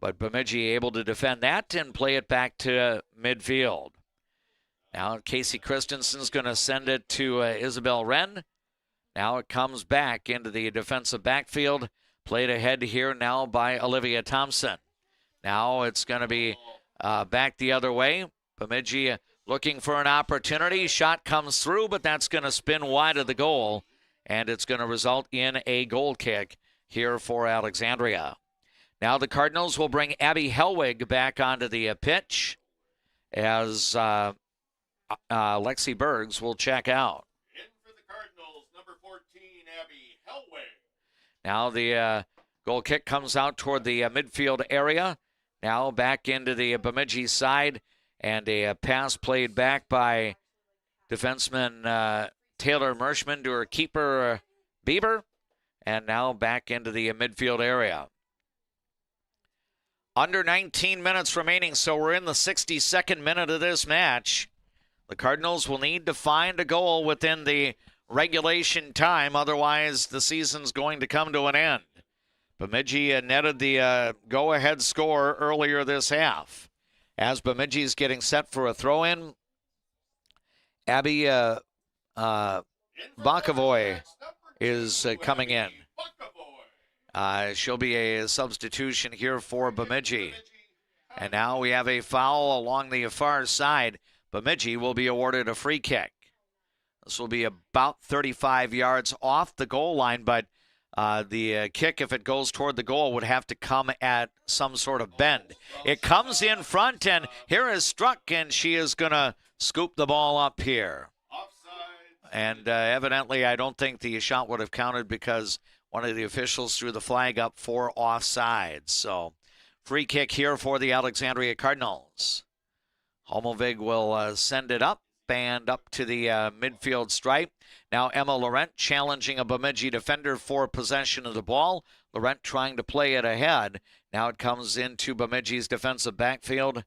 But Bemidji able to defend that and play it back to midfield. Now Casey Christensen's going to send it to Isabel Wren. Now it comes back into the defensive backfield. Played ahead here now by Olivia Thompson. Now it's going to be back the other way. Bemidji looking for an opportunity. Shot comes through, but that's going to spin wide of the goal. And it's going to result in a goal kick here for Alexandria. Now the Cardinals will bring Abby Helwig back onto the pitch as Lexi Bergs will check out. In for the Cardinals, number 14, Abby Helwig. Now the goal kick comes out toward the midfield area. Now back into the Bemidji side, and a pass played back by defenseman Taylor Mershman to her keeper Bieber, and now back into the midfield area. Under 19 minutes remaining, so we're in the 62nd minute of this match. The Cardinals will need to find a goal within the regulation time, otherwise the season's going to come to an end. Bemidji netted the go-ahead score earlier this half. As Bemidji's getting set for a throw-in, Abby Bakavoy is coming in. She'll be a substitution here for Bemidji. And now we have a foul along the far side. Bemidji will be awarded a free kick. This will be about 35 yards off the goal line, but the kick, if it goes toward the goal, would have to come at some sort of bend. It comes in front, and here is Struck, and she is going to scoop the ball up here. And evidently, I don't think the shot would have counted because one of the officials threw the flag up for offside. So, free kick here for the Alexandria Cardinals. Homovig will send it up and up to the midfield stripe. Now Emma Laurent challenging a Bemidji defender for possession of the ball. Laurent trying to play it ahead. Now it comes into Bemidji's defensive backfield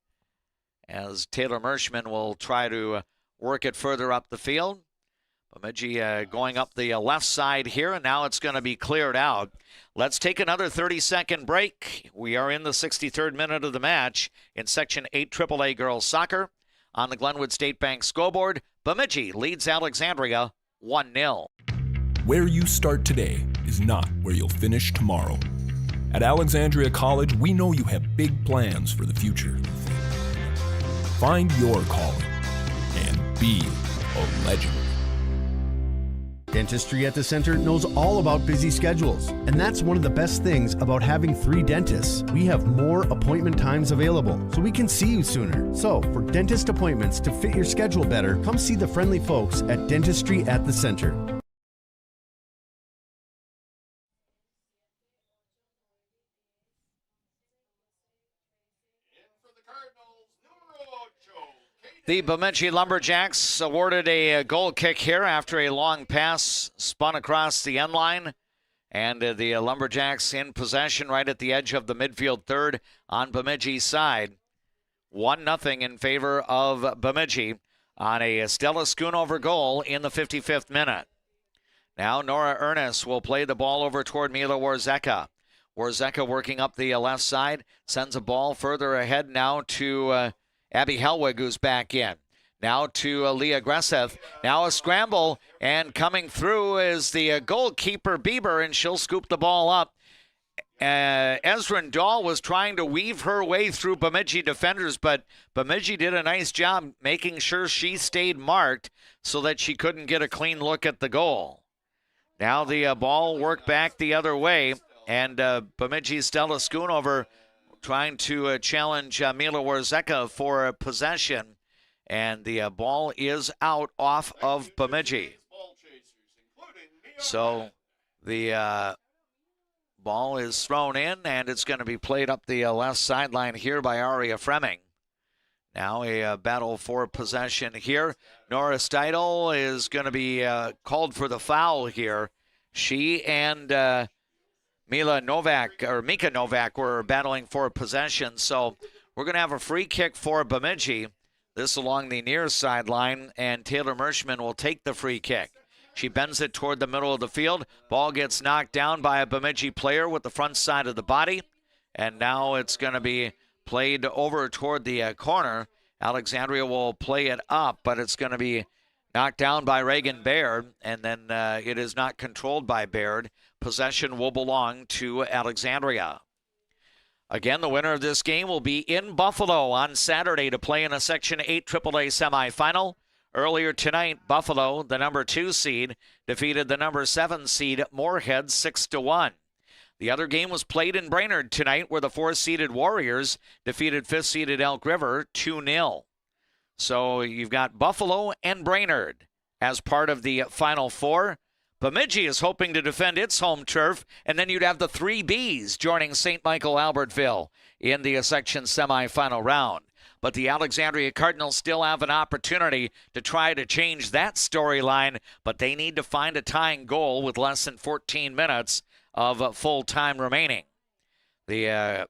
as Taylor Mershman will try to work it further up the field. Bemidji going up the left side here, and now it's going to be cleared out. Let's take another 30-second break. We are in the 63rd minute of the match in Section 8 AAA Girls Soccer. On the Glenwood State Bank scoreboard, Bemidji leads Alexandria 1-0. Where you start today is not where you'll finish tomorrow. At Alexandria College, we know you have big plans for the future. Find your calling and be a legend. Dentistry at the Center knows all about busy schedules, and that's one of the best things about having 3 dentists. We have more appointment times available, so we can see you sooner. So, for dentist appointments to fit your schedule better, come see the friendly folks at Dentistry at the Center. The Bemidji Lumberjacks awarded a goal kick here after a long pass spun across the end line. And the Lumberjacks in possession right at the edge of the midfield third on Bemidji's side. 1-0 in favor of Bemidji on a Stella Schoonover goal in the 55th minute. Now Nora Ernest will play the ball over toward Mila Warzeka. Warzeka working up the left side, sends a ball further ahead now to Abby Helwig, who's back in. Now to Leah Gresseth. Now a scramble, and coming through is the goalkeeper Bieber, and she'll scoop the ball up. Ezrin Dahl was trying to weave her way through Bemidji defenders, but Bemidji did a nice job making sure she stayed marked so that she couldn't get a clean look at the goal. Now the ball worked back the other way, and Bemidji's Stella Schoonover trying to challenge Mila Warzeka for possession, and the ball is out off of Bemidji. So the ball is thrown in, and it's going to be played up the left sideline here by Aria Fremming. Now a battle for possession here. Nora Steidel is going to be called for the foul here. She and Mika Novak were battling for possession. So we're going to have a free kick for Bemidji. This along the near sideline, and Taylor Mershman will take the free kick. She bends it toward the middle of the field. Ball gets knocked down by a Bemidji player with the front side of the body. And now it's going to be played over toward the corner. Alexandria will play it up, but it's going to be knocked down by Reagan Baird, and then it is not controlled by Baird. Possession will belong to Alexandria. Again, the winner of this game will be in Buffalo on Saturday to play in a Section 8 AAA semifinal. Earlier tonight, Buffalo, the number 2 seed, defeated the number 7 seed Moorhead 6-1. The other game was played in Brainerd tonight, where the 4th-seeded Warriors defeated 5th-seeded Elk River 2-0. So you've got Buffalo and Brainerd as part of the Final Four. Bemidji is hoping to defend its home turf, and then you'd have the 3 Bs joining St. Michael Albertville in the section semifinal round. But the Alexandria Cardinals still have an opportunity to try to change that storyline, but they need to find a tying goal with less than 14 minutes of full time remaining. The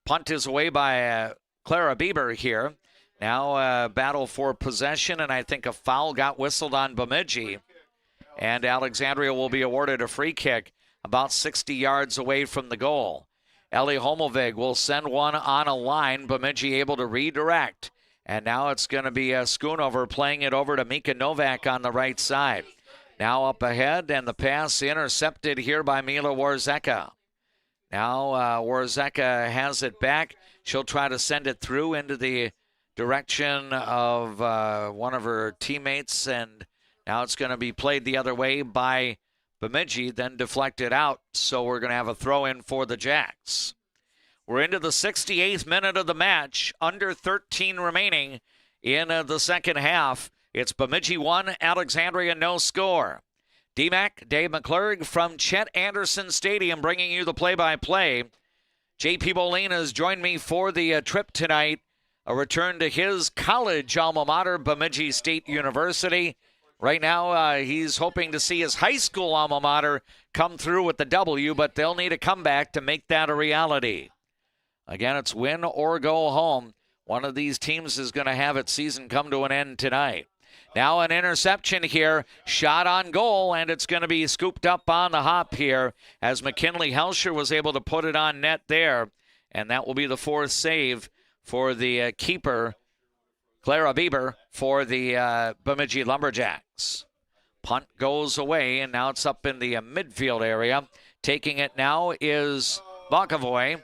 punt is away by Clara Bieber here. Now battle for possession, and I think a foul got whistled on Bemidji. And Alexandria will be awarded a free kick about 60 yards away from the goal. Ellie Homelvig will send one on a line. Bemidji able to redirect. And now it's going to be Schoonover playing it over to Mika Novak on the right side. Now up ahead, and the pass intercepted here by Mila Warzeka. Now Warzeka has it back. She'll try to send it through into the direction of one of her teammates, and now it's going to be played the other way by Bemidji, then deflected out. So we're going to have a throw in for the Jacks. We're into the 68th minute of the match, under 13 remaining in the second half. It's Bemidji 1, Alexandria no score. DMAC, Dave McClurg from Chet Anderson Stadium bringing you the play-by-play. JP Bolin has joined me for the trip tonight, a return to his college alma mater, Bemidji State University. Right now, he's hoping to see his high school alma mater come through with the W, but they'll need a comeback to make that a reality. Again, it's win or go home. One of these teams is going to have its season come to an end tonight. Now an interception here, shot on goal, and it's going to be scooped up on the hop here as McKinley Helsher was able to put it on net there, and that will be the 4th save for the keeper, Clara Bieber, for the Bemidji Lumberjacks. Punt goes away, and now it's up in the midfield area. Taking it now is Bakavoy,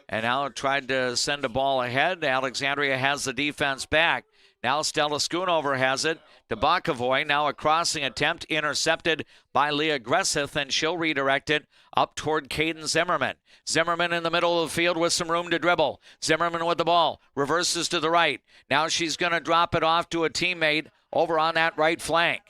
and now tried to send a ball ahead. Alexandria has the defense back. Now Stella Schoonover has it to Bakavoy. Now a crossing attempt intercepted by Leah Gresseth, and she'll redirect it up toward Caden Zimmerman. Zimmerman in the middle of the field with some room to dribble. Zimmerman with the ball. Reverses to the right. Now she's going to drop it off to a teammate over on that right flank.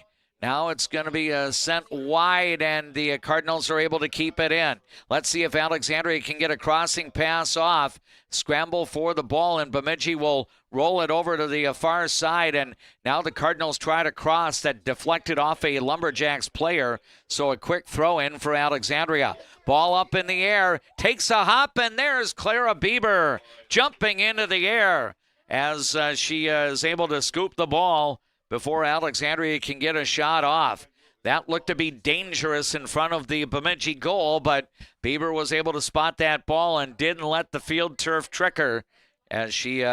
Now it's going to be sent wide, and the Cardinals are able to keep it in. Let's see if Alexandria can get a crossing pass off. Scramble for the ball, and Bemidji will roll it over to the far side, and now the Cardinals try to cross that deflected off a Lumberjacks player, so a quick throw in for Alexandria. Ball up in the air, takes a hop, and there's Clara Bieber jumping into the air as she is able to scoop the ball before Alexandria can get a shot off. That looked to be dangerous in front of the Bemidji goal, but Bieber was able to spot that ball and didn't let the field turf trick her as she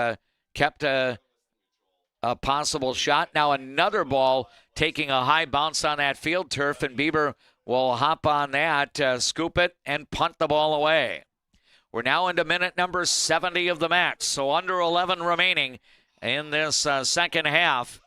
kept a possible shot. Now another ball taking a high bounce on that field turf, and Bieber will hop on that, scoop it, and punt the ball away. We're now into minute number 70 of the match, so under 11 remaining in this second half.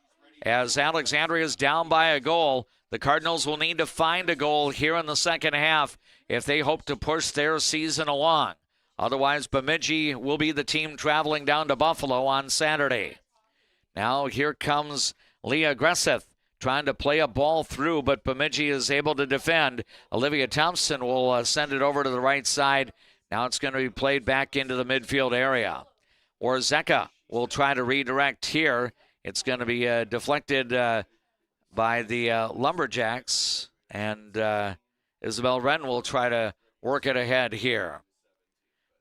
As Alexandria is down by a goal, the Cardinals will need to find a goal here in the second half if they hope to push their season along. Otherwise, Bemidji will be the team traveling down to Buffalo on Saturday. Now here comes Leah Gresseth trying to play a ball through, but Bemidji is able to defend. Olivia Thompson will send it over to the right side. Now it's going to be played back into the midfield area. Warzeka will try to redirect here. It's going to be deflected by the Lumberjacks, and Isabel Wren will try to work it ahead here.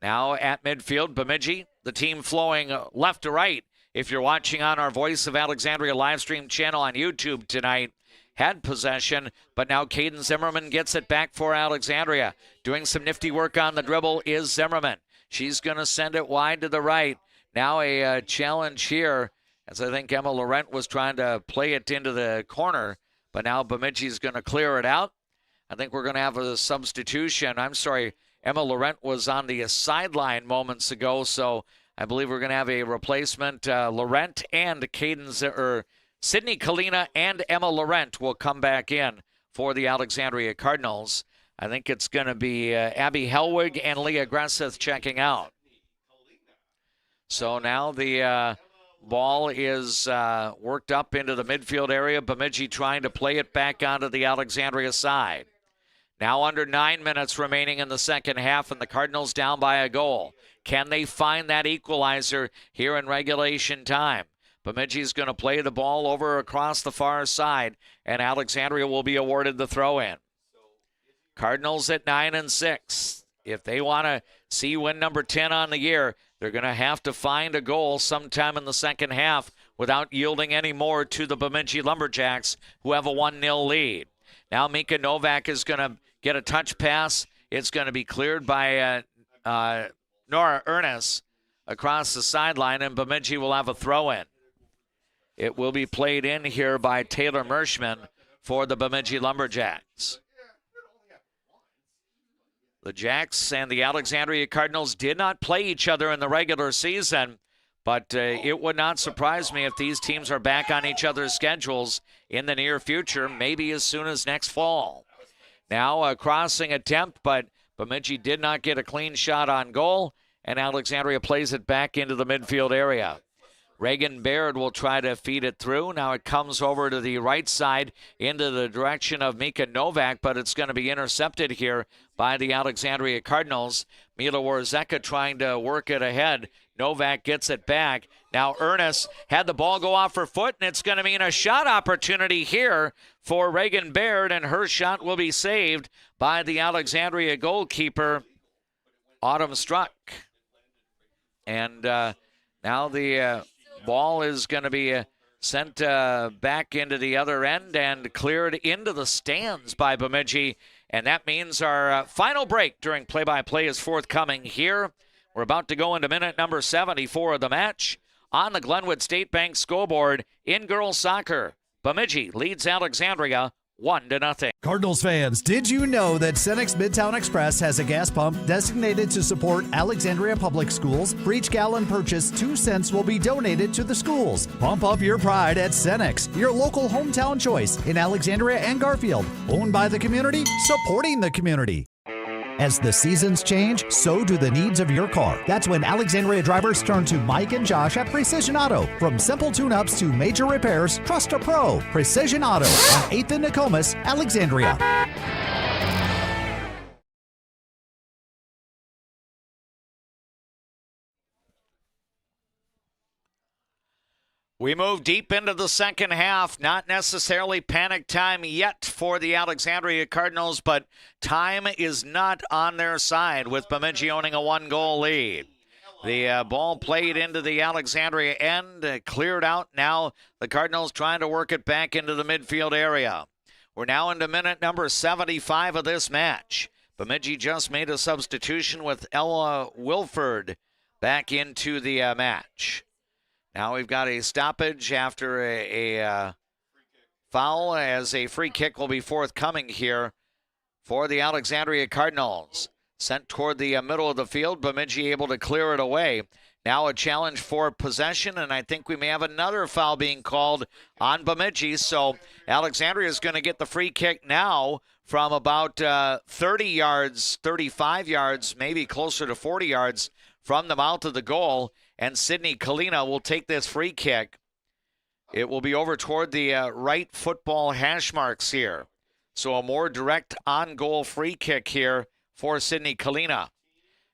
Now at midfield, Bemidji, the team flowing left to right. If you're watching on our Voice of Alexandria live stream channel on YouTube tonight, had possession, but now Caden Zimmerman gets it back for Alexandria. Doing some nifty work on the dribble is Zimmerman. She's going to send it wide to the right. Now a challenge here, as I think Emma Laurent was trying to play it into the corner, but now Bemidji's going to clear it out. I think we're going to have a substitution. I'm sorry, Emma Laurent was on the sideline moments ago, so I believe we're going to have a replacement. Laurent and Sydney Kalina and Emma Laurent will come back in for the Alexandria Cardinals. I think it's going to be Abby Helwig and Leah Gresseth checking out. So now the ball is worked up into the midfield area. Bemidji trying to play it back onto the Alexandria side. Now under 9 minutes remaining in the second half, and the Cardinals down by a goal. Can they find that equalizer here in regulation time? Bemidji's going to play the ball over across the far side, and Alexandria will be awarded the throw-in. Cardinals at 9-6. If they want to see win number 10 on the year, they're going to have to find a goal sometime in the second half without yielding any more to the Bemidji Lumberjacks, who have a 1-0 lead. Now Mika Novak is going to get a touch pass. It's going to be cleared by Nora Ernest across the sideline, and Bemidji will have a throw-in. It will be played in here by Taylor Mershman for the Bemidji Lumberjacks. The Jacks and the Alexandria Cardinals did not play each other in the regular season, but it would not surprise me if these teams are back on each other's schedules in the near future, maybe as soon as next fall. Now a crossing attempt, but Bemidji did not get a clean shot on goal, and Alexandria plays it back into the midfield area. Reagan Baird will try to feed it through. Now it comes over to the right side into the direction of Mika Novak, but it's going to be intercepted here by the Alexandria Cardinals. Mila Warzeka trying to work it ahead. Novak gets it back. Now Ernest had the ball go off her foot, and it's going to mean a shot opportunity here for Reagan Baird, and her shot will be saved by the Alexandria goalkeeper, Autumn Struck. And now the ball is going to be sent back into the other end and cleared into the stands by Bemidji. And that means our final break during play-by-play is forthcoming here. We're about to go into minute number 74 of the match on the Glenwood State Bank scoreboard in girls soccer. Bemidji leads Alexandria 1-0. Cardinals fans, did you know that Cenex Midtown Express has a gas pump designated to support Alexandria Public Schools? For each gallon purchased, 2 cents will be donated to the schools. Pump up your pride at Cenex, your local hometown choice in Alexandria and Garfield. Owned by the community, supporting the community. As the seasons change, so do the needs of your car. That's when Alexandria drivers turn to Mike and Josh at Precision Auto. From simple tune-ups to major repairs, trust a pro. Precision Auto on 8th and Nokomis, Alexandria. We move deep into the second half. Not necessarily panic time yet for the Alexandria Cardinals, but time is not on their side with Bemidji owning a 1-goal lead. The ball played into the Alexandria end, cleared out. Now the Cardinals trying to work it back into the midfield area. We're now into minute number 75 of this match. Bemidji just made a substitution with Ella Wilford back into the match. Now we've got a stoppage after a foul, as a free kick will be forthcoming here for the Alexandria Cardinals. Sent toward the middle of the field, Bemidji able to clear it away. Now a challenge for possession, and I think we may have another foul being called on Bemidji. So Alexandria is going to get the free kick now from about 30 yards, 35 yards, maybe closer to 40 yards from the mouth of the goal. And Sydney Kalina will take this free kick. It will be over toward the right football hash marks here. So a more direct on-goal free kick here for Sydney Kalina.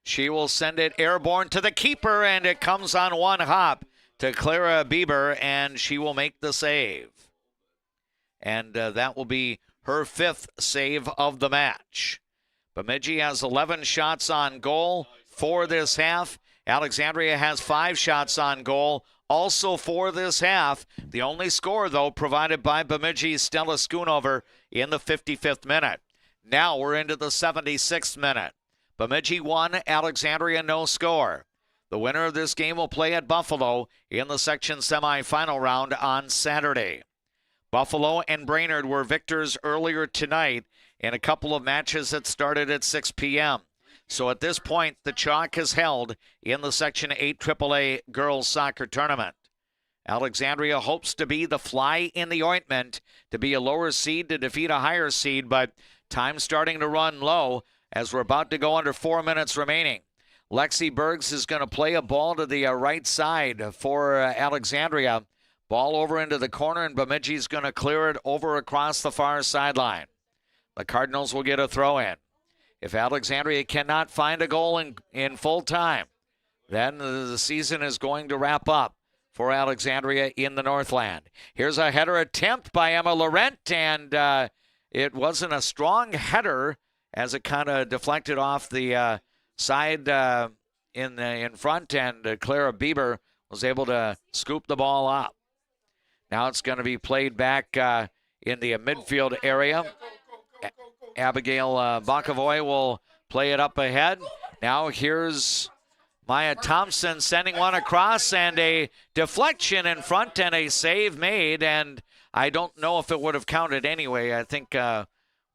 She will send it airborne to the keeper, and it comes on one hop to Clara Bieber, and she will make the save. And that will be her 5th save of the match. Bemidji has 11 shots on goal for this half. Alexandria has 5 shots on goal also for this half. The only score, though, provided by Bemidji's Stella Schoonover in the 55th minute. Now we're into the 76th minute. Bemidji 1, Alexandria no score. The winner of this game will play at Buffalo in the section semifinal round on Saturday. Buffalo and Brainerd were victors earlier tonight in a couple of matches that started at 6 p.m. So at this point, the chalk is held in the Section 8 AAA girls soccer tournament. Alexandria hopes to be the fly in the ointment, to be a lower seed to defeat a higher seed, but time's starting to run low as we're about to go under 4 minutes remaining. Lexi Bergs is going to play a ball to the right side for Alexandria. Ball over into the corner, and Bemidji's going to clear it over across the far sideline. The Cardinals will get a throw in. If Alexandria cannot find a goal in full time, then the season is going to wrap up for Alexandria in the Northland. Here's a header attempt by Emma Laurent, and it wasn't a strong header as it kind of deflected off the side in front, and Clara Bieber was able to scoop the ball up. Now it's going to be played back in the midfield area. Abigail Bakavoy will play it up ahead. Now here's Maya Thompson sending one across, and a deflection in front and a save made, and I don't know if it would have counted anyway. I think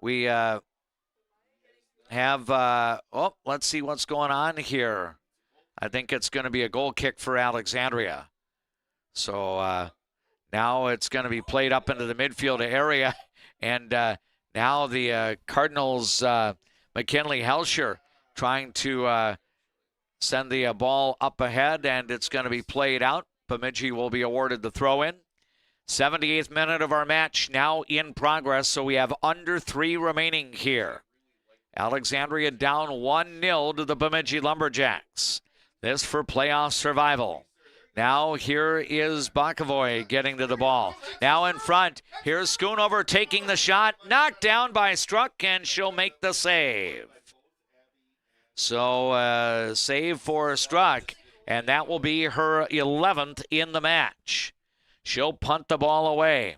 we have, let's see what's going on here. I think it's going to be a goal kick for Alexandria. So now it's going to be played up into the midfield area, and now the Cardinals, McKinley Helsher, trying to send the ball up ahead, and it's going to be played out. Bemidji will be awarded the throw-in. 78th minute of our match now in progress, so we have under 3 remaining here. Alexandria down 1-0 to the Bemidji Lumberjacks. This for playoff survival. Now here is Bakavoy getting to the ball. Now in front, here's Schoonover taking the shot. Knocked down by Struck, and she'll make the save. So save for Struck, and that will be her 11th in the match. She'll punt the ball away.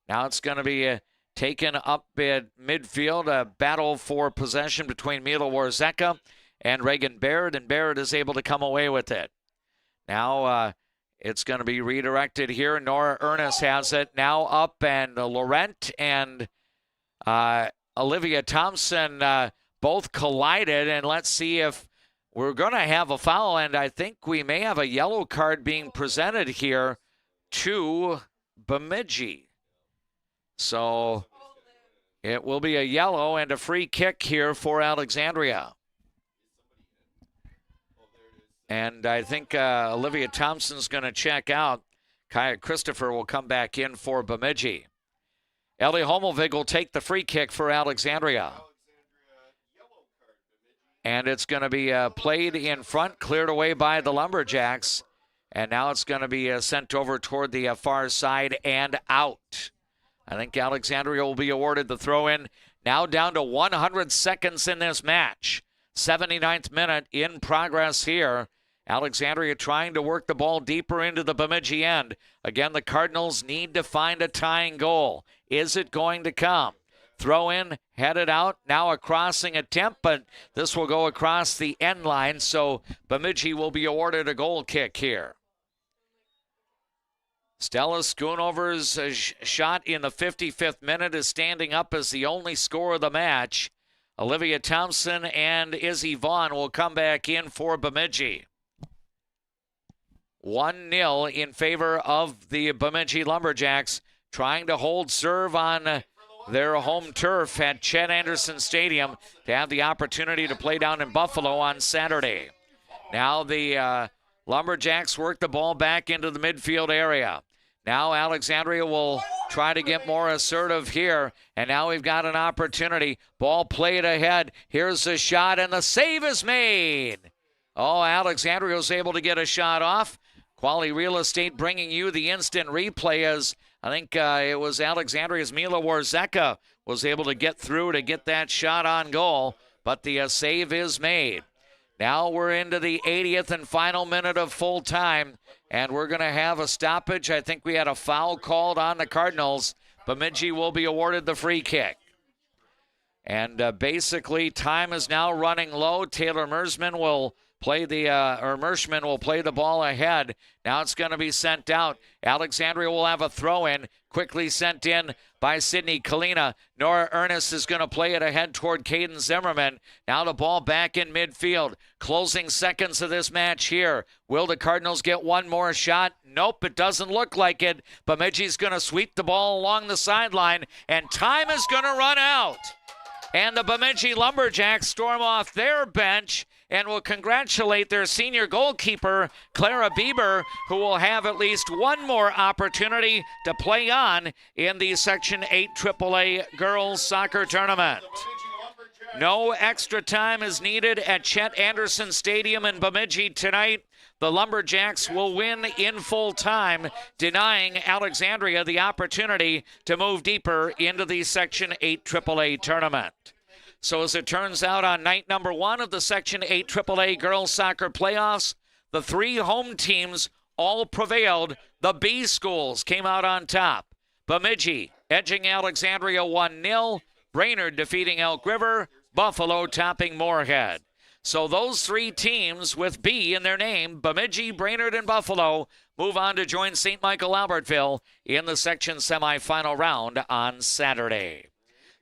Now it's going to be taken up at midfield, a battle for possession between Mila Warzeka and Reagan Baird, and Baird is able to come away with it. Now it's going to be redirected here. Nora Ernest has it now up, and Laurent and Olivia Thompson both collided, and let's see if we're going to have a foul, and I think we may have a yellow card being presented here to Bemidji. So it will be a yellow and a free kick here for Alexandria. And I think Olivia Thompson's going to check out. Kaya Christopher will come back in for Bemidji. Ellie Homelvig will take the free kick for Alexandria. And it's going to be played in front, cleared away by the Lumberjacks. And now it's going to be sent over toward the far side and out. I think Alexandria will be awarded the throw-in. Now down to 100 seconds in this match. 79th minute in progress here. Alexandria trying to work the ball deeper into the Bemidji end. Again, the Cardinals need to find a tying goal. Is it going to come? Throw in, headed out, now a crossing attempt, but this will go across the end line, so Bemidji will be awarded a goal kick here. Stella Schoonover's shot in the 55th minute is standing up as the only score of the match. Olivia Thompson and Izzy Vaughn will come back in for Bemidji. 1-0 in favor of the Bemidji Lumberjacks, trying to hold serve on their home turf at Chet Anderson Stadium to have the opportunity to play down in Buffalo on Saturday. Now the Lumberjacks work the ball back into the midfield area. Now Alexandria will try to get more assertive here, and now we've got an opportunity. Ball played ahead. Here's the shot, and the save is made. Oh, Alexandria was able to get a shot off. Quality Real Estate bringing you the instant replay as I think it was Alexandria's Mila Warzeka was able to get through to get that shot on goal, but the save is made. Now we're into the 80th and final minute of full time, and we're going to have a stoppage. I think we had a foul called on the Cardinals. Bemidji will be awarded the free kick. And basically, time is now running low. Taylor Mershman will play the ball ahead. Now it's going to be sent out. Alexandria will have a throw in, quickly sent in by Sydney Kalina. Nora Ernest is going to play it ahead toward Caden Zimmerman. Now the ball back in midfield. Closing seconds of this match here. Will the Cardinals get one more shot? Nope, it doesn't look like it. Bemidji's going to sweep the ball along the sideline, and time is going to run out. And the Bemidji Lumberjacks storm off their bench and will congratulate their senior goalkeeper, Clara Bieber, who will have at least one more opportunity to play on in the Section 8 AAA Girls Soccer Tournament. No extra time is needed at Chet Anderson Stadium in Bemidji tonight. The Lumberjacks will win in full time, denying Alexandria the opportunity to move deeper into the Section 8 AAA tournament. So as it turns out, on night number 1 of the Section 8 AAA Girls Soccer Playoffs, the 3 home teams all prevailed. The B schools came out on top. Bemidji edging Alexandria 1-0, Brainerd defeating Elk River, Buffalo topping Moorhead. So those 3 teams with B in their name, Bemidji, Brainerd, and Buffalo, move on to join St. Michael Albertville in the section semifinal round on Saturday.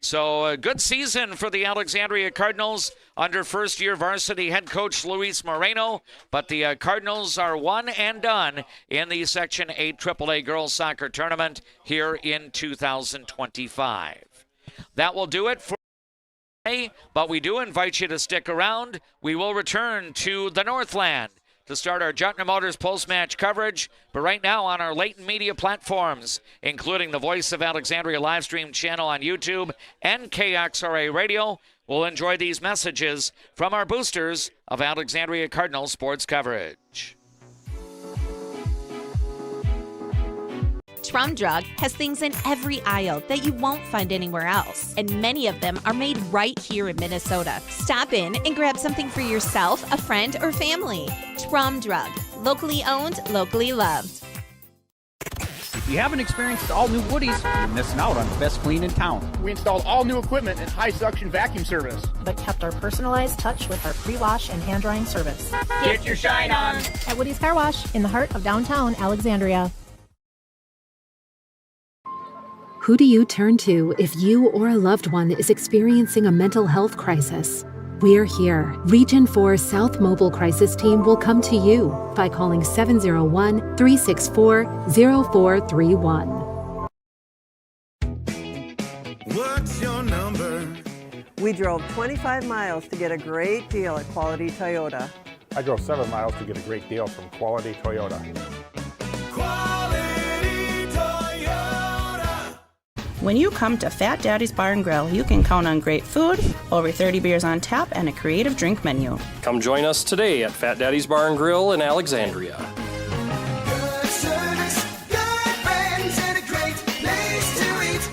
So a good season for the Alexandria Cardinals under first-year varsity head coach Luis Moreno, but the Cardinals are one and done in the Section 8 AAA Girls Soccer Tournament here in 2025. That will do it for today, but we do invite you to stick around. We will return to the Northland to start our Jutner Motors post-match coverage, but right now on our latent media platforms, including the Voice of Alexandria live stream channel on YouTube and KXRA Radio, we'll enjoy these messages from our boosters of Alexandria Cardinals sports coverage. Trum Drug has things in every aisle that you won't find anywhere else, and many of them are made right here in Minnesota. Stop in and grab something for yourself, a friend, or family. Trum Drug, locally owned, locally loved. If you haven't experienced all new Woodies, you're missing out on the best clean in town. We installed all new equipment and high suction vacuum service, but kept our personalized touch with our pre-wash and hand drying service. Get your shine on at Woody's Car Wash in the heart of downtown Alexandria. Who do you turn to if you or a loved one is experiencing a mental health crisis? We're here. Region 4 South Mobile Crisis Team will come to you by calling 701-364-0431. What's your number? We drove 25 miles to get a great deal at Quality Toyota. I drove 7 miles to get a great deal from Quality Toyota. When you come to Fat Daddy's Bar and Grill, you can count on great food, over 30 beers on tap, and a creative drink menu. Come join us today at Fat Daddy's Bar and Grill in Alexandria. Good service, good friends, and a great place to eat.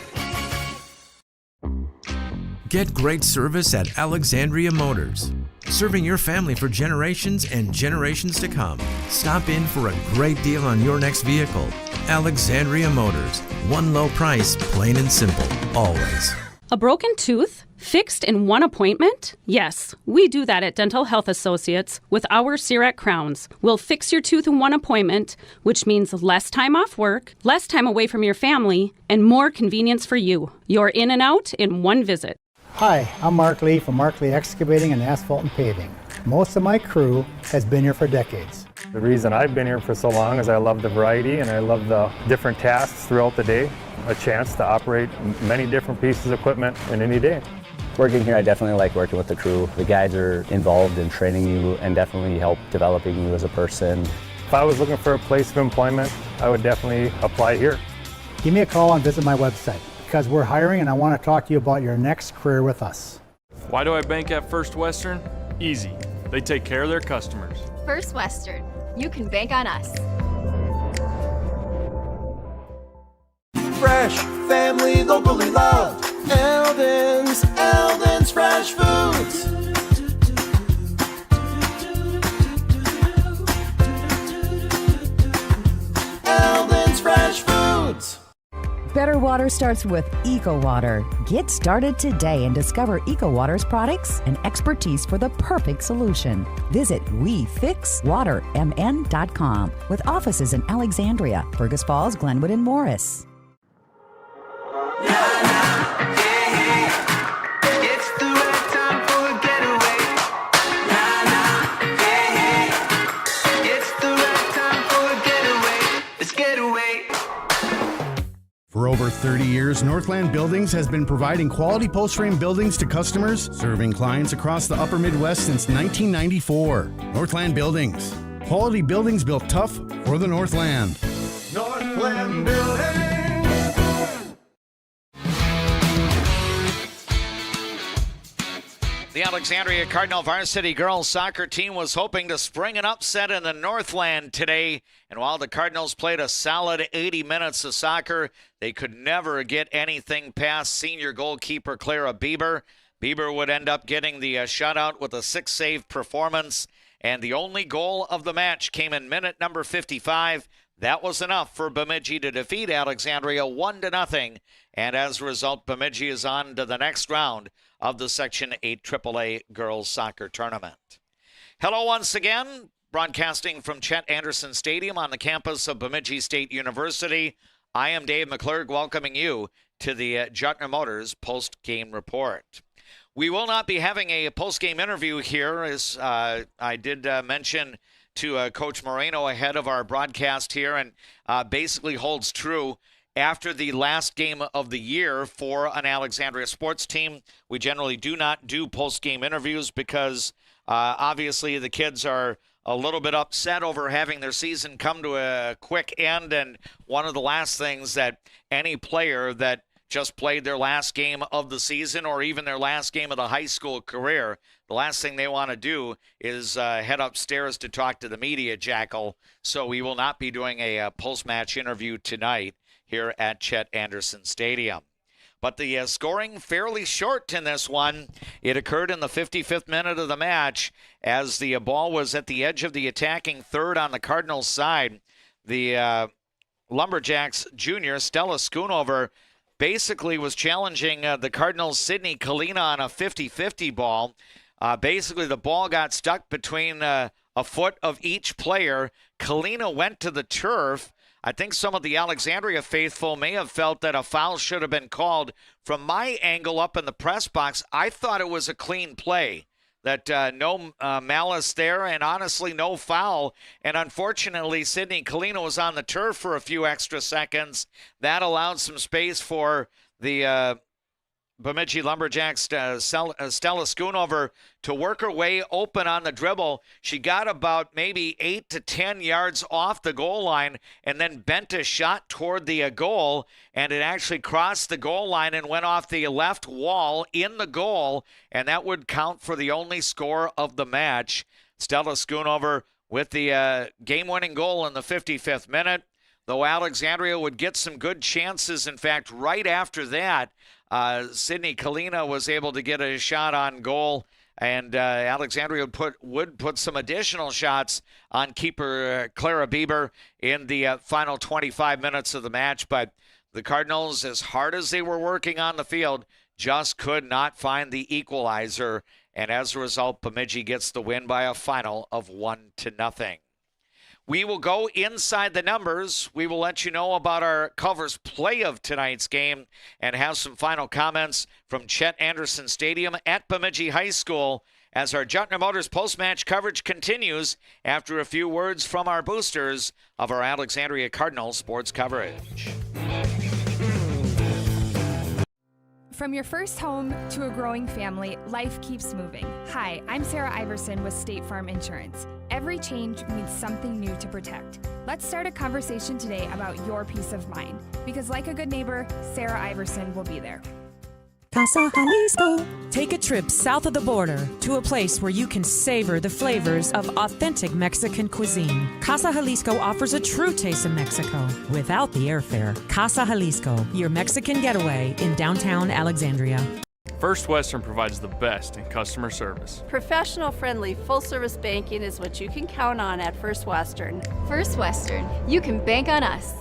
Get great service at Alexandria Motors. Serving your family for generations and generations to come. Stop in for a great deal on your next vehicle. Alexandria Motors. One low price, plain and simple, always. A broken tooth? Fixed in one appointment? Yes, we do that at Dental Health Associates with our CIRAC crowns. We'll fix your tooth in one appointment, which means less time off work, less time away from your family, and more convenience for you. You're in and out in one visit. Hi, I'm Mark Lee from Mark Lee Excavating and Asphalt and Paving. Most of my crew has been here for decades. The reason I've been here for so long is I love the variety and I love the different tasks throughout the day. A chance to operate many different pieces of equipment in any day. Working here, I definitely like working with the crew. The guys are involved in training you and definitely help developing you as a person. If I was looking for a place of employment, I would definitely apply here. Give me a call and visit my website because we're hiring and I want to talk to you about your next career with us. Why do I bank at First Western? Easy. They take care of their customers. First Western. You can bank on us. Fresh, family, locally loved. Eldon's Fresh Foods. Eldon's Fresh Foods. Better water starts with Eco Water. Get started today and discover Eco Water's products and expertise for the perfect solution. Visit WeFixWaterMN.com with offices in Alexandria, Fergus Falls, Glenwood, and Morris. For over 30 years, Northland Buildings has been providing quality post-frame buildings to customers, serving clients across the upper Midwest since 1994. Northland Buildings. Quality buildings built tough for the Northland. Northland Building. The Alexandria Cardinal varsity girls soccer team was hoping to spring an upset in the Northland today. And while the Cardinals played a solid 80 minutes of soccer, they could never get anything past senior goalkeeper Clara Bieber. Bieber would end up getting the shutout with a 6-save performance. And the only goal of the match came in minute number 55. That was enough for Bemidji to defeat Alexandria 1-0. And as a result, Bemidji is on to the next round of the Section 8 AAA Girls Soccer Tournament. Hello once again, broadcasting from Chet Anderson Stadium on the campus of Bemidji State University. I am Dave McClurg, welcoming you to the Jutner Motors post-game report. We will not be having a post-game interview here, as I did mention to Coach Moreno ahead of our broadcast here, and basically holds true. After the last game of the year for an Alexandria sports team, we generally do not do post-game interviews because obviously the kids are a little bit upset over having their season come to a quick end. And one of the last things that any player that just played their last game of the season or even their last game of the high school career, the last thing they want to do is head upstairs to talk to the media jackal. So we will not be doing a post-match interview tonight here at Chet Anderson Stadium. But the scoring fairly short in this one. It occurred in the 55th minute of the match as the ball was at the edge of the attacking third on the Cardinals side. The Lumberjacks junior, Stella Schoonover, basically was challenging the Cardinals' Sydney Kalina on a 50-50 ball. Basically, the ball got stuck between a foot of each player. Kalina went to the turf. I think some of the Alexandria faithful may have felt that a foul should have been called. From my angle up in the press box, I thought it was a clean play, that no malice there and honestly no foul. And unfortunately, Sydney Kalina was on the turf for a few extra seconds. That allowed some space for the Bemidji Lumberjacks, Stella Schoonover, to work her way open on the dribble. She got about maybe 8 to 10 yards off the goal line and then bent a shot toward the goal, and it actually crossed the goal line and went off the left wall in the goal, and that would count for the only score of the match. Stella Schoonover with the game-winning goal in the 55th minute, though Alexandria would get some good chances. In fact, right after that, Sydney Kalina was able to get a shot on goal, and Alexandria would put some additional shots on keeper Clara Bieber in the final 25 minutes of the match. But the Cardinals, as hard as they were working on the field, just could not find the equalizer, and as a result, Bemidji gets the win by a final of 1-0. We will go inside the numbers. We will let you know about our Culver's play of tonight's game and have some final comments from Chet Anderson Stadium at Bemidji High School as our Jutner Motors post-match coverage continues after a few words from our boosters of our Alexandria Cardinals sports coverage. From your first home to a growing family, life keeps moving. Hi, I'm Sarah Iverson with State Farm Insurance. Every change means something new to protect. Let's start a conversation today about your peace of mind, because like a good neighbor, Sarah Iverson will be there. Casa Jalisco. Take a trip south of the border to a place where you can savor the flavors of authentic Mexican cuisine. Casa Jalisco offers a true taste of Mexico without the airfare. Casa Jalisco, your Mexican getaway in downtown Alexandria. First Western provides the best in customer service. Professional, friendly, full-service banking is what you can count on at First Western. First Western, you can bank on us.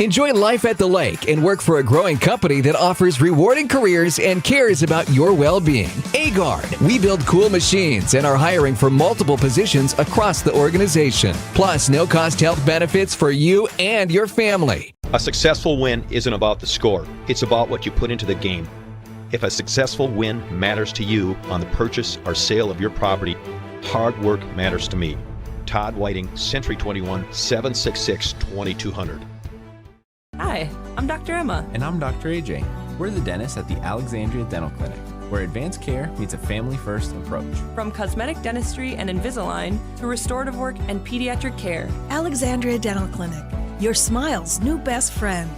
Enjoy life at the lake and work for a growing company that offers rewarding careers and cares about your well-being. Agard, we build cool machines and are hiring for multiple positions across the organization. Plus, no-cost health benefits for you and your family. A successful win isn't about the score. It's about what you put into the game. If a successful win matters to you on the purchase or sale of your property, hard work matters to me. Todd Whiting, Century 21, 766-2200. Hi, I'm Dr. Emma. And I'm Dr. AJ. We're the dentists at the Alexandria Dental Clinic, where advanced care meets a family-first approach. From cosmetic dentistry and Invisalign to restorative work and pediatric care. Alexandria Dental Clinic, your smile's new best friend.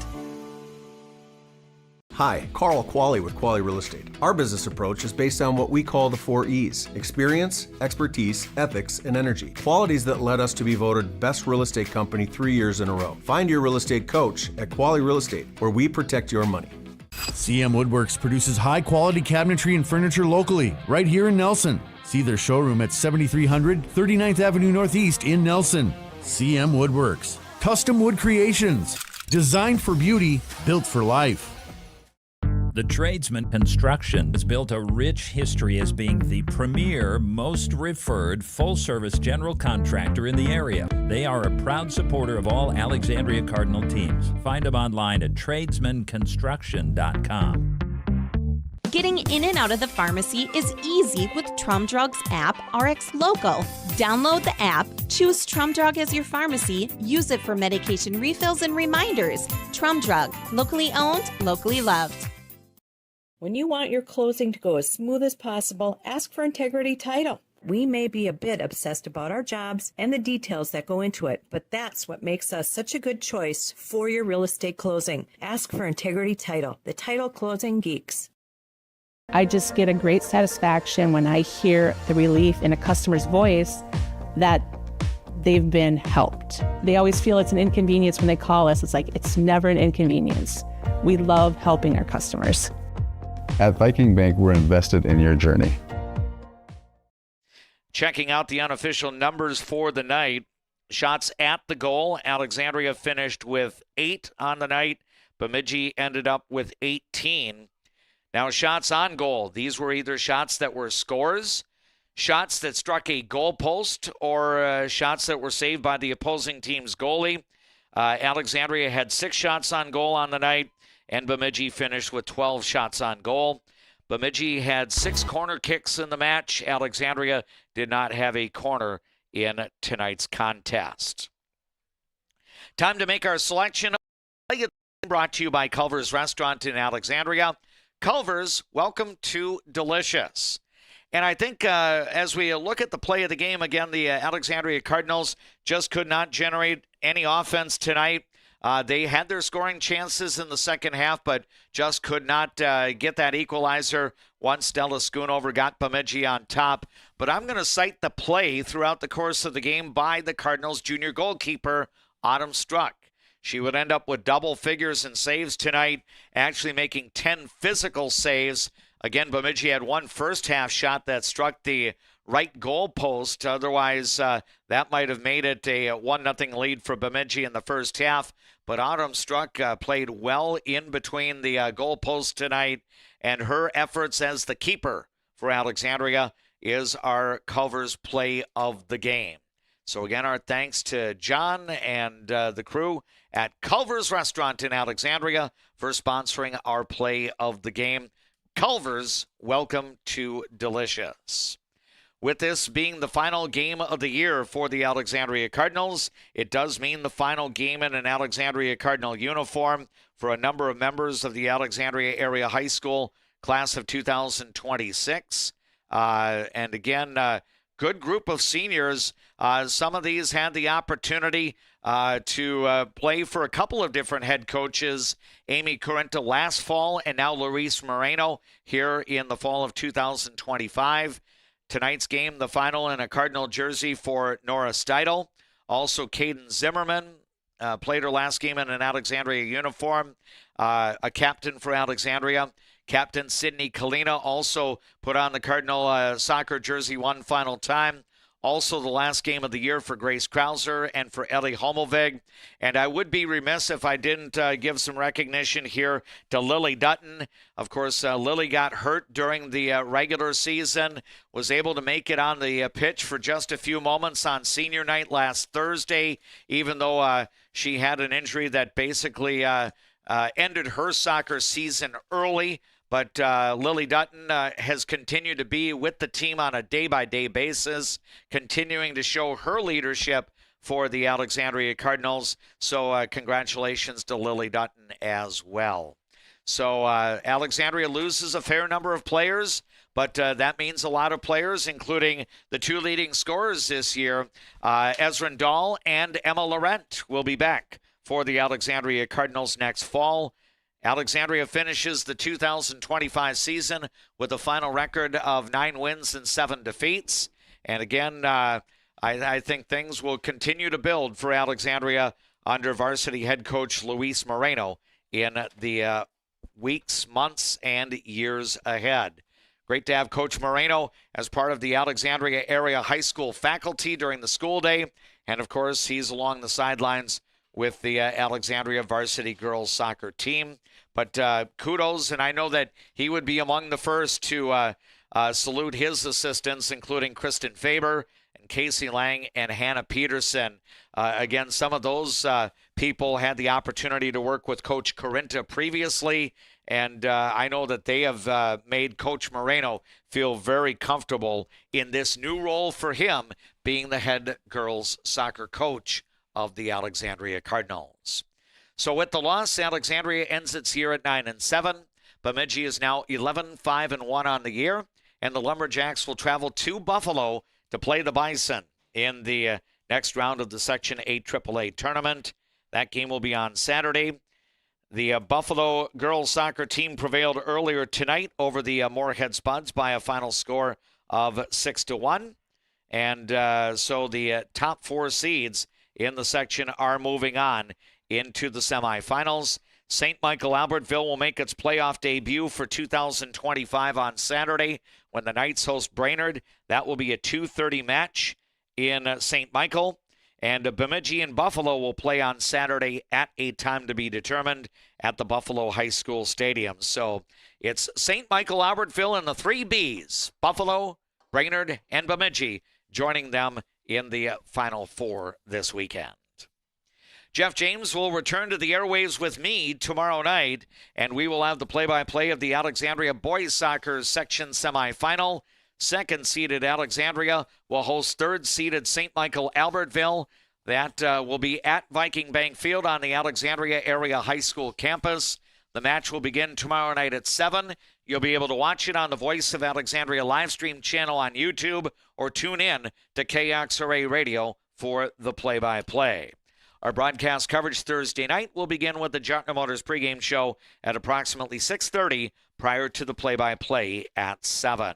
Hi, Carl Qualley with Qualley Real Estate. Our business approach is based on what we call the 4 E's: experience, expertise, ethics, and energy. Qualities that led us to be voted best real estate company 3 years in a row. Find your real estate coach at Qualley Real Estate, where we protect your money. CM Woodworks produces high-quality cabinetry and furniture locally, right here in Nelson. See their showroom at 7300 39th Avenue Northeast in Nelson. CM Woodworks. Custom wood creations. Designed for beauty, built for life. The Tradesman Construction has built a rich history as being the premier, most referred, full-service general contractor in the area. They are a proud supporter of all Alexandria Cardinal teams. Find them online at tradesmanconstruction.com. Getting in and out of the pharmacy is easy with Trum Drug's app, RX Local. Download the app, choose Trum Drug as your pharmacy, use it for medication refills and reminders. Trum Drug, locally owned, locally loved. When you want your closing to go as smooth as possible, ask for Integrity Title. We may be a bit obsessed about our jobs and the details that go into it, but that's what makes us such a good choice for your real estate closing. Ask for Integrity Title, the title closing geeks. I just get a great satisfaction when I hear the relief in a customer's voice that they've been helped. They always feel it's an inconvenience when they call us. It's like, it's never an inconvenience. We love helping our customers. At Viking Bank, we're invested in your journey. Checking out the unofficial numbers for the night. Shots at the goal. Alexandria finished with 8 on the night. Bemidji ended up with 18. Now, shots on goal. These were either shots that were scores, shots that struck a goal post, or shots that were saved by the opposing team's goalie. Alexandria had 6 shots on goal on the night, and Bemidji finished with 12 shots on goal. Bemidji had 6 corner kicks in the match. Alexandria did not have a corner in tonight's contest. Time to make our selection. Brought to you by Culver's Restaurant in Alexandria. Culver's, welcome to Delicious. And I think as we look at the play of the game, again, the Alexandria Cardinals just could not generate any offense tonight. They had their scoring chances in the second half, but just could not get that equalizer once Della Schoonover got Bemidji on top. But I'm going to cite the play throughout the course of the game by the Cardinals' junior goalkeeper, Autumn Struck. She would end up with double figures in saves tonight, actually making 10 physical saves. Again, Bemidji had one first-half shot that struck the right goal post. Otherwise, that might have made it a 1-0 lead for Bemidji in the first half. But Autumn Struck played well in between the goal posts tonight, and her efforts as the keeper for Alexandria is our Culver's play of the game. So again, our thanks to John and the crew at Culver's Restaurant in Alexandria for sponsoring our play of the game. Culver's, welcome to Delicious. With this being the final game of the year for the Alexandria Cardinals, it does mean the final game in an Alexandria Cardinal uniform for a number of members of the Alexandria Area High School class of 2026. And again, good group of seniors. Some of these had the opportunity to play for a couple of different head coaches. Amy Correnta last fall, and now Luis Moreno here in the fall of 2025. Tonight's game, the final in a Cardinal jersey for Nora Steidel. Also, Caden Zimmerman played her last game in an Alexandria uniform. A captain for Alexandria. Captain Sydney Kalina also put on the Cardinal soccer jersey one final time. Also the last game of the year for Grace Krauser and for Ellie Hommelvig. And I would be remiss if I didn't give some recognition here to Lily Dutton. Of course, Lily got hurt during the regular season, was able to make it on the pitch for just a few moments on senior night last Thursday, even though she had an injury that basically ended her soccer season early. But Lily Dutton has continued to be with the team on a day-by-day basis, continuing to show her leadership for the Alexandria Cardinals. So congratulations to Lily Dutton as well. So Alexandria loses a fair number of players, but that means a lot of players, including the two leading scorers this year. Ezra Dahl and Emma Laurent will be back for the Alexandria Cardinals next fall. Alexandria finishes the 2025 season with a final record of 9 wins and 7 defeats. And again, I think things will continue to build for Alexandria under varsity head coach Luis Moreno in the weeks, months, and years ahead. Great to have Coach Moreno as part of the Alexandria area high school faculty during the school day. And, of course, he's along the sidelines with the Alexandria varsity girls soccer team. But kudos, and I know that he would be among the first to salute his assistants, including Kristen Faber and Casey Lang and Hannah Peterson. Again, some of those people had the opportunity to work with Coach Corinta previously, and I know that they have made Coach Moreno feel very comfortable in this new role for him, being the head girls soccer coach of the Alexandria Cardinals. So with the loss, Alexandria ends its year at 9-7. Bemidji is now 11-5-1 on the year, and the Lumberjacks will travel to Buffalo to play the Bison in the next round of the Section 8 AAA tournament. That game will be on Saturday. The Buffalo girls soccer team prevailed earlier tonight over the Moorhead Spuds by a final score of 6-1. And so the top 4 seeds in the section are moving on into the semifinals. St. Michael Albertville will make its playoff debut for 2025 on Saturday when the Knights host Brainerd. That will be a 2:30 match in St. Michael. And Bemidji and Buffalo will play on Saturday at a time to be determined at the Buffalo High School Stadium. So it's St. Michael Albertville and the 3 Bs, Buffalo, Brainerd, and Bemidji, joining them in the Final Four this weekend. Jeff James will return to the airwaves with me tomorrow night, and we will have the play-by-play of the Alexandria boys soccer section semifinal. Second-seeded Alexandria will host third-seeded St. Michael Albertville. That will be at Viking Bank Field on the Alexandria area high school campus. The match will begin tomorrow night at 7. You'll be able to watch it on the Voice of Alexandria live stream channel on YouTube or tune in to KXRA Radio for the play-by-play. Our broadcast coverage Thursday night will begin with the Jartner Motors pregame show at approximately 6:30 prior to the play-by-play at 7.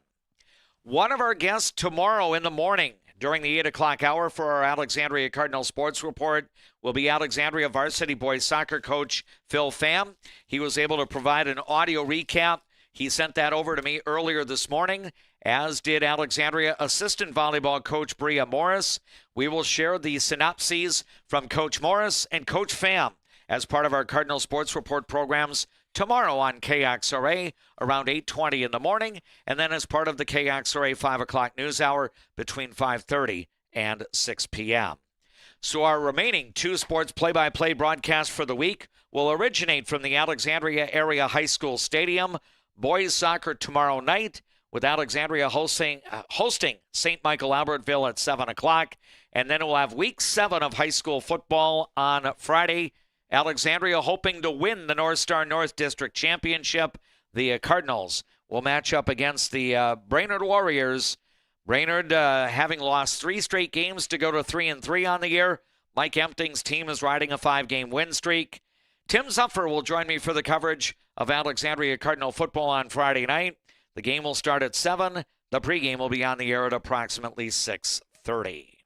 One of our guests tomorrow in the morning during the 8 o'clock hour for our Alexandria Cardinal Sports Report will be Alexandria varsity boys soccer coach Phil Pham. He was able to provide an audio recap. He sent that over to me earlier this morning, as did Alexandria assistant volleyball coach Bria Morris. We will share the synopses from Coach Morris and Coach Pham as part of our Cardinal Sports Report programs tomorrow on KXRA around 8:20 in the morning, and then as part of the KXRA 5 o'clock news hour between 5:30 and 6 p.m. So our remaining 2 sports play-by-play broadcasts for the week will originate from the Alexandria area high school stadium. Boys soccer tomorrow night, with Alexandria hosting St. Michael Albertville at 7 o'clock. And then we'll have week 7 of high school football on Friday. Alexandria hoping to win the North Star North District Championship. The Cardinals will match up against the Brainerd Warriors. Brainerd having lost 3 straight games to go to 3-3 on the year. Mike Empting's team is riding a 5-game win streak. Tim Zuffer will join me for the coverage of Alexandria Cardinal football on Friday night. The game will start at 7. The pregame will be on the air at approximately 6:30.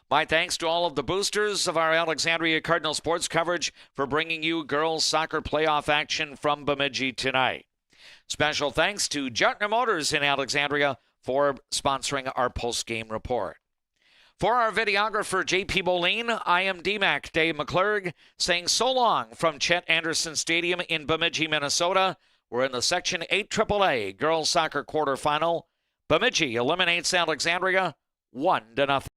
My thanks to all of the boosters of our Alexandria Cardinal sports coverage for bringing you girls soccer playoff action from Bemidji tonight. Special thanks to Jartner Motors in Alexandria for sponsoring our post-game report. For our videographer, J.P. Moline, I am DMAC Dave McClurg, saying so long from Chet Anderson Stadium in Bemidji, Minnesota. We're in the Section 8 AAA Girls Soccer Quarterfinal. Bemidji eliminates Alexandria 1-0.